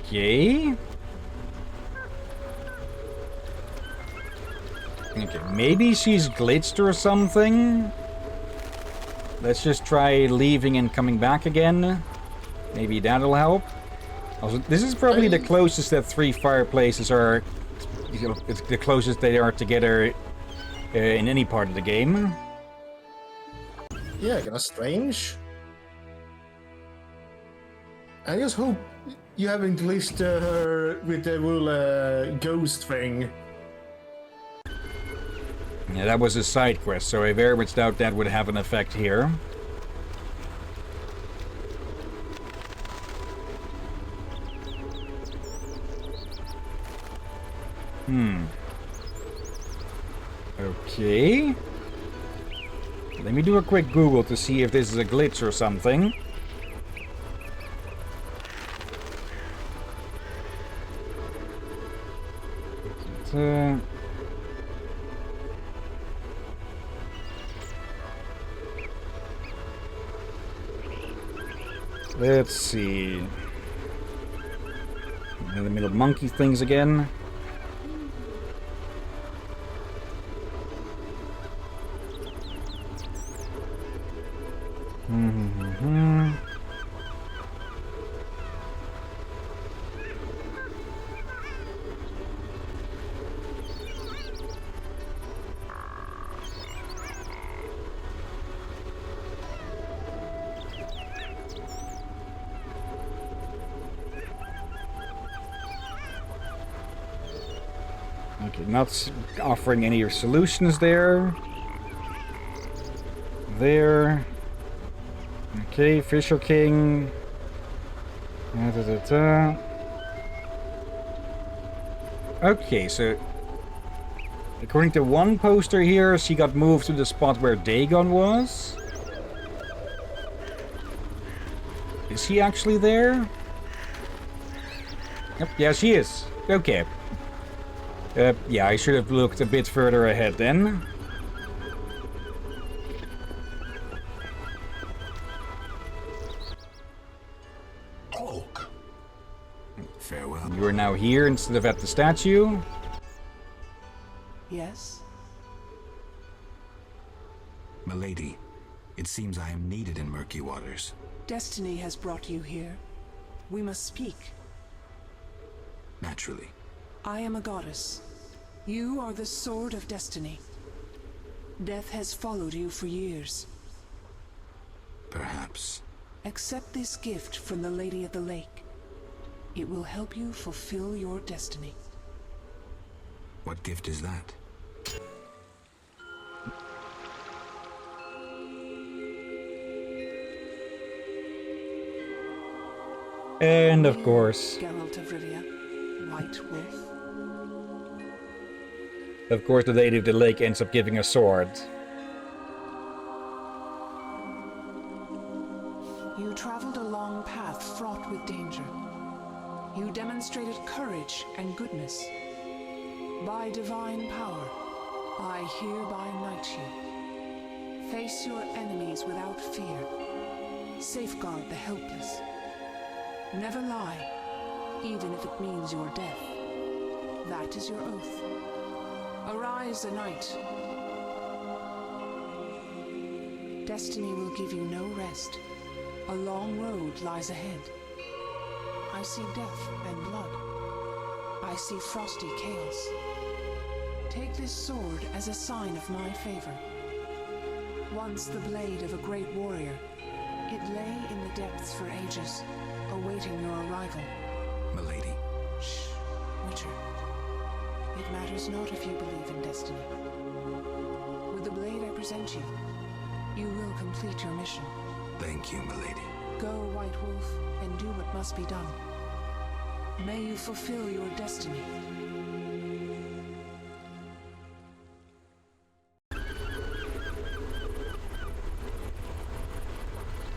Okay. Okay, maybe she's glitched or something. Let's just try leaving and coming back again. Maybe that'll help. Also, this is probably the closest that 3 fireplaces are. It's the closest they are together in any part of the game. Yeah, kinda strange. I just hope you haven't glitched her with the whole ghost thing. Yeah, that was a side quest, so I very much doubt that would have an effect here. Okay. Let me do a quick Google to see if this is a glitch or something. Let's see. In the middle monkey things again. Okay, not offering any solutions there. There. Okay, Fisher King. Okay, so according to one poster here, she got moved to the spot where Dagon was. Is he actually there? Yep, yeah, she is. Okay. Yeah, I should have looked a bit further ahead then. Oak. Farewell. You are now here instead of at the statue. Yes? Milady, it seems I am needed in murky waters. Destiny has brought you here. We must speak. Naturally. I am a goddess. You are the sword of destiny. Death has followed you for years. Perhaps. Accept this gift from the Lady of the Lake. It will help you fulfill your destiny. What gift is that? And of course... Geralt of Rivia, White Wolf. Of course, the Lady of the Lake ends up giving a sword. You traveled a long path fraught with danger. You demonstrated courage and goodness. By divine power, I hereby knight you. Face your enemies without fear. Safeguard the helpless. Never lie, even if it means your death. That is your oath. Arise a knight. Destiny will give you no rest. A long road lies ahead. I see death and blood. I see frosty chaos. Take this sword as a sign of my favor. Once the blade of a great warrior, it lay in the depths for ages, awaiting your arrival. Milady. Shh, Witcher. It matters not if you believe in destiny. With the blade I present you, you will complete your mission. Thank you, milady. Go, White Wolf, and do what must be done. May you fulfill your destiny.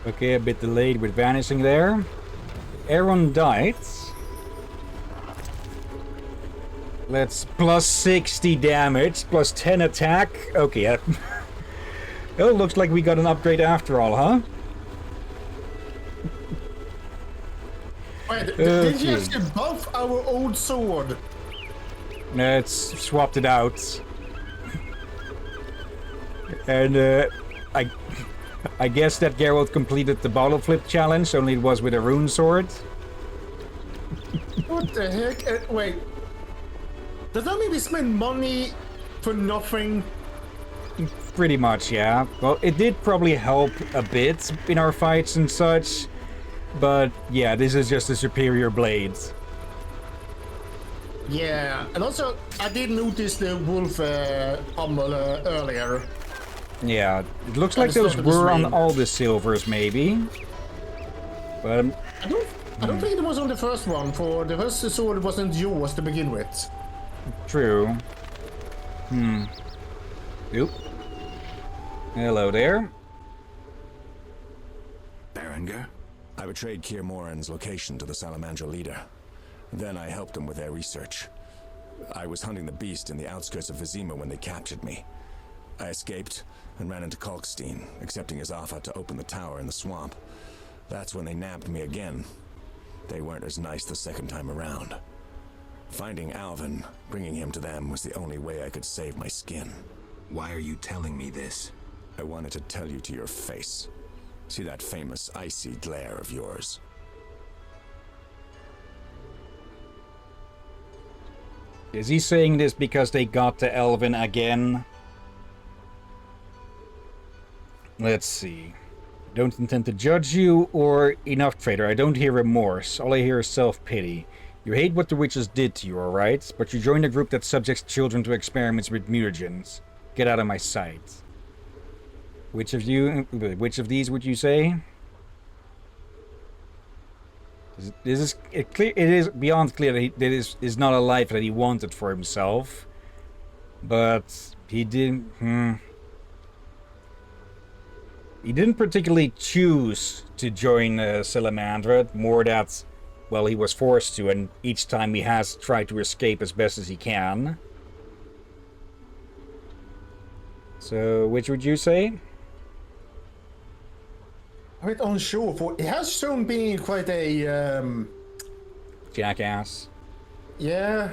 Okay, a bit delayed with vanishing there. Aaron died. Let's plus 60 damage, plus 10 attack. Okay, it looks like we got an upgrade after all, huh? Wait, did you actually buff our old sword? Let's swapped it out. And I guess that Geralt completed the bottle flip challenge, only it was with a rune sword. What the heck? Wait. Does that mean we spend money for nothing? Pretty much, yeah. Well, it did probably help a bit in our fights and such. But yeah, this is just a superior blade. Yeah, and also I did notice the wolf armor earlier. Yeah, it looks like those were on all the silvers, maybe. But I don't think it was on the first one. For the first sword wasn't yours to begin with. True. Oop. Hello there. Berenger? I betrayed Keir Moran's location to the Salamandra leader. Then I helped them with their research. I was hunting the beast in the outskirts of Vizima when they captured me. I escaped and ran into Kalkstein, accepting his offer to open the tower in the swamp. That's when they nabbed me again. They weren't as nice the second time around. Finding Alvin, bringing him to them was the only way I could save my skin. Why are you telling me this? I wanted to tell you to your face. See that famous icy glare of yours? Is he saying this because they got to Elvin again? Let's see. Don't intend to judge you, or enough, traitor. I don't hear remorse. All I hear is self-pity. You hate what the witches did to you, alright? But you joined a group that subjects children to experiments with mutagens. Get out of my sight. Which of these would you say? It is beyond clear that this is not a life that he wanted for himself. But he didn't... He didn't particularly choose to join Salamandra, more that, well, he was forced to, and each time he has tried to escape as best as he can. So, which would you say? I'm a bit unsure, for it has shown being quite a... jackass. Yeah.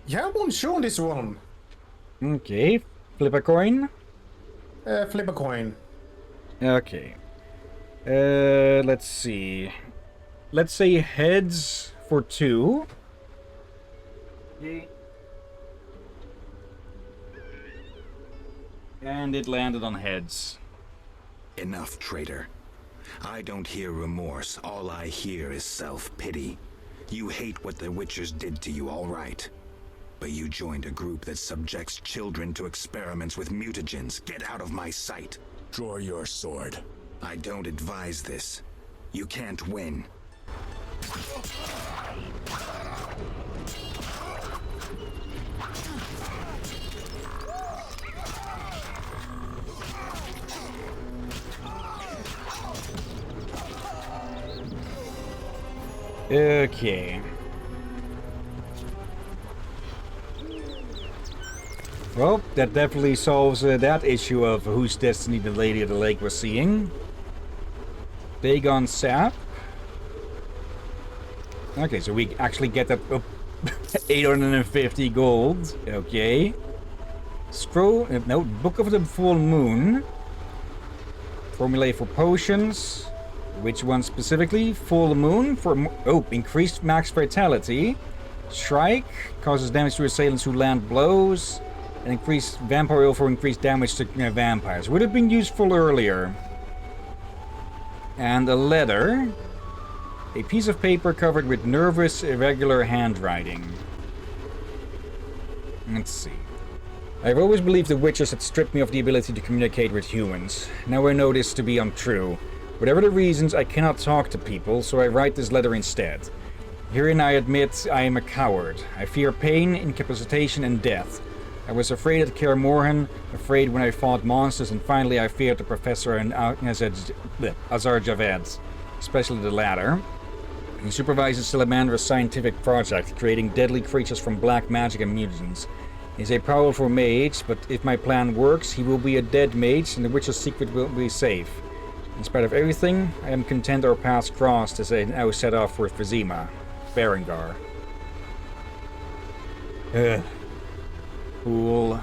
Yeah, I'm unsure on this one. Okay, flip a coin? Flip a coin. Okay. Let's see. Let's say heads for 2. Okay. And it landed on heads. Enough, traitor. I don't hear remorse. All I hear is self-pity. You hate what the Witchers did to you, all right. But you joined a group that subjects children to experiments with mutagens. Get out of my sight. Draw your sword. I don't advise this. You can't win. Okay. Well, that definitely solves that issue of whose destiny the Lady of the Lake was seeing. Dagon Sap. Okay, so we actually get that 850 gold. Okay. Scroll... no, Book of the Full Moon. Formulae for potions. Which one specifically? Full Moon for... increased max vitality. Strike. Causes damage to assailants who land blows. And increased vampire oil for increased damage to vampires. Would have been useful earlier. And a letter. A piece of paper covered with nervous, irregular handwriting. Let's see. I've always believed the witches had stripped me of the ability to communicate with humans. Now I know this to be untrue. Whatever the reasons, I cannot talk to people, so I write this letter instead. Herein I admit I am a coward. I fear pain, incapacitation, and death. I was afraid at Kaer Morhen, afraid when I fought monsters, and finally I feared the Professor and Azar Javed, especially the latter. He supervises Salamandra's scientific project, creating deadly creatures from black magic and mutants. He's a powerful mage, but if my plan works, he will be a dead mage, and the witch's secret will be safe. In spite of everything, I am content our paths crossed as I now set off for Vizima, Berengar. Cool.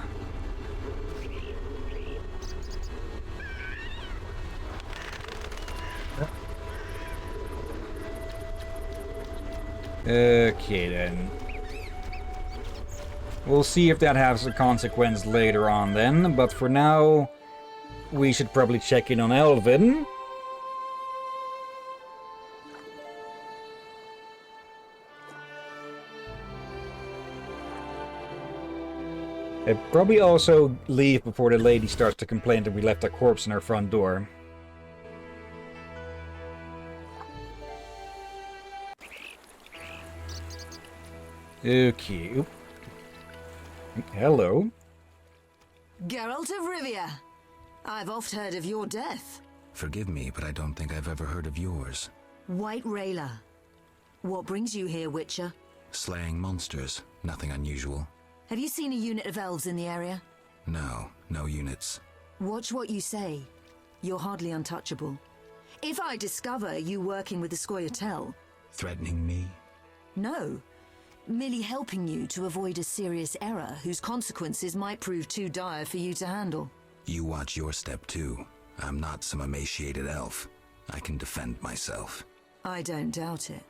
Okay then. We'll see if that has a consequence later on then, but for now, we should probably check in on Elvin. I'd probably also leave before the lady starts to complain that we left a corpse in our front door. Okay. Oop. Hello. Geralt of Rivia. I've oft heard of your death. Forgive me, but I don't think I've ever heard of yours. White Rayla. What brings you here, Witcher? Slaying monsters. Nothing unusual. Have you seen a unit of elves in the area? No, no units. Watch what you say. You're hardly untouchable. If I discover you working with the Scoia'tael... Threatening me? No. Merely helping you to avoid a serious error whose consequences might prove too dire for you to handle. You watch your step too. I'm not some emaciated elf. I can defend myself. I don't doubt it.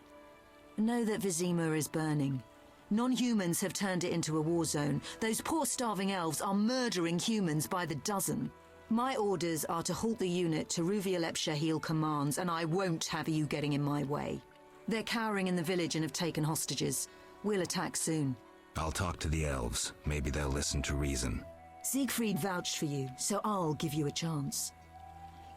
Know that Vizima is burning. Non-humans have turned it into a war zone. Those poor starving elves are murdering humans by the dozen. My orders are to halt the unit to Ruvialep Shahil commands, and I won't have you getting in my way. They're cowering in the village and have taken hostages. We'll attack soon. I'll talk to the elves. Maybe they'll listen to reason. Siegfried vouched for you, so I'll give you a chance.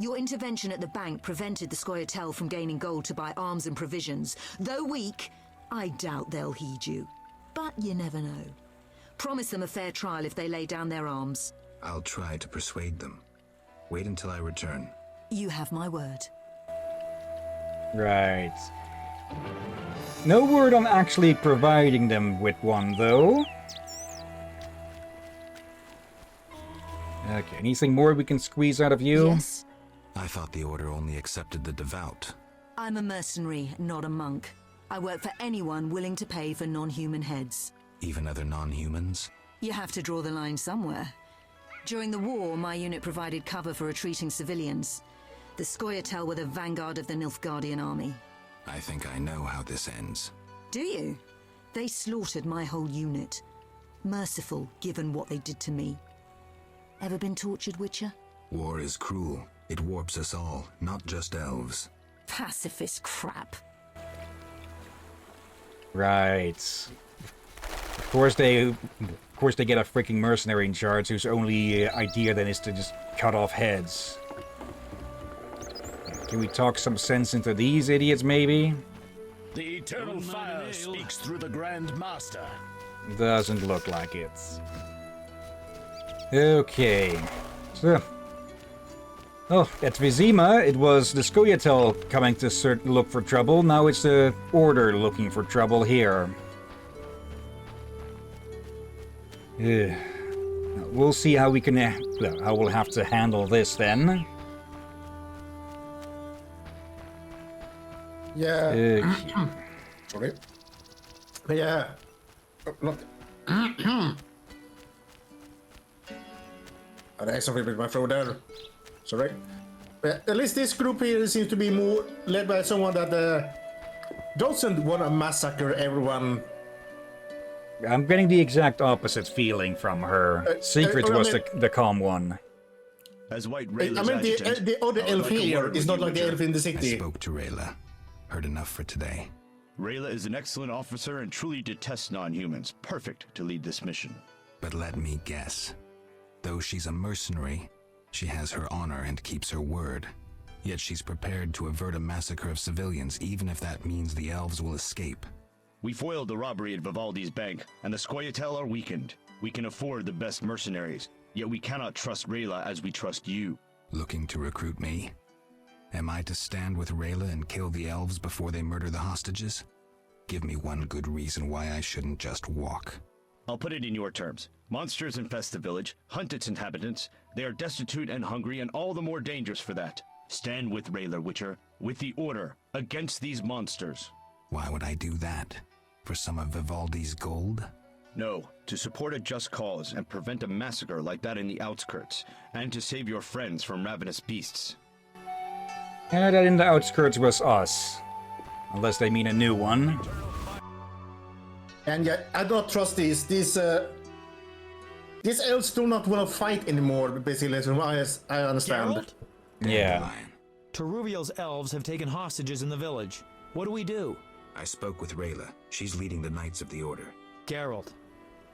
Your intervention at the bank prevented the Scoia'tael from gaining gold to buy arms and provisions. Though weak, I doubt they'll heed you. But you never know. Promise them a fair trial if they lay down their arms. I'll try to persuade them. Wait until I return. You have my word. Right. No word on actually providing them with one, though. Okay, anything more we can squeeze out of you? Yes. I thought the Order only accepted the devout. I'm a mercenary, not a monk. I work for anyone willing to pay for non-human heads. Even other non-humans? You have to draw the line somewhere. During the war, my unit provided cover for retreating civilians. The Scoia'tael were the vanguard of the Nilfgaardian army. I think I know how this ends. Do you? They slaughtered my whole unit. Merciful, given what they did to me. Ever been tortured, Witcher? War is cruel. It warps us all, not just elves. Pacifist crap. Right. Of course they get a freaking mercenary in charge whose only idea then is to just cut off heads. Can we talk some sense into these idiots, maybe? The eternal fire speaks through the Grand Master. Doesn't look like it. Okay. So... Oh, at Vizima, it was the Scoia'tael coming to look for trouble. Now it's the Order looking for trouble here. We'll see how we can... how we'll have to handle this then. Yeah. Sorry. Yeah. Not... I had something with my throat there. Sorry. But at least this group here seems to be more led by someone that doesn't want to massacre everyone. I'm getting the exact opposite feeling from her. Secret was the calm one. As White I mean, the other elf here is not like the elf in the city. I spoke to Rayla. Heard enough for today. Rayla is an excellent officer and truly detests non-humans. Perfect to lead this mission. But let me guess. Though she's a mercenary, she has her honor and keeps her word. Yet she's prepared to avert a massacre of civilians, even if that means the elves will escape. We foiled the robbery at Vivaldi's bank, and the Scoia'tael are weakened. We can afford the best mercenaries, yet we cannot trust Rayla as we trust you. Looking to recruit me? Am I to stand with Rayla and kill the elves before they murder the hostages? Give me one good reason why I shouldn't just walk. I'll put it in your terms. Monsters infest the village, hunt its inhabitants. They are destitute and hungry, and all the more dangerous for that. Stand with Rayla, Witcher, with the Order, against these monsters. Why would I do that? For some of Vivaldi's gold? No, to support a just cause and prevent a massacre like that in the outskirts, and to save your friends from ravenous beasts. Yeah, that in the outskirts was us. Unless they mean a new one. And yet, I don't trust these elves do not want to fight anymore, basically, from what I understand. Geralt? Yeah. Teruviel's elves have taken hostages in the village. What do we do? I spoke with Rayla. She's leading the Knights of the Order. Geralt.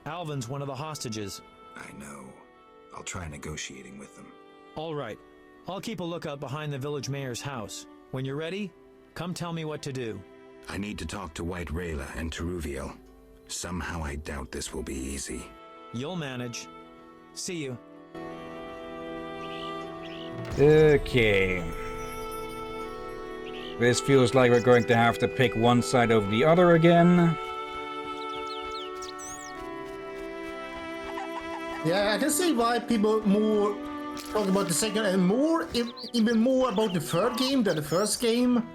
Alvin's one of the hostages. I know. I'll try negotiating with them. All right. I'll keep a lookout behind the village mayor's house. When you're ready, come tell me what to do. I need to talk to White Rayla and Teruviel. Somehow I doubt this will be easy. You'll manage. See you. Okay. This feels like we're going to have to pick one side over the other again. Yeah, I can see why people more talk about the second and even more about the third game than the first game.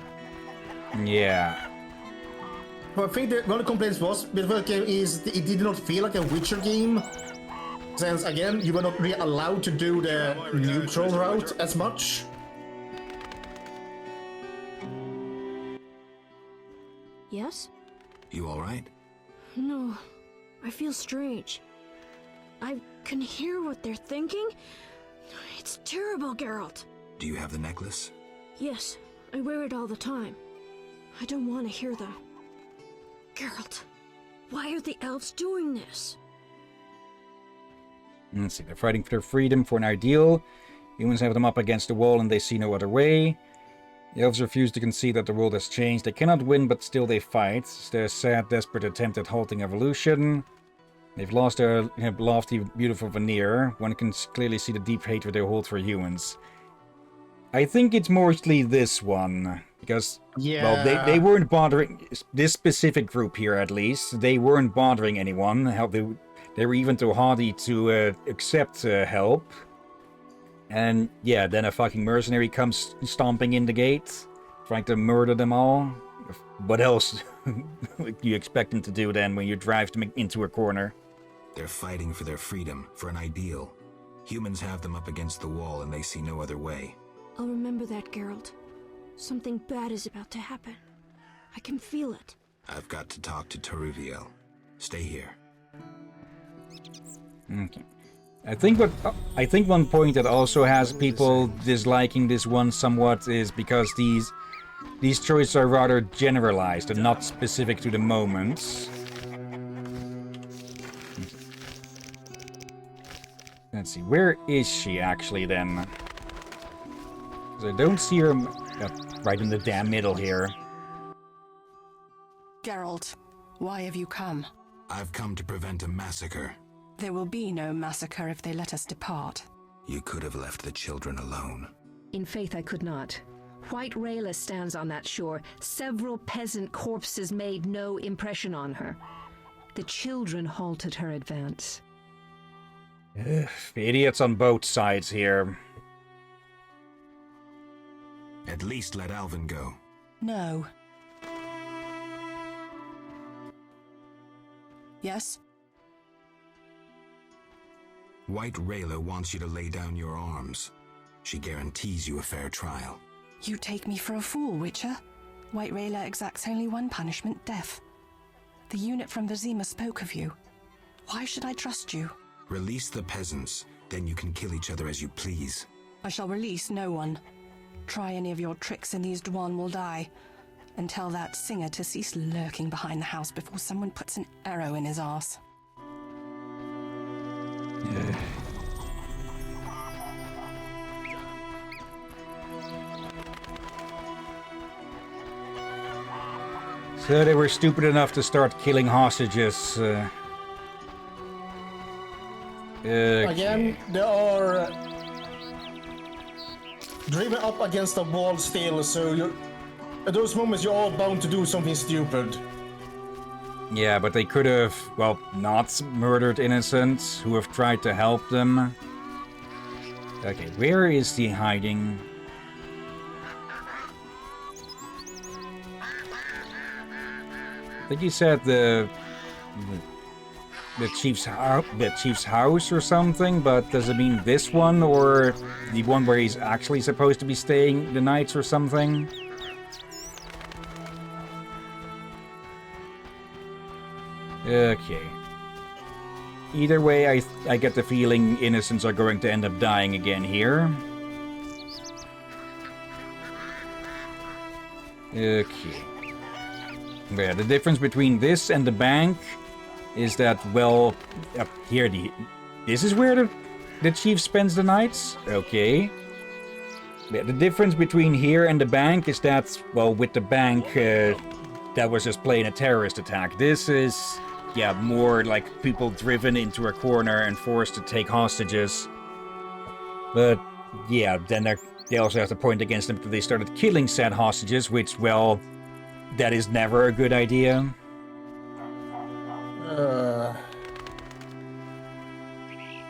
Yeah. Well, I think that one of the complaints was with the first game is it did not feel like a Witcher game. Since, again, you were not really allowed to do the neutral route as much. Yes? You alright? No, I feel strange. I can hear what they're thinking. It's terrible, Geralt. Do you have the necklace? Yes, I wear it all the time. I don't want to hear them. Geralt, why are the elves doing this? Let's see, they're fighting for their freedom, for an ideal. Humans have them up against the wall and they see no other way. The elves refuse to concede that the world has changed. They cannot win, but still they fight. It's their sad, desperate attempt at halting evolution. They've lost their lofty, beautiful veneer. One can clearly see the deep hatred they hold for humans. I think it's mostly this one. Because, well, they weren't bothering... This specific group here, at least. They weren't bothering anyone. They were even too hardy to accept help. And, yeah, then a fucking mercenary comes stomping in the gate, trying to murder them all. What else do you expect them to do then when you drive them into a corner? They're fighting for their freedom, for an ideal. Humans have them up against the wall and they see no other way. I'll remember that, Geralt. Something bad is about to happen. I can feel it. I've got to talk to Teruviel. Stay here. Okay. I think one point that also has people disliking this one somewhat is because these choices are rather generalized and not specific to the moments. Let's see, where is she actually then? 'Cause I don't see her right in the damn middle here. Geralt, why have you come? I've come to prevent a massacre. There will be no massacre if they let us depart. You could have left the children alone. In faith, I could not. White Rayla stands on that shore. Several peasant corpses made no impression on her. The children halted her advance. Ugh, idiots on both sides here. At least let Alvin go. No. Yes? White Rayla wants you to lay down your arms. She guarantees you a fair trial. You take me for a fool, Witcher. White Rayla exacts only one punishment, death. The unit from Vizima spoke of you. Why should I trust you? Release the peasants, then you can kill each other as you please. I shall release no one. Try any of your tricks and these Dwan will die. And tell that singer to cease lurking behind the house before someone puts an arrow in his arse. So they were stupid enough to start killing hostages. Again, they are driven up against the wall still, so at those moments you're all bound to do something stupid. Yeah, but they could have, well, not murdered innocents who have tried to help them. Okay, where is he hiding? I think he said the chief's house or something, but does it mean this one or the one where he's actually supposed to be staying the nights or something? Okay. Either way, I get the feeling innocents are going to end up dying again here. Okay. Yeah, the difference between this and the bank is that, well, up here, this is where the chief spends the nights? Okay. Yeah, the difference between here and the bank is that, well, with the bank, that was just plain a terrorist attack. This is, yeah, more like people driven into a corner and forced to take hostages. But, yeah, then they also have to point against them that they started killing said hostages, which, well, that is never a good idea.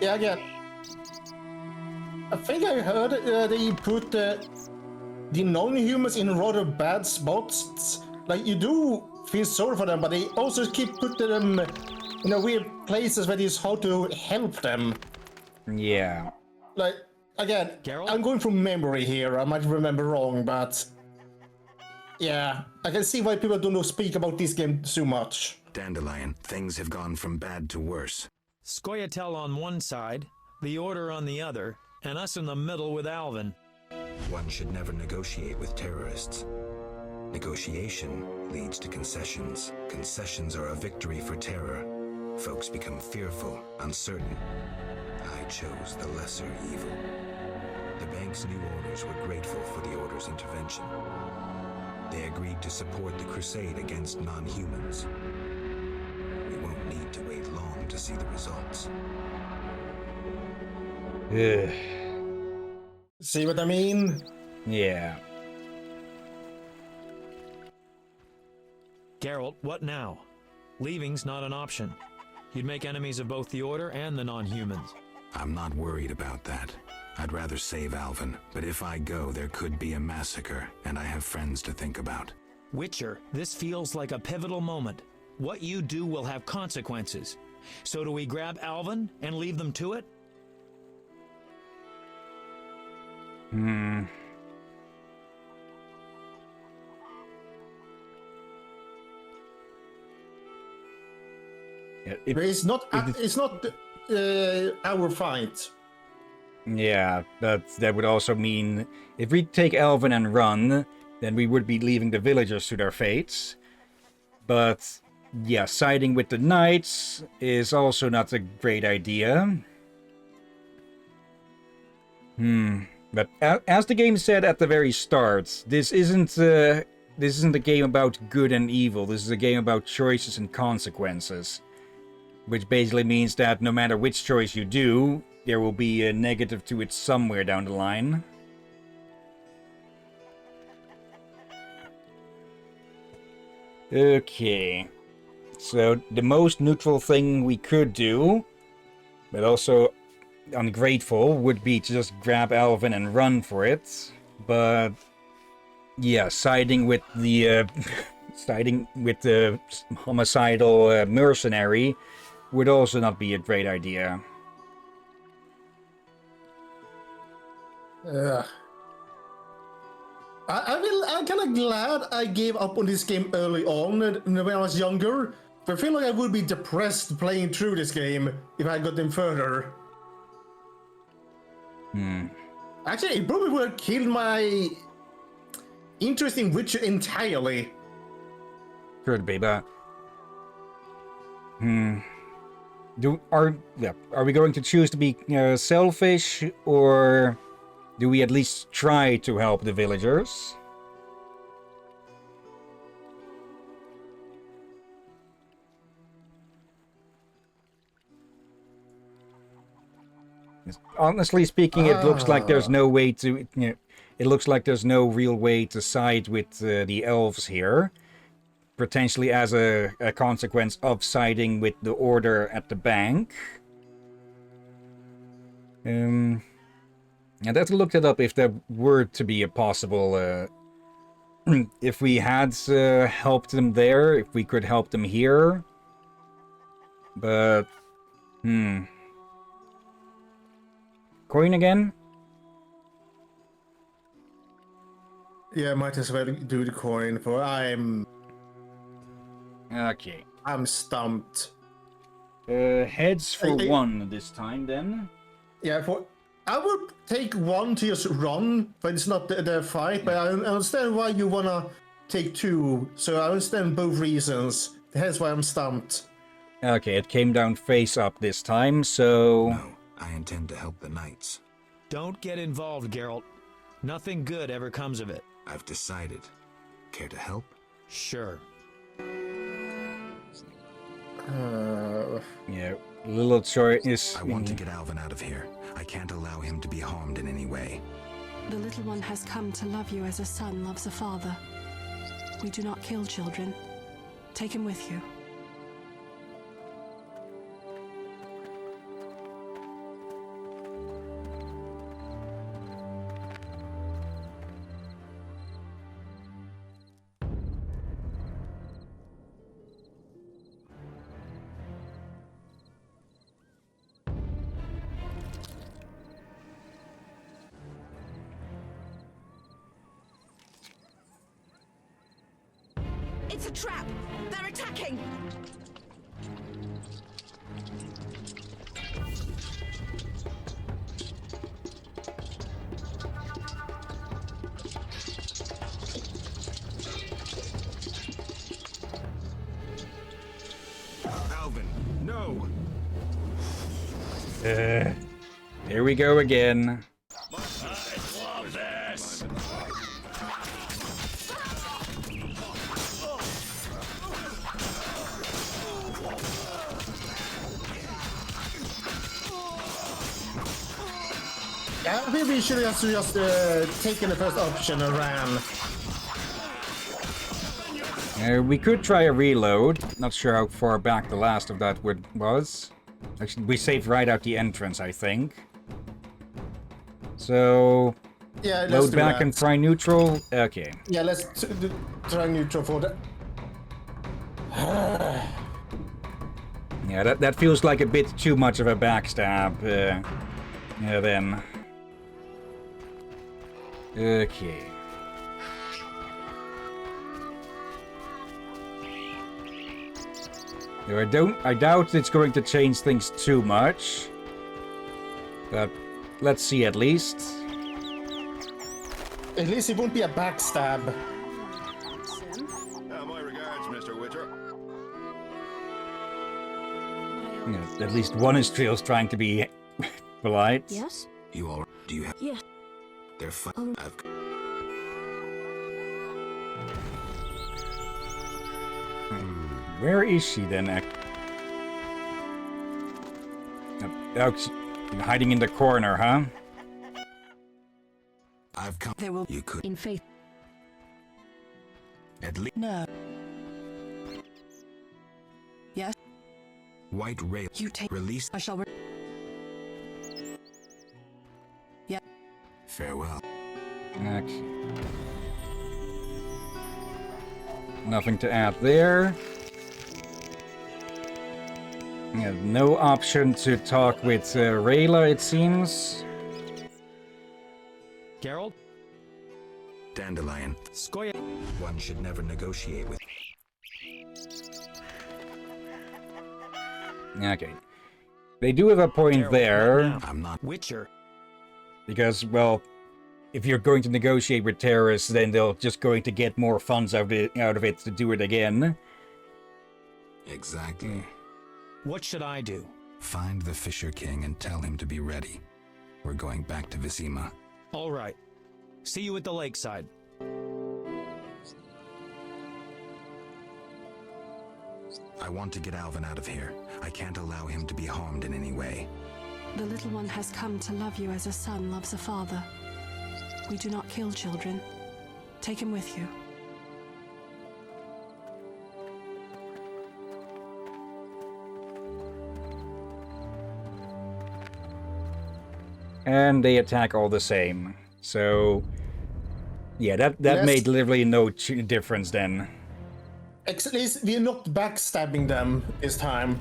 Yeah, again. I think I heard they put the non-humans in rather bad spots. Like, you do feel sorry for them, but they also keep putting them in a weird places where it's hard to help them. Yeah. Like, again, I'm going from memory here. I might remember wrong, but yeah, I can see why people don't speak about this game so much. Dandelion, things have gone from bad to worse. Scoia'tael on one side, the Order on the other, and us in the middle with Alvin. One should never negotiate with terrorists. Negotiation leads to concessions. Concessions are a victory for terror. Folks become fearful, uncertain. I chose the lesser evil. The bank's new owners were grateful for the Order's intervention. They agreed to support the crusade against non-humans. We won't need to wait long to see the results. See what I mean? Yeah. Geralt, what now? Leaving's not an option. You'd make enemies of both the Order and the non-humans. I'm not worried about that. I'd rather save Alvin, but if I go, there could be a massacre, and I have friends to think about. Witcher, this feels like a pivotal moment. What you do will have consequences. So do we grab Alvin and leave them to it? Yeah, it's not our fight. Yeah, but that would also mean if we take Alvin and run, then we would be leaving the villagers to their fates. But yeah, siding with the knights is also not a great idea. But as the game said at the very start, this isn't a game about good and evil. This is a game about choices and consequences. Which basically means that no matter which choice you do, there will be a negative to it somewhere down the line. Okay. So the most neutral thing we could do, but also ungrateful, would be to just grab Alvin and run for it. But yeah, siding with the homicidal mercenary would also not be a great idea. I'm kind of glad I gave up on this game early on when I was younger. I feel like I would be depressed playing through this game if I got them further. Actually, it probably would have killed my interest in Witcher entirely. Could be, but... Are we going to choose to be selfish, or do we at least try to help the villagers? Honestly speaking, it looks like there's no way to... it looks like there's no real way to side with the elves here. Potentially as a consequence of siding with the order at the bank. I'd have to look that up if there were to be a possible... if we had helped them there, if we could help them here. But... Coin again? Yeah, might as well do the coin, for Okay. I'm stumped. Heads for one this time, then. Yeah, I would take one to just run, but it's not the fight. But I understand why you wanna take two, so I understand both reasons. That's why I'm stumped. Okay, it came down face up this time, so... No, I intend to help the knights. Don't get involved, Geralt. Nothing good ever comes of it. I've decided. Care to help? Sure. Yeah, little choice. I want to get Alvin out of here. I can't allow him to be harmed in any way. The little one has come to love you as a son loves a father. We do not kill children. Take him with you. It's a trap! They're attacking! Alvin, no! Here we go again. Yeah, I think we should have just taken the first option and ran. We could try a reload. Not sure how far back the last of that was. Actually, we saved right out the entrance, I think. So... Yeah, let's load do back that. and try neutral? Okay. Yeah, let's try neutral for that. Yeah, that feels like a bit too much of a backstab. Yeah, then. Okay. I doubt it's going to change things too much. But let's see at least. At least it won't be a backstab. My regards, Mr. Witcher. Yeah, at least one is trying to be polite. Yes? You all... Do you have... Yeah. They're fine. Where is she then? Oh, hiding in the corner, huh? I've come. There will You could. in faith. At least. No. Yes. White rail. You take. Release. I shall. Yeah. Farewell. Okay. Nothing to add there. Yeah, no option to talk with Rayla, it seems. Geralt? Dandelion. Skoya. One should never negotiate with. Okay. They do have a point Geralt, there. I'm not. Witcher. Because, well, if you're going to negotiate with terrorists, then they're just going to get more funds out of it to do it again. Exactly. What should I do? Find the Fisher King and tell him to be ready. We're going back to Vizima. All right. See you at the lakeside. I want to get Alvin out of here. I can't allow him to be harmed in any way. The little one has come to love you as a son loves a father. We do not kill children. Take him with you. And they attack all the same. So, yeah, that made literally no difference then. At least we're not backstabbing them this time.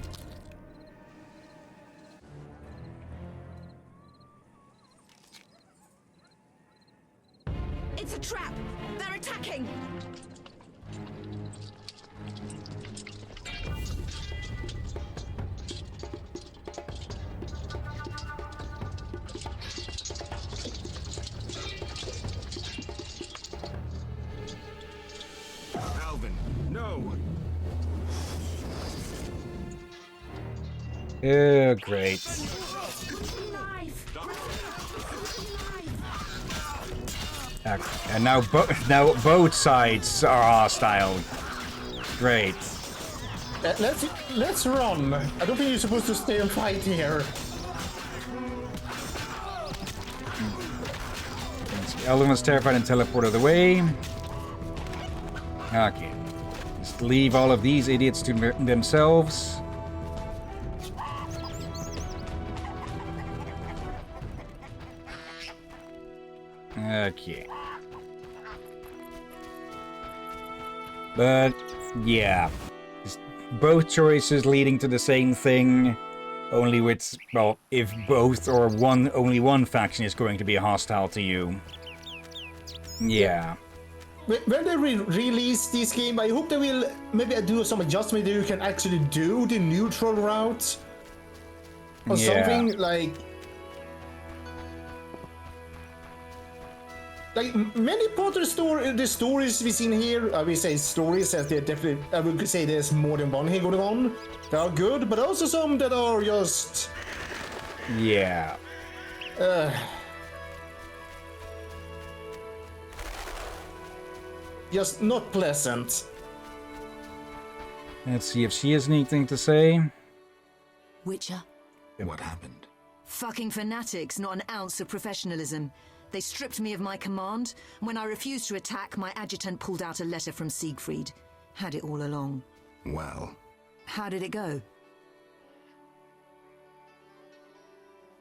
It's a trap! They're attacking! Alvin, no! Oh, great. And now both sides are hostile. Great. Let's run. I don't think you're supposed to stay and fight here. Elvin was terrified and teleported away. Okay. Just leave all of these idiots to themselves. Okay. But, yeah. Both choices leading to the same thing. Only with, well, if both or only one faction is going to be hostile to you. Yeah. When they release this game, I hope they will maybe do some adjustment that you can actually do the neutral route. Or something like many part of the stories we've seen here, I will say stories as they're definitely, I would say there's more than one here going on. They are good, but also some that are just... Yeah. Just not pleasant. Let's see if she has anything to say. Witcher? What happened? Fucking fanatics, not an ounce of professionalism. They stripped me of my command, and when I refused to attack, my adjutant pulled out a letter from Siegfried. Had it all along. Well... How did it go?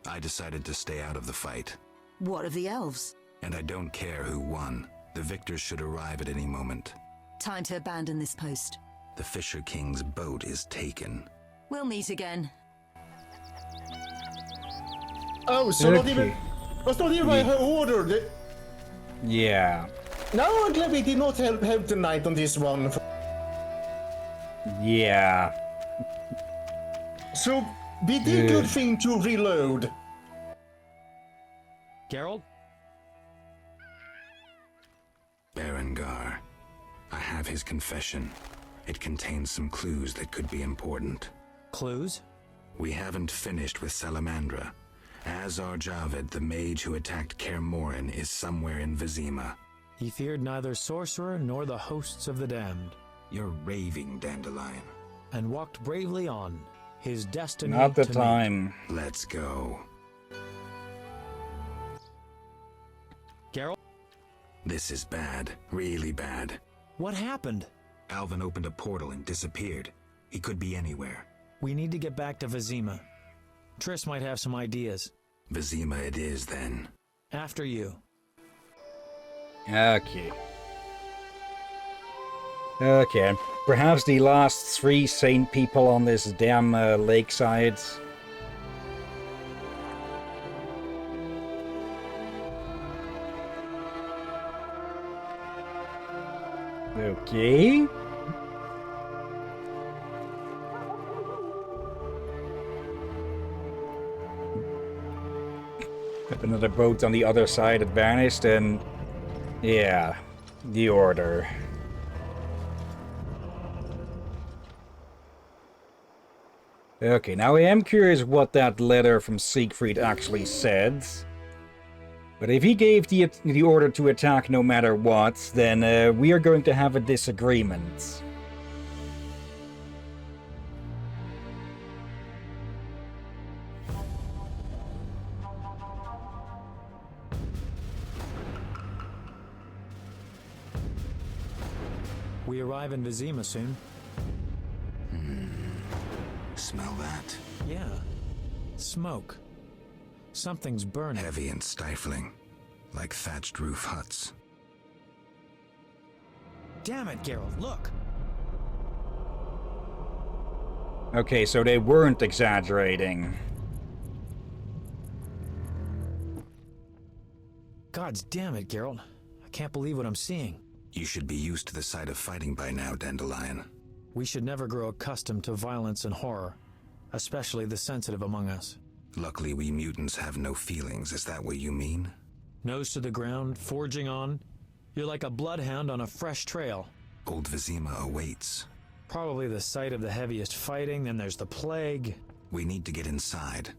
I decided to stay out of the fight. What of the elves? And I don't care who won. The victors should arrive at any moment. Time to abandon this post. The Fisher King's boat is taken. We'll meet again. Oh, so not even... Was not even by her order. Yeah. Now I'm glad we did not help the knight on this one. Yeah. So, we did good thing to reload. Geralt? Berengar. I have his confession. It contains some clues that could be important. Clues? We haven't finished with Salamandra. Azar Javed, the mage who attacked Kaer Morhen, is somewhere in Vizima. He feared neither sorcerer nor the hosts of the damned. You're raving, Dandelion. And walked bravely on, his destiny Not the to time. Meet. Let's go. Geralt? This is bad. Really bad. What happened? Alvin opened a portal and disappeared. He could be anywhere. We need to get back to Vizima. Triss might have some ideas. Vizima it is, then. After you. Okay. Okay, perhaps the last 3 sane people on this damn lakeside. Okay. Have another boat on the other side that vanished, and yeah, the Order. Okay, now I am curious what that letter from Siegfried actually said. But if he gave the order to attack no matter what, then we are going to have a disagreement. We arrive in Vizima soon. Smell that? Yeah. Smoke. Something's burning. Heavy and stifling. Like thatched roof huts. Damn it, Geralt, look! Okay, so they weren't exaggerating. Gods damn it, Geralt. I can't believe what I'm seeing. You should be used to the sight of fighting by now, Dandelion. We should never grow accustomed to violence and horror, especially the sensitive among us. Luckily, we mutants have no feelings. Is that what you mean? Nose to the ground, forging on. You're like a bloodhound on a fresh trail. Old Vizima awaits. Probably the site of the heaviest fighting, then there's the plague. We need to get inside.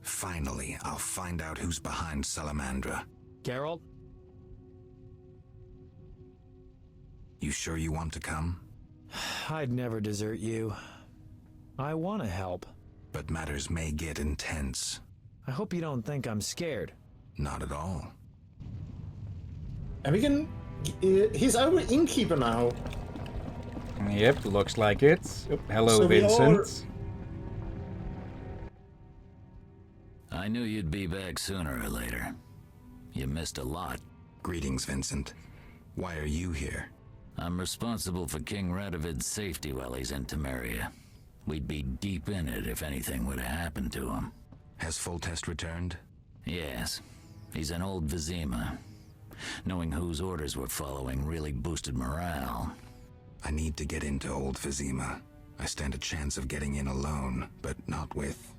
Finally, I'll find out who's behind Salamandra. Geralt? You sure you want to come? I'd never desert you. I want to help. But matters may get intense. I hope you don't think I'm scared. Not at all. And we can... he's our innkeeper now. Yep, looks like it. Oh, hello, So we Vincent. I knew you'd be back sooner or later. You missed a lot. Greetings, Vincent. Why are you here? I'm responsible for King Radovid's safety while he's in Temeria. We'd be deep in it if anything would have happened to him. Has Foltest returned? Yes. He's in old Vizima. Knowing whose orders we're following really boosted morale. I need to get into old Vizima. I stand a chance of getting in alone, but not with...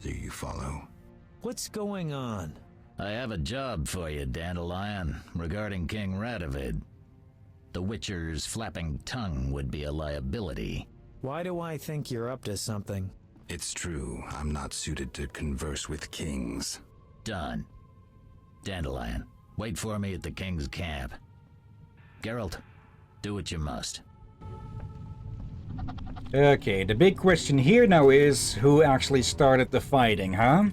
Do you follow? What's going on? I have a job for you, Dandelion, regarding King Radovid. The Witcher's flapping tongue would be a liability. Why do I think you're up to something? It's true, I'm not suited to converse with kings. Done. Dandelion, wait for me at the king's camp. Geralt, do what you must. Okay, the big question here now is who actually started the fighting, huh?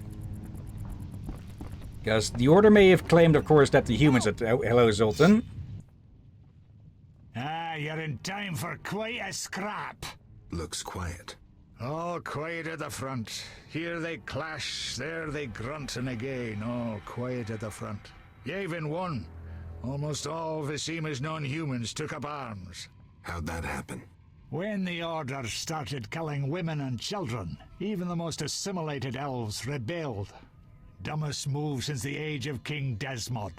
Because the Order may have claimed, of course, that the humans... hello, Zoltan. Ah, you're in time for quite a scrap. Looks quiet. All quiet at the front. Here they clash, there they grunt, and again, all quiet at the front. Yavin won. Almost all Vizima's non-humans took up arms. How'd that happen? When the Order started killing women and children, even the most assimilated elves rebelled. Dumbest move since the age of King Desmod.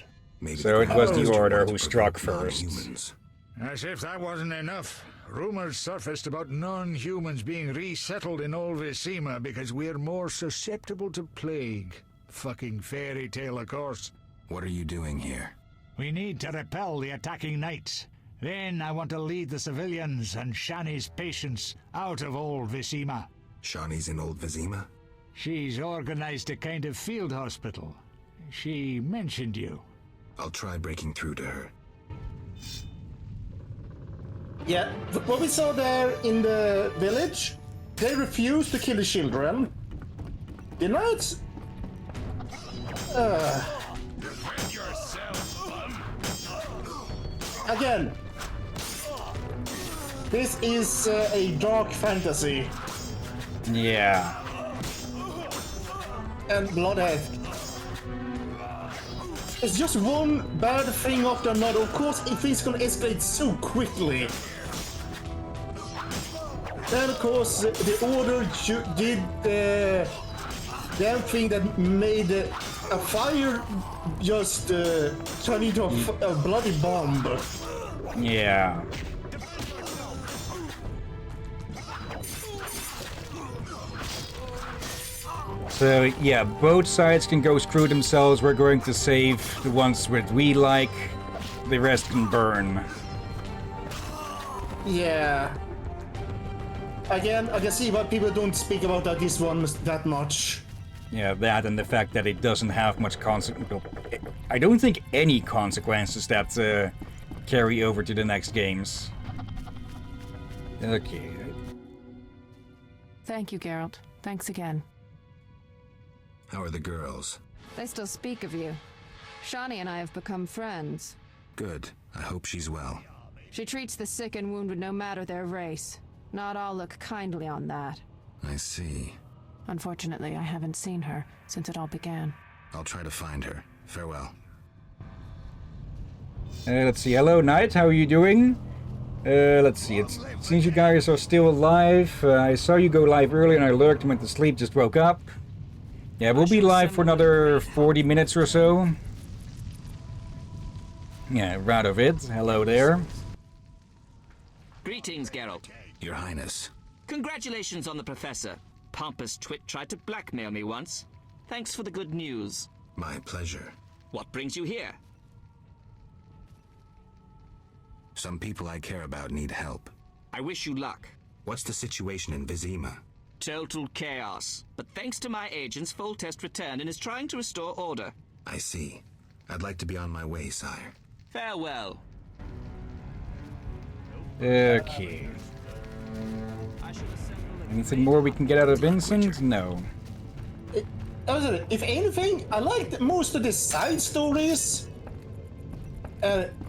So it was the Order who struck first. As if that wasn't enough, rumors surfaced about non-humans being resettled in old Vizima because we're more susceptible to plague. Fucking fairy tale, of course. What are you doing here? We need to repel the attacking knights. Then I want to lead the civilians and Shani's patients out of old Vizima. Shani's in old Vizima? She's organized a kind of field hospital. She mentioned you. I'll try breaking through to her. Yeah, what we saw there in the village, they refused to kill the children. The knights... Again, this is a dark fantasy. Yeah. And bloodhead. It's just one bad thing after another. Of course, things can escalate so quickly. Then, of course, the Order did the damn thing that made a fire just turn into a bloody bomb. Yeah. So, yeah, both sides can go screw themselves. We're going to save the ones that we like. The rest can burn. Yeah. Again, I can see why people don't speak about this one that much. Yeah, that and the fact that it doesn't have much consequence. I don't think any consequences that carry over to the next games. Okay. Thank you, Geralt. Thanks again. How are the girls? They still speak of you. Shani and I have become friends. Good. I hope she's well. She treats the sick and wounded no matter their race. Not all look kindly on that. I see. Unfortunately, I haven't seen her since it all began. I'll try to find her. Farewell. Let's see. Hello, Knight. How are you doing? Let's see. It seems you guys are still alive. I saw you go live earlier and I lurked and went to sleep, just woke up. Yeah, we'll be live for another 40 minutes or so. Yeah, Radovid. Hello there. Greetings, Geralt. Your Highness. Congratulations on the Professor. Pompous twit tried to blackmail me once. Thanks for the good news. My pleasure. What brings you here? Some people I care about need help. I wish you luck. What's the situation in Vizima? Total chaos. But thanks to my agents, Foltest returned and is trying to restore order. I see. I'd like to be on my way, sire. Farewell. Okay. Anything more we can get out of Vincent? No. If anything, I liked most of the side stories.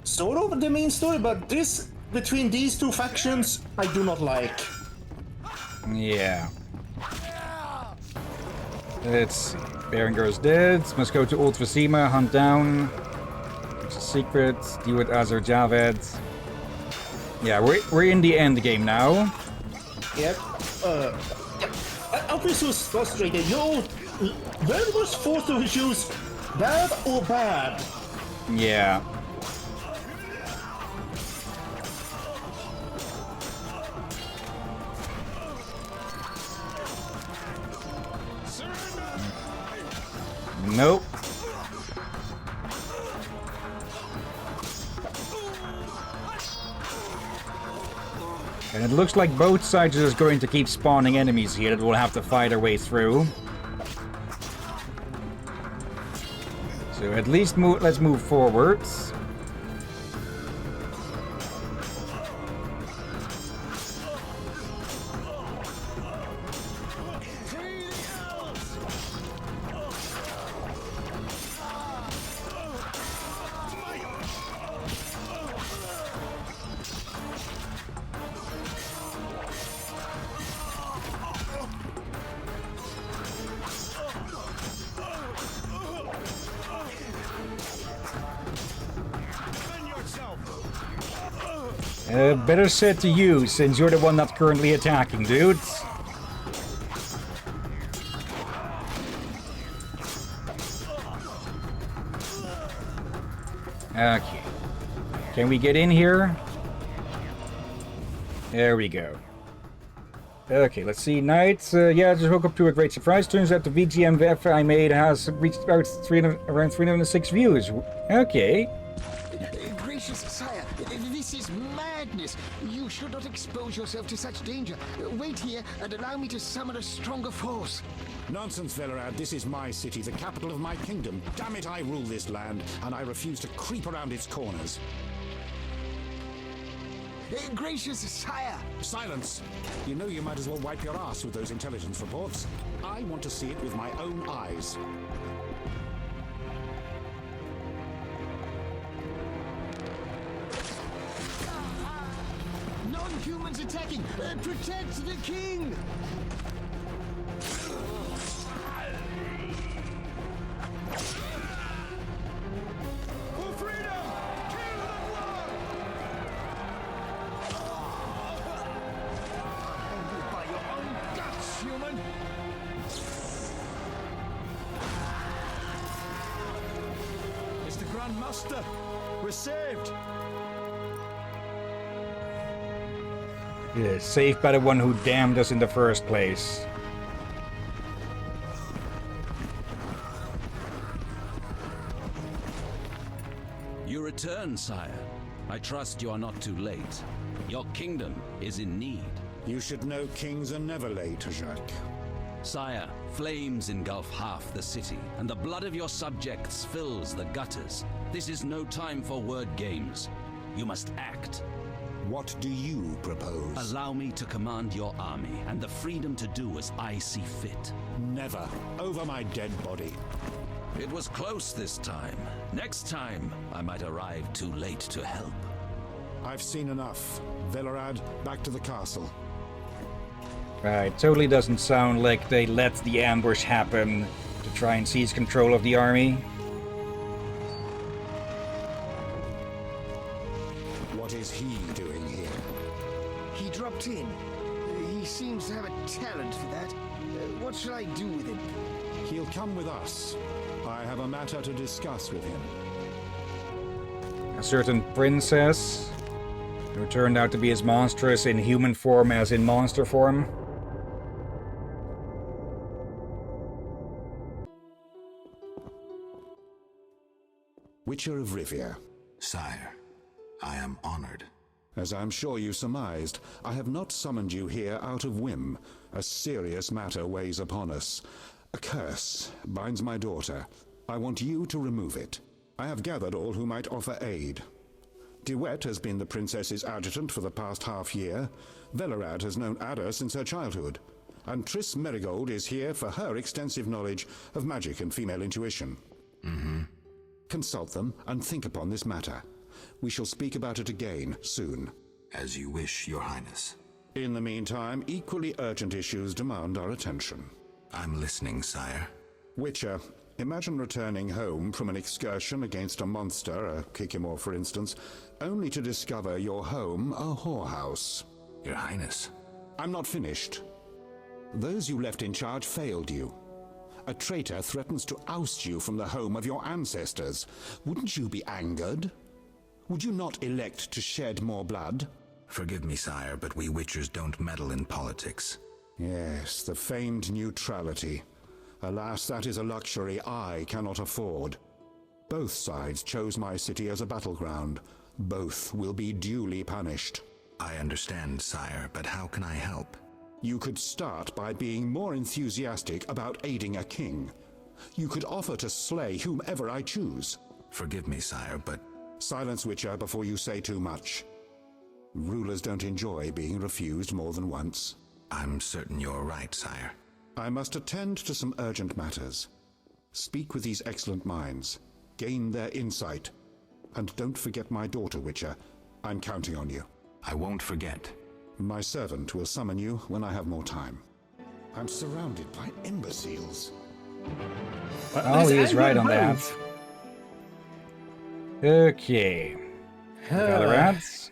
Sort of the main story, but this, between these two factions, I do not like. Yeah. Let's see. Berengar's dead. Must go to Old Vizima, hunt down. It's a secret. Deal with Azar Javed. Yeah, we're in the end game now. Yep. I feel so frustrated. You're very much forced to choose bad or bad. Yeah. Nope. And it looks like both sides are just going to keep spawning enemies here that we'll have to fight our way through. So at least let's move forwards. Better said to you, since you're the one that's currently attacking, dudes. Okay. Can we get in here? There we go. Okay, let's see. Knight, yeah, I just woke up to a great surprise. Turns out the VGM VF I made has reached about around 306 views. Okay. Gracious sire, this is madness. You should not expose yourself to such danger. Wait here and allow me to summon a stronger force. Nonsense, Velerad. This is my city, the capital of my kingdom. Damn it, I rule this land, and I refuse to creep around its corners. Gracious sire! Silence! You know you might as well wipe your ass with those intelligence reports. I want to see it with my own eyes. Non-humans attacking! Protect the king! For freedom! Kill the blood! By your own guts, human! Mr. Grand Master, we're saved! Yeah, saved by the one who damned us in the first place. You return, sire. I trust you are not too late. Your kingdom is in need. You should know kings are never late, Jacques. Sire, flames engulf half the city, and the blood of your subjects fills the gutters. This is no time for word games. You must act. What do you propose? Allow me to command your army, and the freedom to do as I see fit. Never. Over my dead body. It was close this time. Next time, I might arrive too late to help. I've seen enough. Velerad, back to the castle. Right, totally doesn't sound like they let the ambush happen to try and seize control of the army. What is he doing here? He dropped in. He seems to have a talent for that. What shall I do with him? He'll come with us. I have a matter to discuss with him. A certain princess, who turned out to be as monstrous in human form as in monster form. Witcher of Rivia. Sire, I am honored. As I'm sure you surmised, I have not summoned you here out of whim. A serious matter weighs upon us. A curse binds my daughter. I want you to remove it. I have gathered all who might offer aid. DeWitt has been the princess's adjutant for the past half-year. Velerad has known Ada since her childhood. And Triss Merigold is here for her extensive knowledge of magic and female intuition. Consult them and think upon this matter. We shall speak about it again soon. As you wish, Your Highness. In the meantime, equally urgent issues demand our attention. I'm listening, sire. Witcher, imagine returning home from an excursion against a monster, a Kikimor for instance, only to discover your home a whorehouse. Your Highness. I'm not finished. Those you left in charge failed you. A traitor threatens to oust you from the home of your ancestors. Wouldn't you be angered? Would you not elect to shed more blood? Forgive me, sire, but we Witchers don't meddle in politics. Yes, the famed neutrality. Alas, that is a luxury I cannot afford. Both sides chose my city as a battleground. Both will be duly punished. I understand, sire, but how can I help? You could start by being more enthusiastic about aiding a king. You could offer to slay whomever I choose. Forgive me, sire, but... Silence, Witcher, before you say too much. Rulers don't enjoy being refused more than once. I'm certain you're right, sire. I must attend to some urgent matters. Speak with these excellent minds. Gain their insight. And don't forget my daughter, Witcher. I'm counting on you. I won't forget. My servant will summon you when I have more time. I'm surrounded by imbeciles. Oh, he is right on that. Okay. Velerad.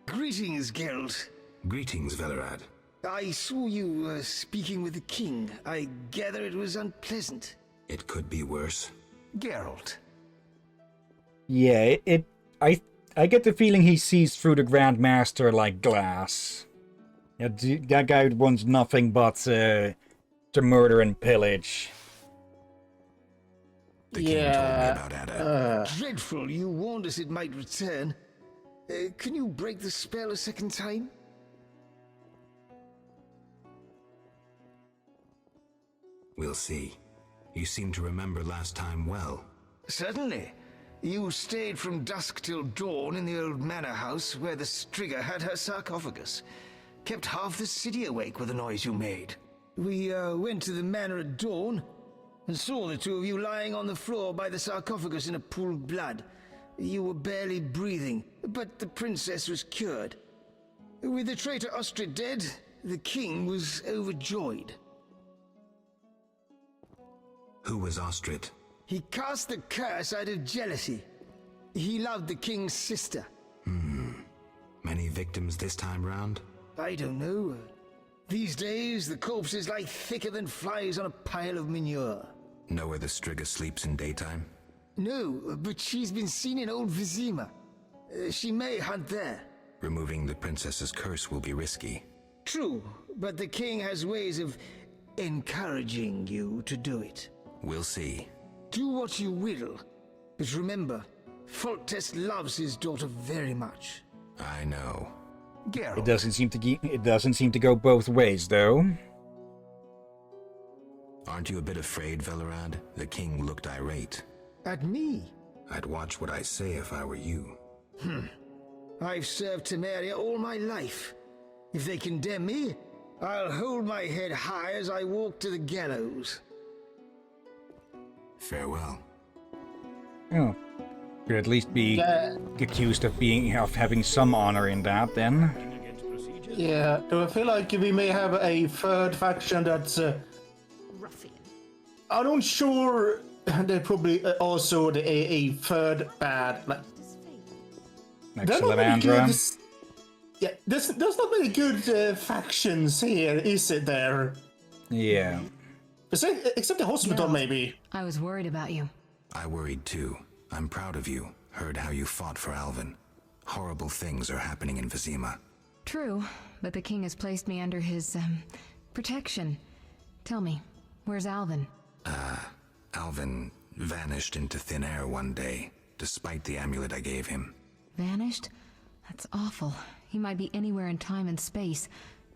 Greetings, Geralt. Greetings, Velerad. I saw you speaking with the king. I gather it was unpleasant. It could be worse. Geralt. Yeah, I get the feeling he sees through the Grand Master like glass. Yeah, that guy wants nothing but to murder and pillage. The king told me about Ada. Dreadful, you warned us it might return. Can you break the spell a second time? We'll see. You seem to remember last time well. Certainly. You stayed from dusk till dawn in the old manor house where the Striga had her sarcophagus. Kept half the city awake with the noise you made. We went to the manor at dawn and saw the two of you lying on the floor by the sarcophagus in a pool of blood. You were barely breathing, but the princess was cured. With the traitor Ostrid dead, the king was overjoyed. Who was Ostrid? He cast the curse out of jealousy. He loved the king's sister. Many victims this time round? I don't know. These days, the corpses lie thicker than flies on a pile of manure. Know where the Striga sleeps in daytime? No, but she's been seen in Old Vizima. She may hunt there. Removing the princess's curse will be risky. True, but the king has ways of encouraging you to do it. We'll see. Do what you will, but remember, Foltest loves his daughter very much. I know. Geralt. It doesn't seem to go both ways, though. Aren't you a bit afraid, Velerad? The king looked irate. At me? I'd watch what I say if I were you. I've served Temeria all my life. If they condemn me, I'll hold my head high as I walk to the gallows. Farewell. Oh. Could at least be accused of having some honor in that, then. Yeah, do I feel like we may have a third faction that's... Ruffian. I'm not sure they're probably also a third bad... Like Salamandra. Yeah, there's not many good factions here, is it there? Yeah. Except the hospital, maybe. I was worried about you. I worried too. I'm proud of you. Heard how you fought for Alvin. Horrible things are happening in Vizima. True, but the king has placed me under his, protection. Tell me, where's Alvin? Alvin vanished into thin air one day, despite the amulet I gave him. Vanished? That's awful. He might be anywhere in time and space.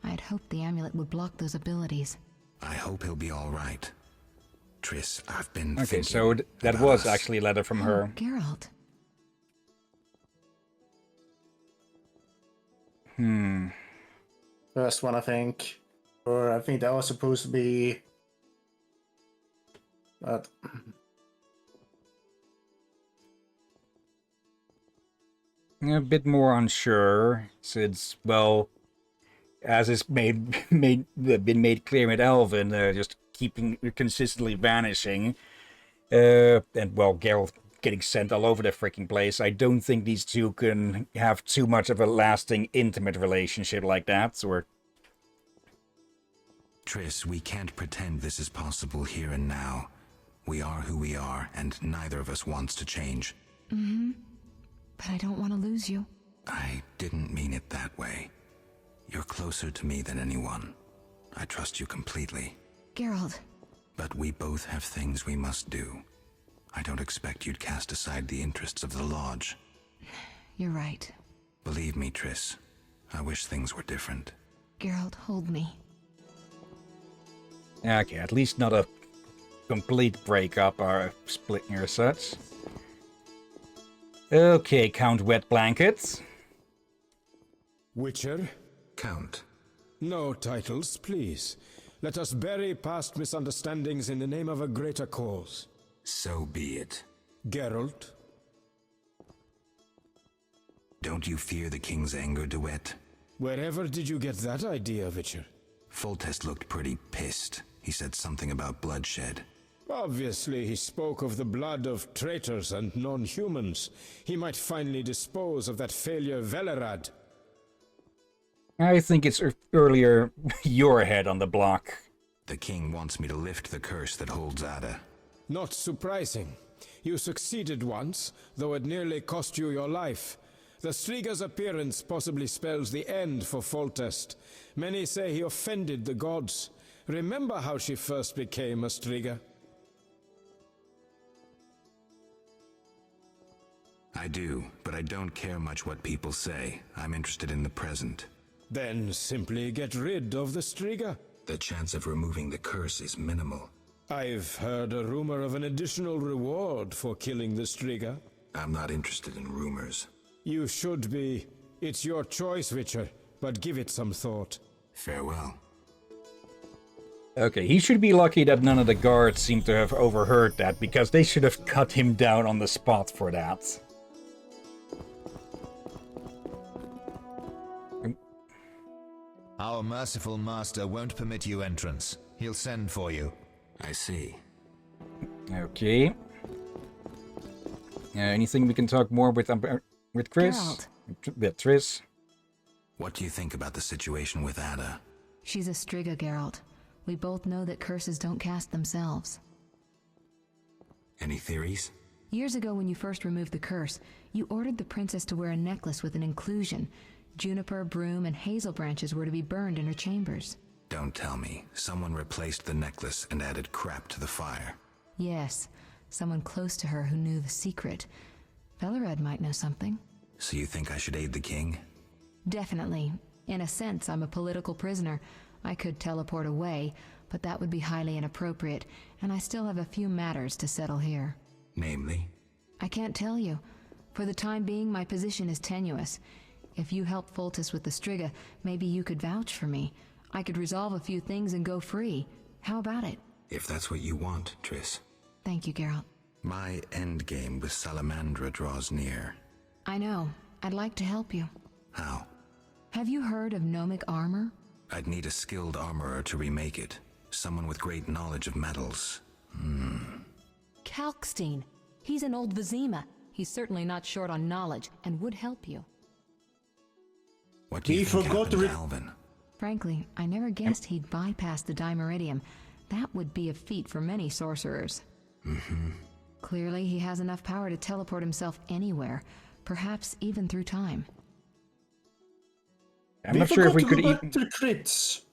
I had hoped the amulet would block those abilities. I hope he'll be all right. Triss, I've been Okay, so that was actually a letter from her. Geralt. First one, I think. Or I think that was supposed to be... But... A bit more unsure, since, well, as is been made clear with Alvin, just consistently vanishing, and well, Geralt getting sent all over the freaking place. I don't think these two can have too much of a lasting, intimate relationship like that, or... Triss, we can't pretend this is possible here and now. We are who we are, and neither of us wants to change. But I don't want to lose you. I didn't mean it that way. You're closer to me than anyone. I trust you completely. Geralt. But we both have things we must do. I don't expect you'd cast aside the interests of the Lodge. You're right. Believe me, Triss. I wish things were different. Geralt, hold me. Okay, at least not a complete breakup or splitting or such. Okay, Count Wet Blankets. Witcher? Count. No titles, please. Let us bury past misunderstandings in the name of a greater cause. So be it. Geralt? Don't you fear the king's anger, DeWitt? Wherever did you get that idea, Witcher? Foltest looked pretty pissed. He said something about bloodshed. Obviously, he spoke of the blood of traitors and non-humans. He might finally dispose of that failure Velerad. I think it's earlier your head on the block. The king wants me to lift the curse that holds Ada. Not surprising. You succeeded once, though it nearly cost you your life. The Striga's appearance possibly spells the end for Foltest. Many say he offended the gods. Remember how she first became a Striga? I do, but I don't care much what people say. I'm interested in the present. Then simply get rid of the Striga. The chance of removing the curse is minimal. I've heard a rumor of an additional reward for killing the Striga. I'm not interested in rumors. You should be. It's your choice, Witcher, but give it some thought. Farewell. Okay, he should be lucky that none of the guards seem to have overheard that, because they should have cut him down on the spot for that. Our merciful master won't permit you entrance. He'll send for you. I see. Okay. Anything we can talk more with Chris? Geralt. With Triss? What do you think about the situation with Ada? She's a Striga, Geralt. We both know that curses don't cast themselves. Any theories? Years ago when you first removed the curse, you ordered the princess to wear a necklace with an inclusion. Juniper, broom, and hazel branches were to be burned in her chambers. Don't tell me. Someone replaced the necklace and added crap to the fire. Yes, someone close to her who knew the secret. Velared might know something. So you think I should aid the king? Definitely. In a sense, I'm a political prisoner. I could teleport away, but that would be highly inappropriate, and I still have a few matters to settle here. Namely? I can't tell you. For the time being, my position is tenuous. If you help Foltest with the Striga, maybe you could vouch for me. I could resolve a few things and go free. How about it? If that's what you want, Triss. Thank you, Geralt. My endgame with Salamandra draws near. I know. I'd like to help you. How? Have you heard of gnomic armor? I'd need a skilled armorer to remake it. Someone with great knowledge of metals. Kalkstein. He's an old Vizima. He's certainly not short on knowledge and would help you. What do you think happened to Alvin? Frankly, I never guessed he'd bypass the Dimeridium. That would be a feat for many sorcerers. Clearly, he has enough power to teleport himself anywhere, perhaps even through time. I'm not sure if we could even. To the crypts.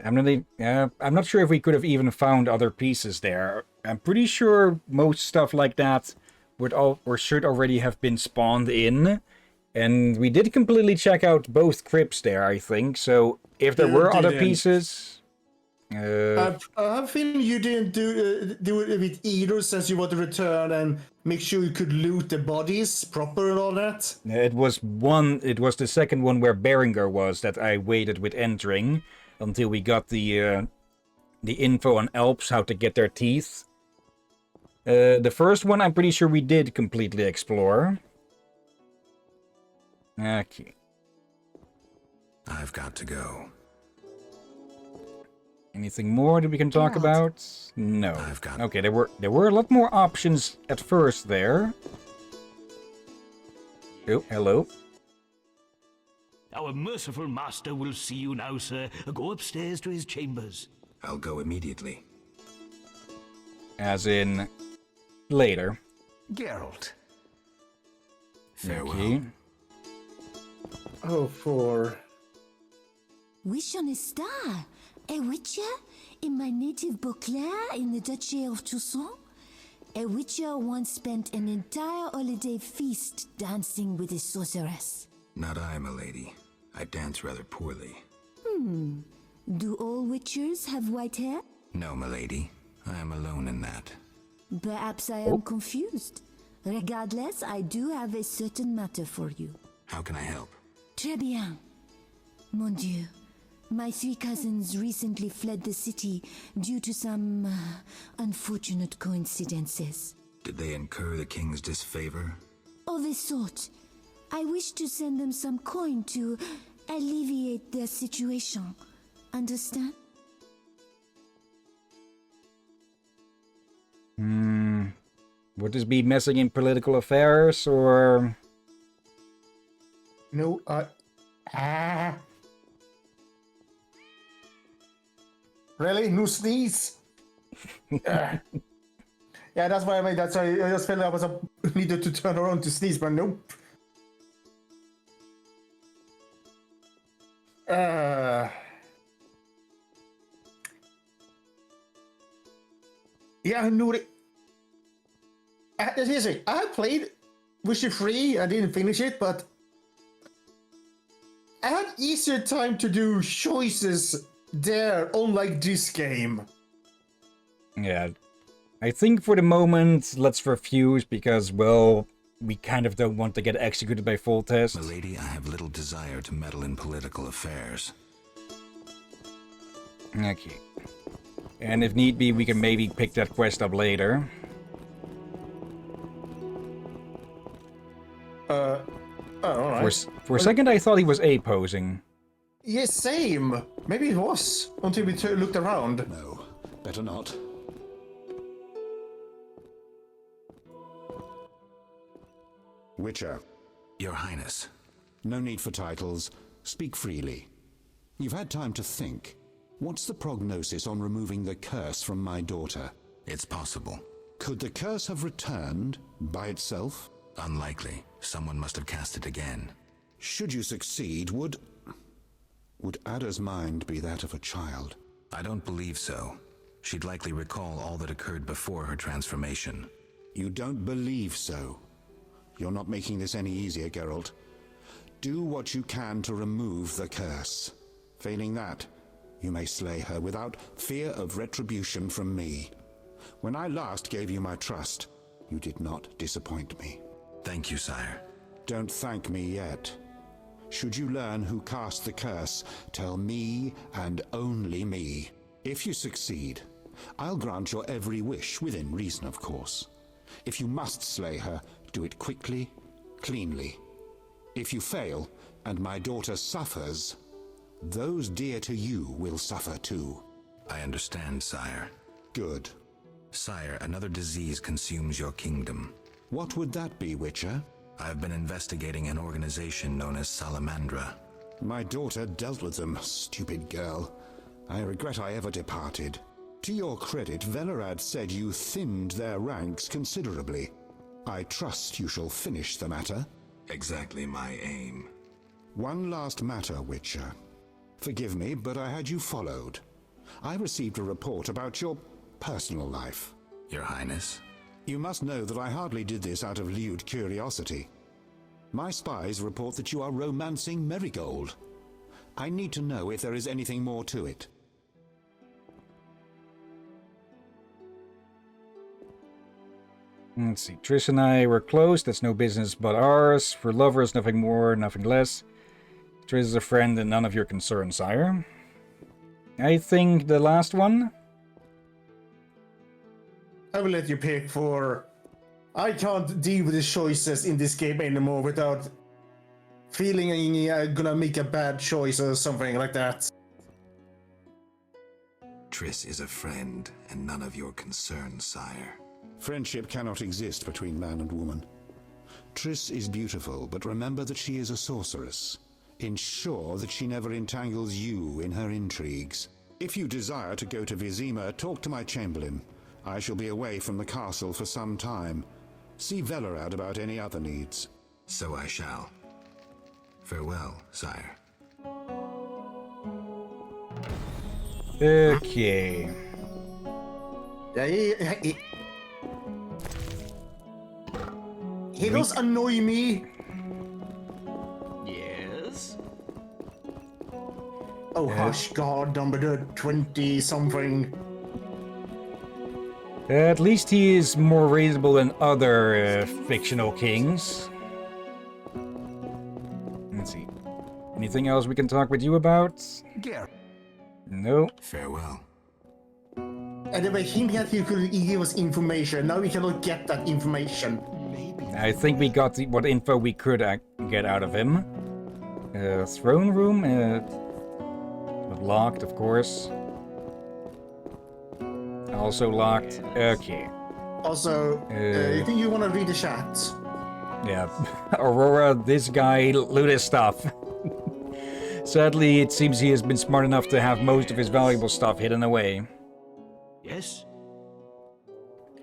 I'm not sure if we could have even found other pieces there. I'm pretty sure most stuff like that would or should already have been spawned in, and we did completely check out both crypts there, I think. So if there were other pieces, I have a feeling you didn't do it with either, since you want to return and make sure you could loot the bodies proper and all that. It was the second one where Berengar was that I waited with entering until we got the info on Alps, how to get their teeth. The first one I'm pretty sure we did completely explore. Okay. I've got to go. Anything more that we can talk about? No. I've got... Okay, there were a lot more options at first there. Oh, hello. Our merciful master will see you now, sir. Go upstairs to his chambers. I'll go immediately. As in, later. Geralt. Farewell. Okay. Oh, for... Wish on a star. A witcher in my native Beauclair in the Duchy of Toussaint. A witcher once spent an entire holiday feast dancing with a sorceress. Not I, milady. I dance rather poorly. Do all witchers have white hair? No, milady. I am alone in that. Perhaps I am confused. Regardless, I do have a certain matter for you. How can I help? Très bien. Mon Dieu. My 3 cousins recently fled the city due to some unfortunate coincidences. Did they incur the king's disfavor? Of a sort. I wish to send them some coin to alleviate their situation. Understand? Would this be messing in political affairs, or... No, Really? No sneeze? Yeah, that's why I just felt like I needed to turn around to sneeze, but nope. Yeah, I knew it. Seriously, I had played Witcher 3, I didn't finish it, but I had easier time to do choices there, unlike this game. Yeah. I think for the moment, let's refuse because, well, we kind of don't want to get executed by Foltest. Milady, I have little desire to meddle in political affairs. Okay. And if need be, we can maybe pick that quest up later. Alright. For a second, I thought he was A-posing. Yeah, same. Maybe it was, until we looked around. No, better not. Witcher. Your Highness. No need for titles. Speak freely. You've had time to think. What's the prognosis on removing the curse from my daughter? It's possible. Could the curse have returned by itself? Unlikely. Someone must have cast it again. Should you succeed, would Ada's mind be that of a child? I don't believe so. She'd likely recall all that occurred before her transformation. You don't believe so? You're not making this any easier, Geralt. Do what you can to remove the curse. Failing that, you may slay her without fear of retribution from me. When I last gave you my trust, you did not disappoint me. Thank you, sire. Don't thank me yet. Should you learn who cast the curse, tell me and only me. If you succeed, I'll grant your every wish, within reason, of course. If you must slay her, do it quickly, cleanly. If you fail, and my daughter suffers, those dear to you will suffer too. I understand, sire. Good. Sire, another disease consumes your kingdom. What would that be, Witcher? I've been investigating an organization known as Salamandra. My daughter dealt with them, stupid girl. I regret I ever departed. To your credit, Velerad said you thinned their ranks considerably. I trust you shall finish the matter. Exactly my aim. One last matter, Witcher. Forgive me, but I had you followed. I received a report about your personal life. Your Highness? You must know that I hardly did this out of lewd curiosity. My spies report that you are romancing Marigold. I need to know if there is anything more to it. Let's see. Triss and I were close. That's no business but ours. For lovers, nothing more, nothing less. Triss is a friend and none of your concern, sire. I think the last one. I will let you pick for... I can't deal with the choices in this game anymore without feeling I'm gonna make a bad choice or something like that. Triss is a friend and none of your concern, sire. Friendship cannot exist between man and woman. Triss is beautiful, but remember that she is a sorceress. Ensure that she never entangles you in her intrigues. If you desire to go to Vizima, talk to my chamberlain. I shall be away from the castle for some time. See Velerad about any other needs. So I shall. Farewell, sire. Okay. He does annoy me. Yes? Oh, hush, God, number 20-something. At least he is more reasonable than other fictional kings. Let's see. Anything else we can talk with you about? Geralt. No. Farewell. And they were hinting that he could give us information. Now we cannot get that information. I think we got what info we could get out of him. Throne room? Locked, of course. Also locked. Okay. Also, you think you want to read the chat? Yeah. Aurora, this guy, loot his stuff. Sadly, it seems he has been smart enough to have most of his valuable stuff hidden away. Yes?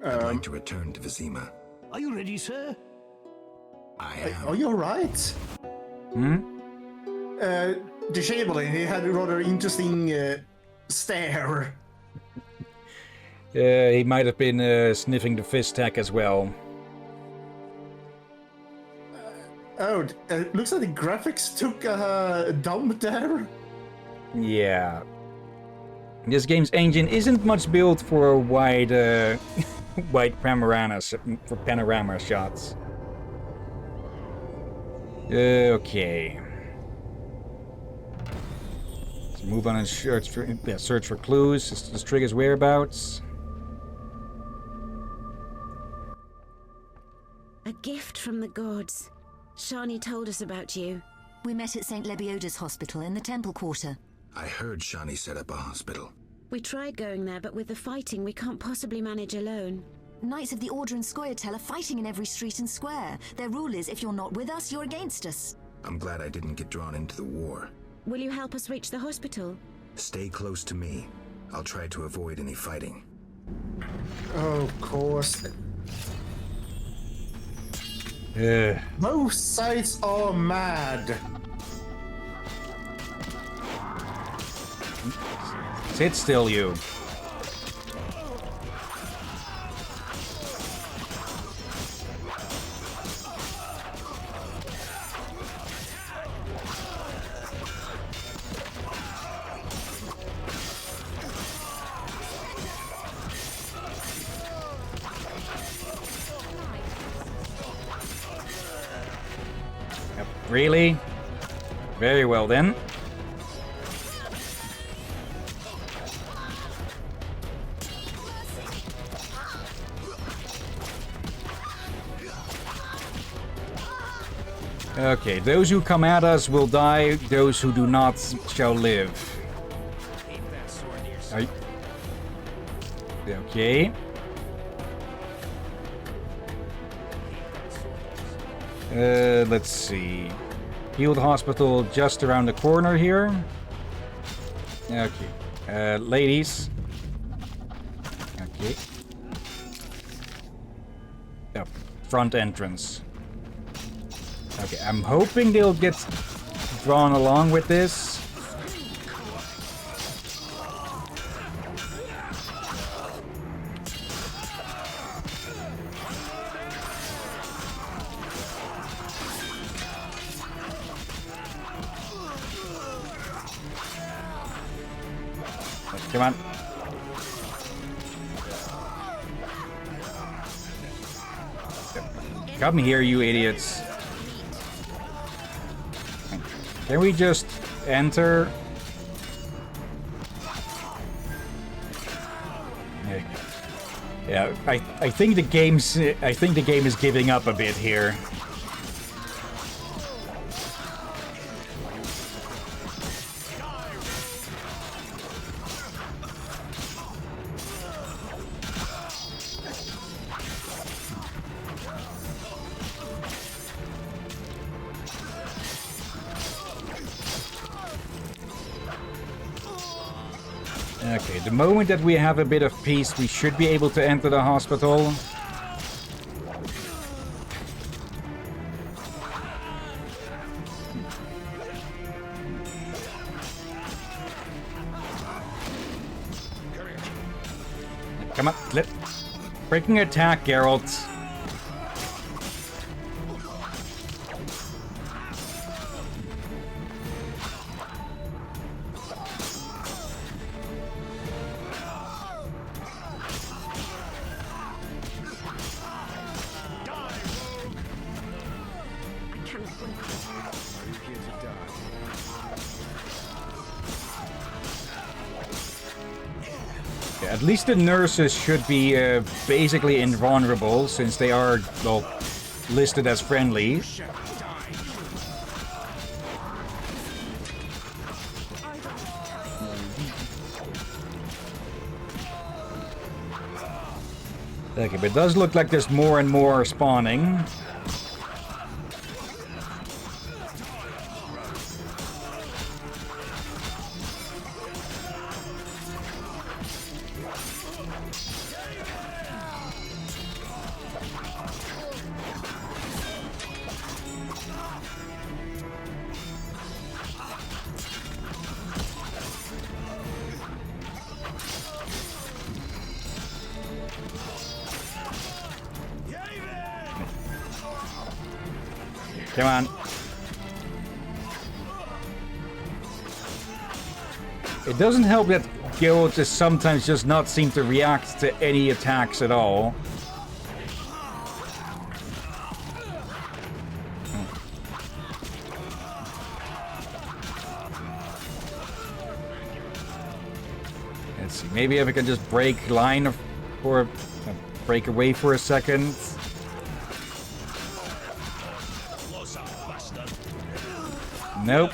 I'd like to return to Vizima. Are you ready, sir? I am. Are you alright? Hmm? The Chamberlain, he had a rather interesting stare. He might have been sniffing the fist tech as well. Oh, it looks like the graphics took a dump there. Yeah. This game's engine isn't much built for wide, wide panorama shots. Okay. Let's move on and search for clues as to the Striga's whereabouts. A gift from the gods. Shani told us about you. We met at St. Lebioda's hospital in the Temple Quarter. I heard Shani set up a hospital. We tried going there, but with the fighting, we can't possibly manage alone. Knights of the Order and Scoia'tael are fighting in every street and square. Their rule is, if you're not with us, you're against us. I'm glad I didn't get drawn into the war. Will you help us reach the hospital? Stay close to me. I'll try to avoid any fighting. Oh, of course. Both sides are mad. Sit still, you. Really? Very well then. Okay, those who come at us will die, those who do not shall live. Okay. Let's see. Field hospital just around the corner here. Okay. Ladies. Okay. Oh, front entrance. Okay, I'm hoping they'll get drawn along with this. Come on. Come here, you idiots. Can we just enter? Yeah, I think the game is giving up a bit here. Okay, the moment that we have a bit of peace, we should be able to enter the hospital. Come on, breaking attack, Geralt. At least the nurses should be basically invulnerable, since they are, well, listed as friendly. Okay, but it does look like there's more and more spawning. Come on. It doesn't help that Guild just sometimes just not seem to react to any attacks at all. Let's see, maybe if I can just break line or break away for a second. Nope.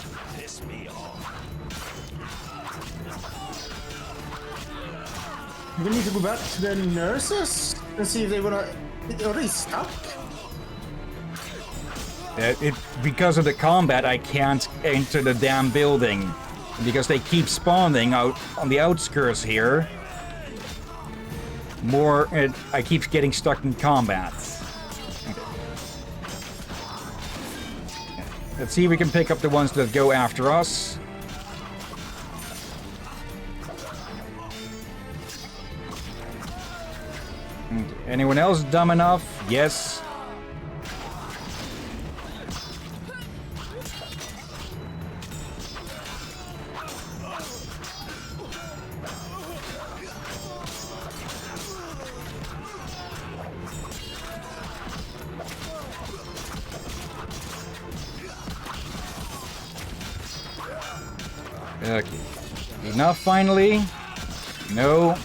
We need to go back to the nurses and see if they wanna. Are they stuck? Because of the combat, I can't enter the damn building. Because they keep spawning out on the outskirts here. I keep getting stuck in combat. Okay. Let's see if we can pick up the ones that go after us. Anyone else dumb enough? Yes. Okay. Enough finally? No.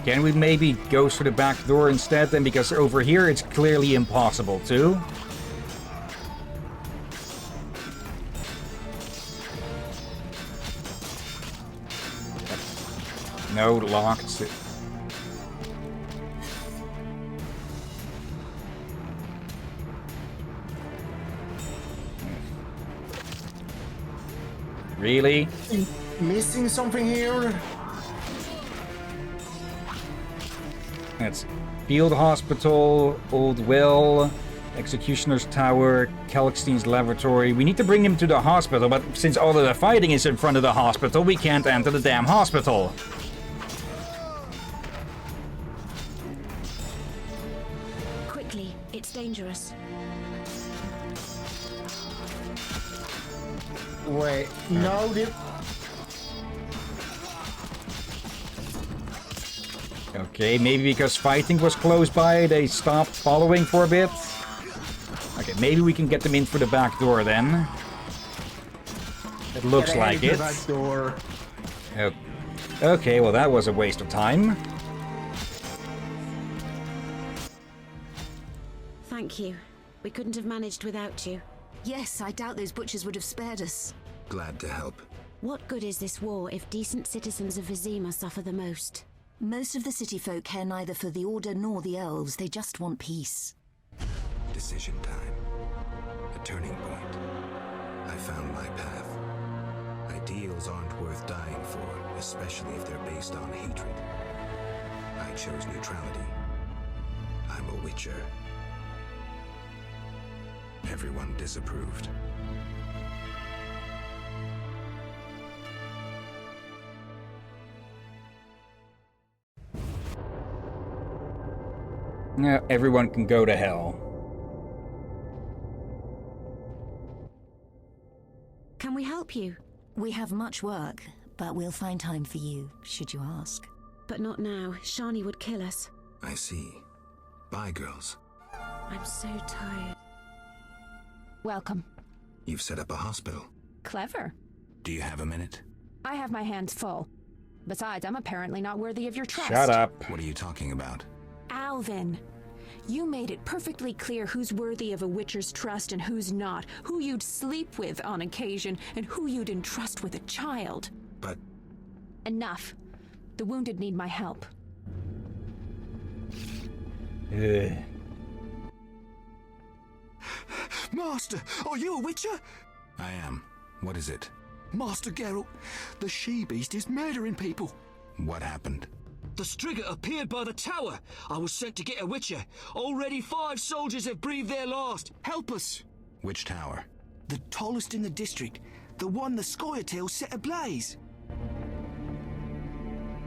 Can we maybe go through the back door instead then? Because over here it's clearly impossible to. No, locked. Really? Missing something here? That's Field Hospital, Old Well, Executioner's Tower, Kalkstein's Laboratory. We need to bring him to the hospital, but since all of the fighting is in front of the hospital, we can't enter the damn hospital. Quickly, it's dangerous. Wait, no, Okay, maybe because fighting was close by, they stopped following for a bit. Okay, maybe we can get them in through the back door then. It looks like it. Back door. Okay, well that was a waste of time. Thank you. We couldn't have managed without you. Yes, I doubt those butchers would have spared us. Glad to help. What good is this war if decent citizens of Vizima suffer the most? Most of the city folk care neither for the Order nor the elves. They just want peace. Decision time. A turning point. I found my path. Ideals aren't worth dying for, especially if they're based on hatred. I chose neutrality. I'm a Witcher. Everyone disapproved. Yeah, everyone can go to hell. Can we help you? We have much work, but we'll find time for you, should you ask. But not now. Shani would kill us. I see. Bye, girls. I'm so tired. Welcome. You've set up a hospital. Clever. Do you have a minute? I have my hands full. Besides, I'm apparently not worthy of your trust. Shut up. What are you talking about? Alvin, you made it perfectly clear who's worthy of a Witcher's trust and who's not, who you'd sleep with on occasion, and who you'd entrust with a child. But... Enough. The wounded need my help. Master, are you a Witcher? I am. What is it? Master Geralt, the she-beast is murdering people. What happened? The Striga appeared by the tower. I was sent to get a Witcher. Already 5 soldiers have breathed their last. Help us. Which tower? The tallest in the district. The one the Scoia'tail set ablaze.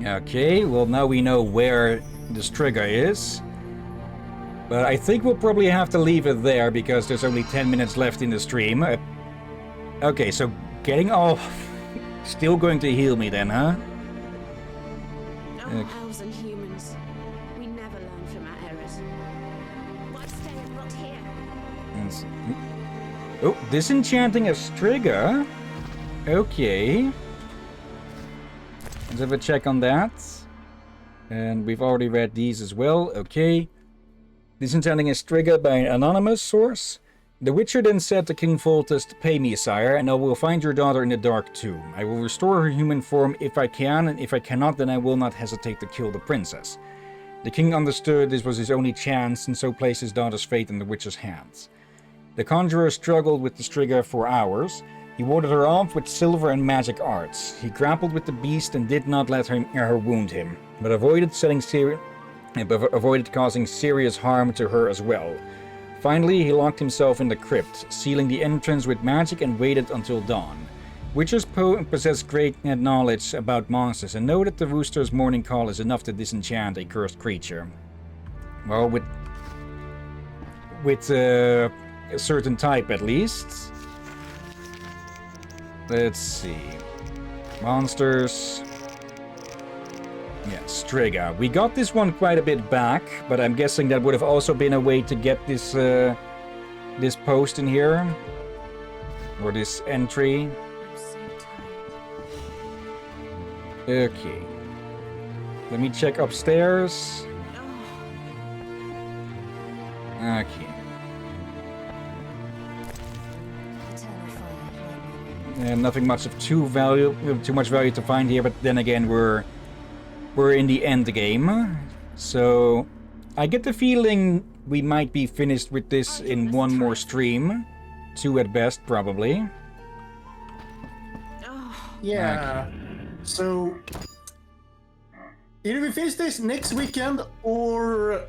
Okay, well now we know where the Striga is. But I think we'll probably have to leave it there because there's only 10 minutes left in the stream. Okay, so getting off. Still going to heal me then, huh? Elves and humans. We never learn from our errors. Why stay and rot here? Oh, disenchanting a Striga. Okay. Let's have a check on that. And we've already read these as well. Okay. Disenchanting a Striga by an anonymous source. The Witcher then said to King Foltest, "Pay me, sire, and I will find your daughter in the Dark Tomb. I will restore her human form if I can, and if I cannot, then I will not hesitate to kill the princess." The king understood this was his only chance, and so placed his daughter's fate in the Witcher's hands. The conjurer struggled with the Striga for hours. He warded her off with silver and magic arts. He grappled with the beast and did not let her wound him, but avoided causing serious harm to her as well. Finally, he locked himself in the crypt, sealing the entrance with magic and waited until dawn. Witchers possess great knowledge about monsters and know that the rooster's morning call is enough to disenchant a cursed creature. Well, with a certain type at least. Let's see. Monsters. Yeah, Striga. We got this one quite a bit back, but I'm guessing that would have also been a way to get this this post in here. Or this entry. Okay. Let me check upstairs. Okay. And nothing much of too much value to find here, but then again we're in the end game. So I get the feeling we might be finished with this in one more stream. 2 at best, probably. Yeah. Okay. So either we finish this next weekend or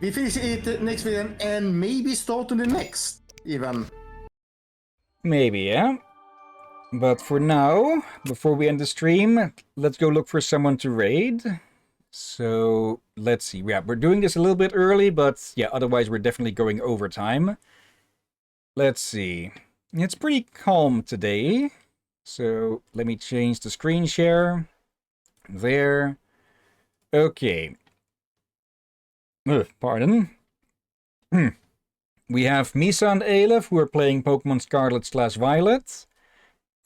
we finish it next weekend and maybe start on the next even. Maybe, yeah. But for now, before we end the stream, let's go look for someone to raid. So, let's see. Yeah, we're doing this a little bit early, but yeah, otherwise we're definitely going over time. Let's see. It's pretty calm today. So, let me change the screen share. There. Okay. Pardon. We have Misa and Aleph who are playing Pokemon Scarlet/Violet.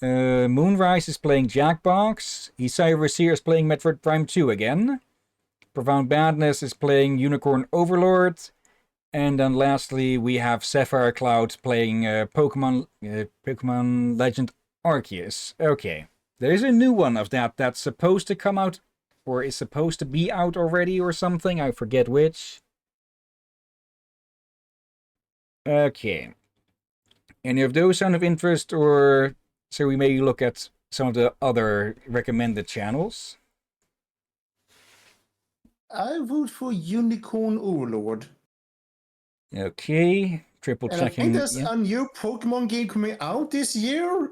Moonrise is playing Jackbox. Isai Rasir is playing Metroid Prime 2 again. Profound Badness is playing Unicorn Overlord. And then lastly, we have Sapphire Cloud playing Pokemon Legend Arceus. Okay. There's a new one of that that's supposed to come out, or is supposed to be out already or something. I forget which. Okay. Any of those sound of interest, or so we may look at some of the other recommended channels? I vote for Unicorn Overlord. Okay, triple And checking. I think there's a new Pokemon game coming out this year.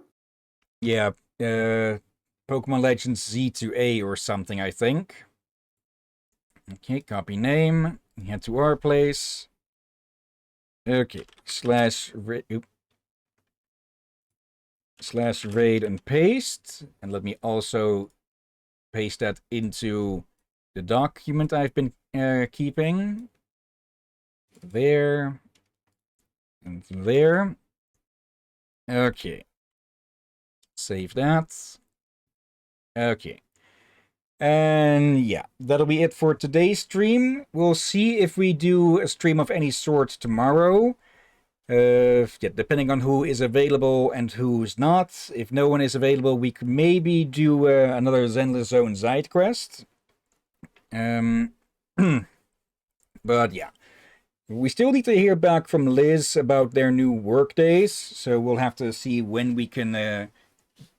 Yeah, Pokemon Legends Z2A or something, I think. Okay, copy name. Head to our place. Okay, /raid and paste. And let me also paste that into the document I've been keeping. There. And there. Okay. Save that. Okay. And yeah, that'll be it for today's stream. We'll see if we do a stream of any sort tomorrow. Yeah, depending on who is available and who's not. If no one is available, we could maybe do another Zenless Zone side quest. But yeah. We still need to hear back from Liz about their new work days, so we'll have to see when we can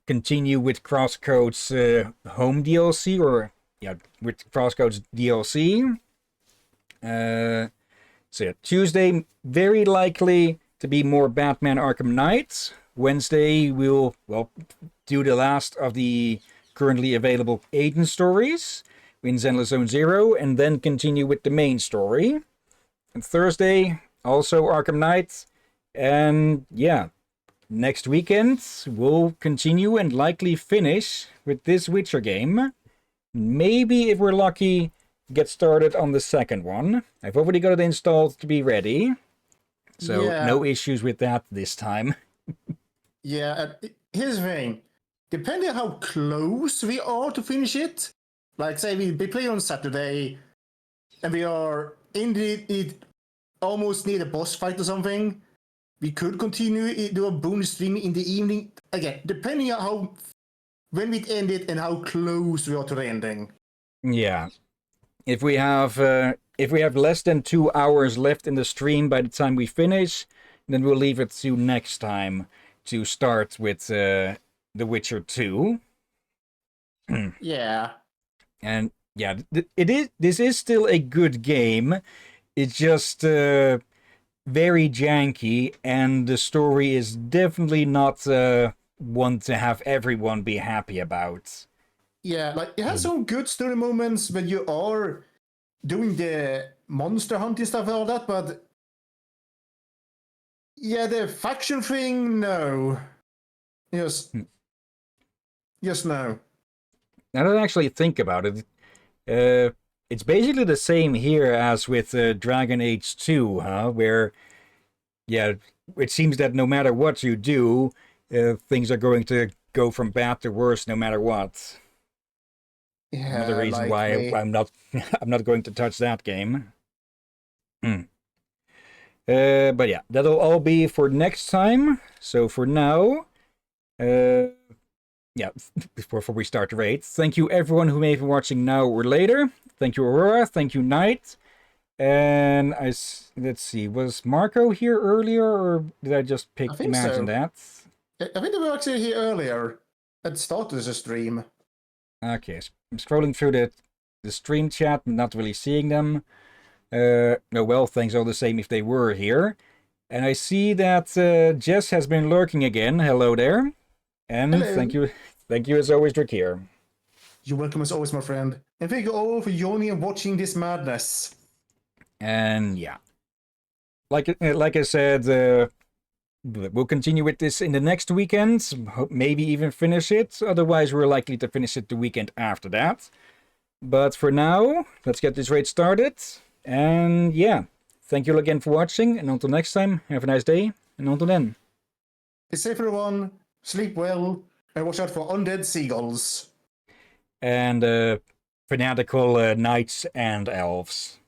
continue with Crosscode's home DLC, or yeah, with Crosscode's DLC. So yeah, Tuesday, very likely to be more Batman Arkham Knight. Wednesday, we'll, well, do the last of the currently available Aiden stories in Zenless Zone Zero, and then continue with the main story. And Thursday, also Arkham Knight. And yeah, next weekend, we'll continue and likely finish with this Witcher game. Maybe, if we're lucky, get started on the second one. I've already got it installed to be ready. So no issues with that this time. Yeah, here's the thing. Depending on how close we are to finish it, like say we play on Saturday, and we are in it almost near the boss fight or something, we could continue do a bonus stream in the evening. Again, depending on how when we end it and how close we are to the ending. Yeah, if we have less than 2 hours left in the stream by the time we finish, then we'll leave it to next time to start with The Witcher 2. Yeah. And yeah, this is still a good game. It's just very janky, and the story is definitely not one to have everyone be happy about. Yeah, like it has some good story moments when you are doing the monster hunting stuff and all that, but yeah, the faction thing, no. Yes. Yes, no. Now that I actually think about it, it's basically the same here as with Dragon Age 2, huh? Where, yeah, it seems that no matter what you do, things are going to go from bad to worse no matter what. Yeah, another reason why I'm not I'm not going to touch that game. But yeah, that'll all be for next time. So for now, yeah, before we start the raid, thank you everyone who may be watching now or later. Thank you, Aurora. Thank you, Knight. And let's see, was Marco here earlier, or did I just imagine that? I think they were actually here earlier at the start of the stream. Okay, I'm scrolling through the stream chat, not really seeing them. No, well, thanks all the same if they were here. And I see that Jess has been lurking again. Hello there. And Hello. thank you as always, Drakir. You're welcome as always, my friend. And thank you all for joining and watching this madness. And yeah, like I said, we'll continue with this in the next weekend. Maybe even finish it. Otherwise, we're likely to finish it the weekend after that. But for now, let's get this raid started. And yeah, thank you again for watching. And until next time, have a nice day. And until then. Be safe, everyone. Sleep well. And watch out for undead seagulls. And fanatical knights and elves.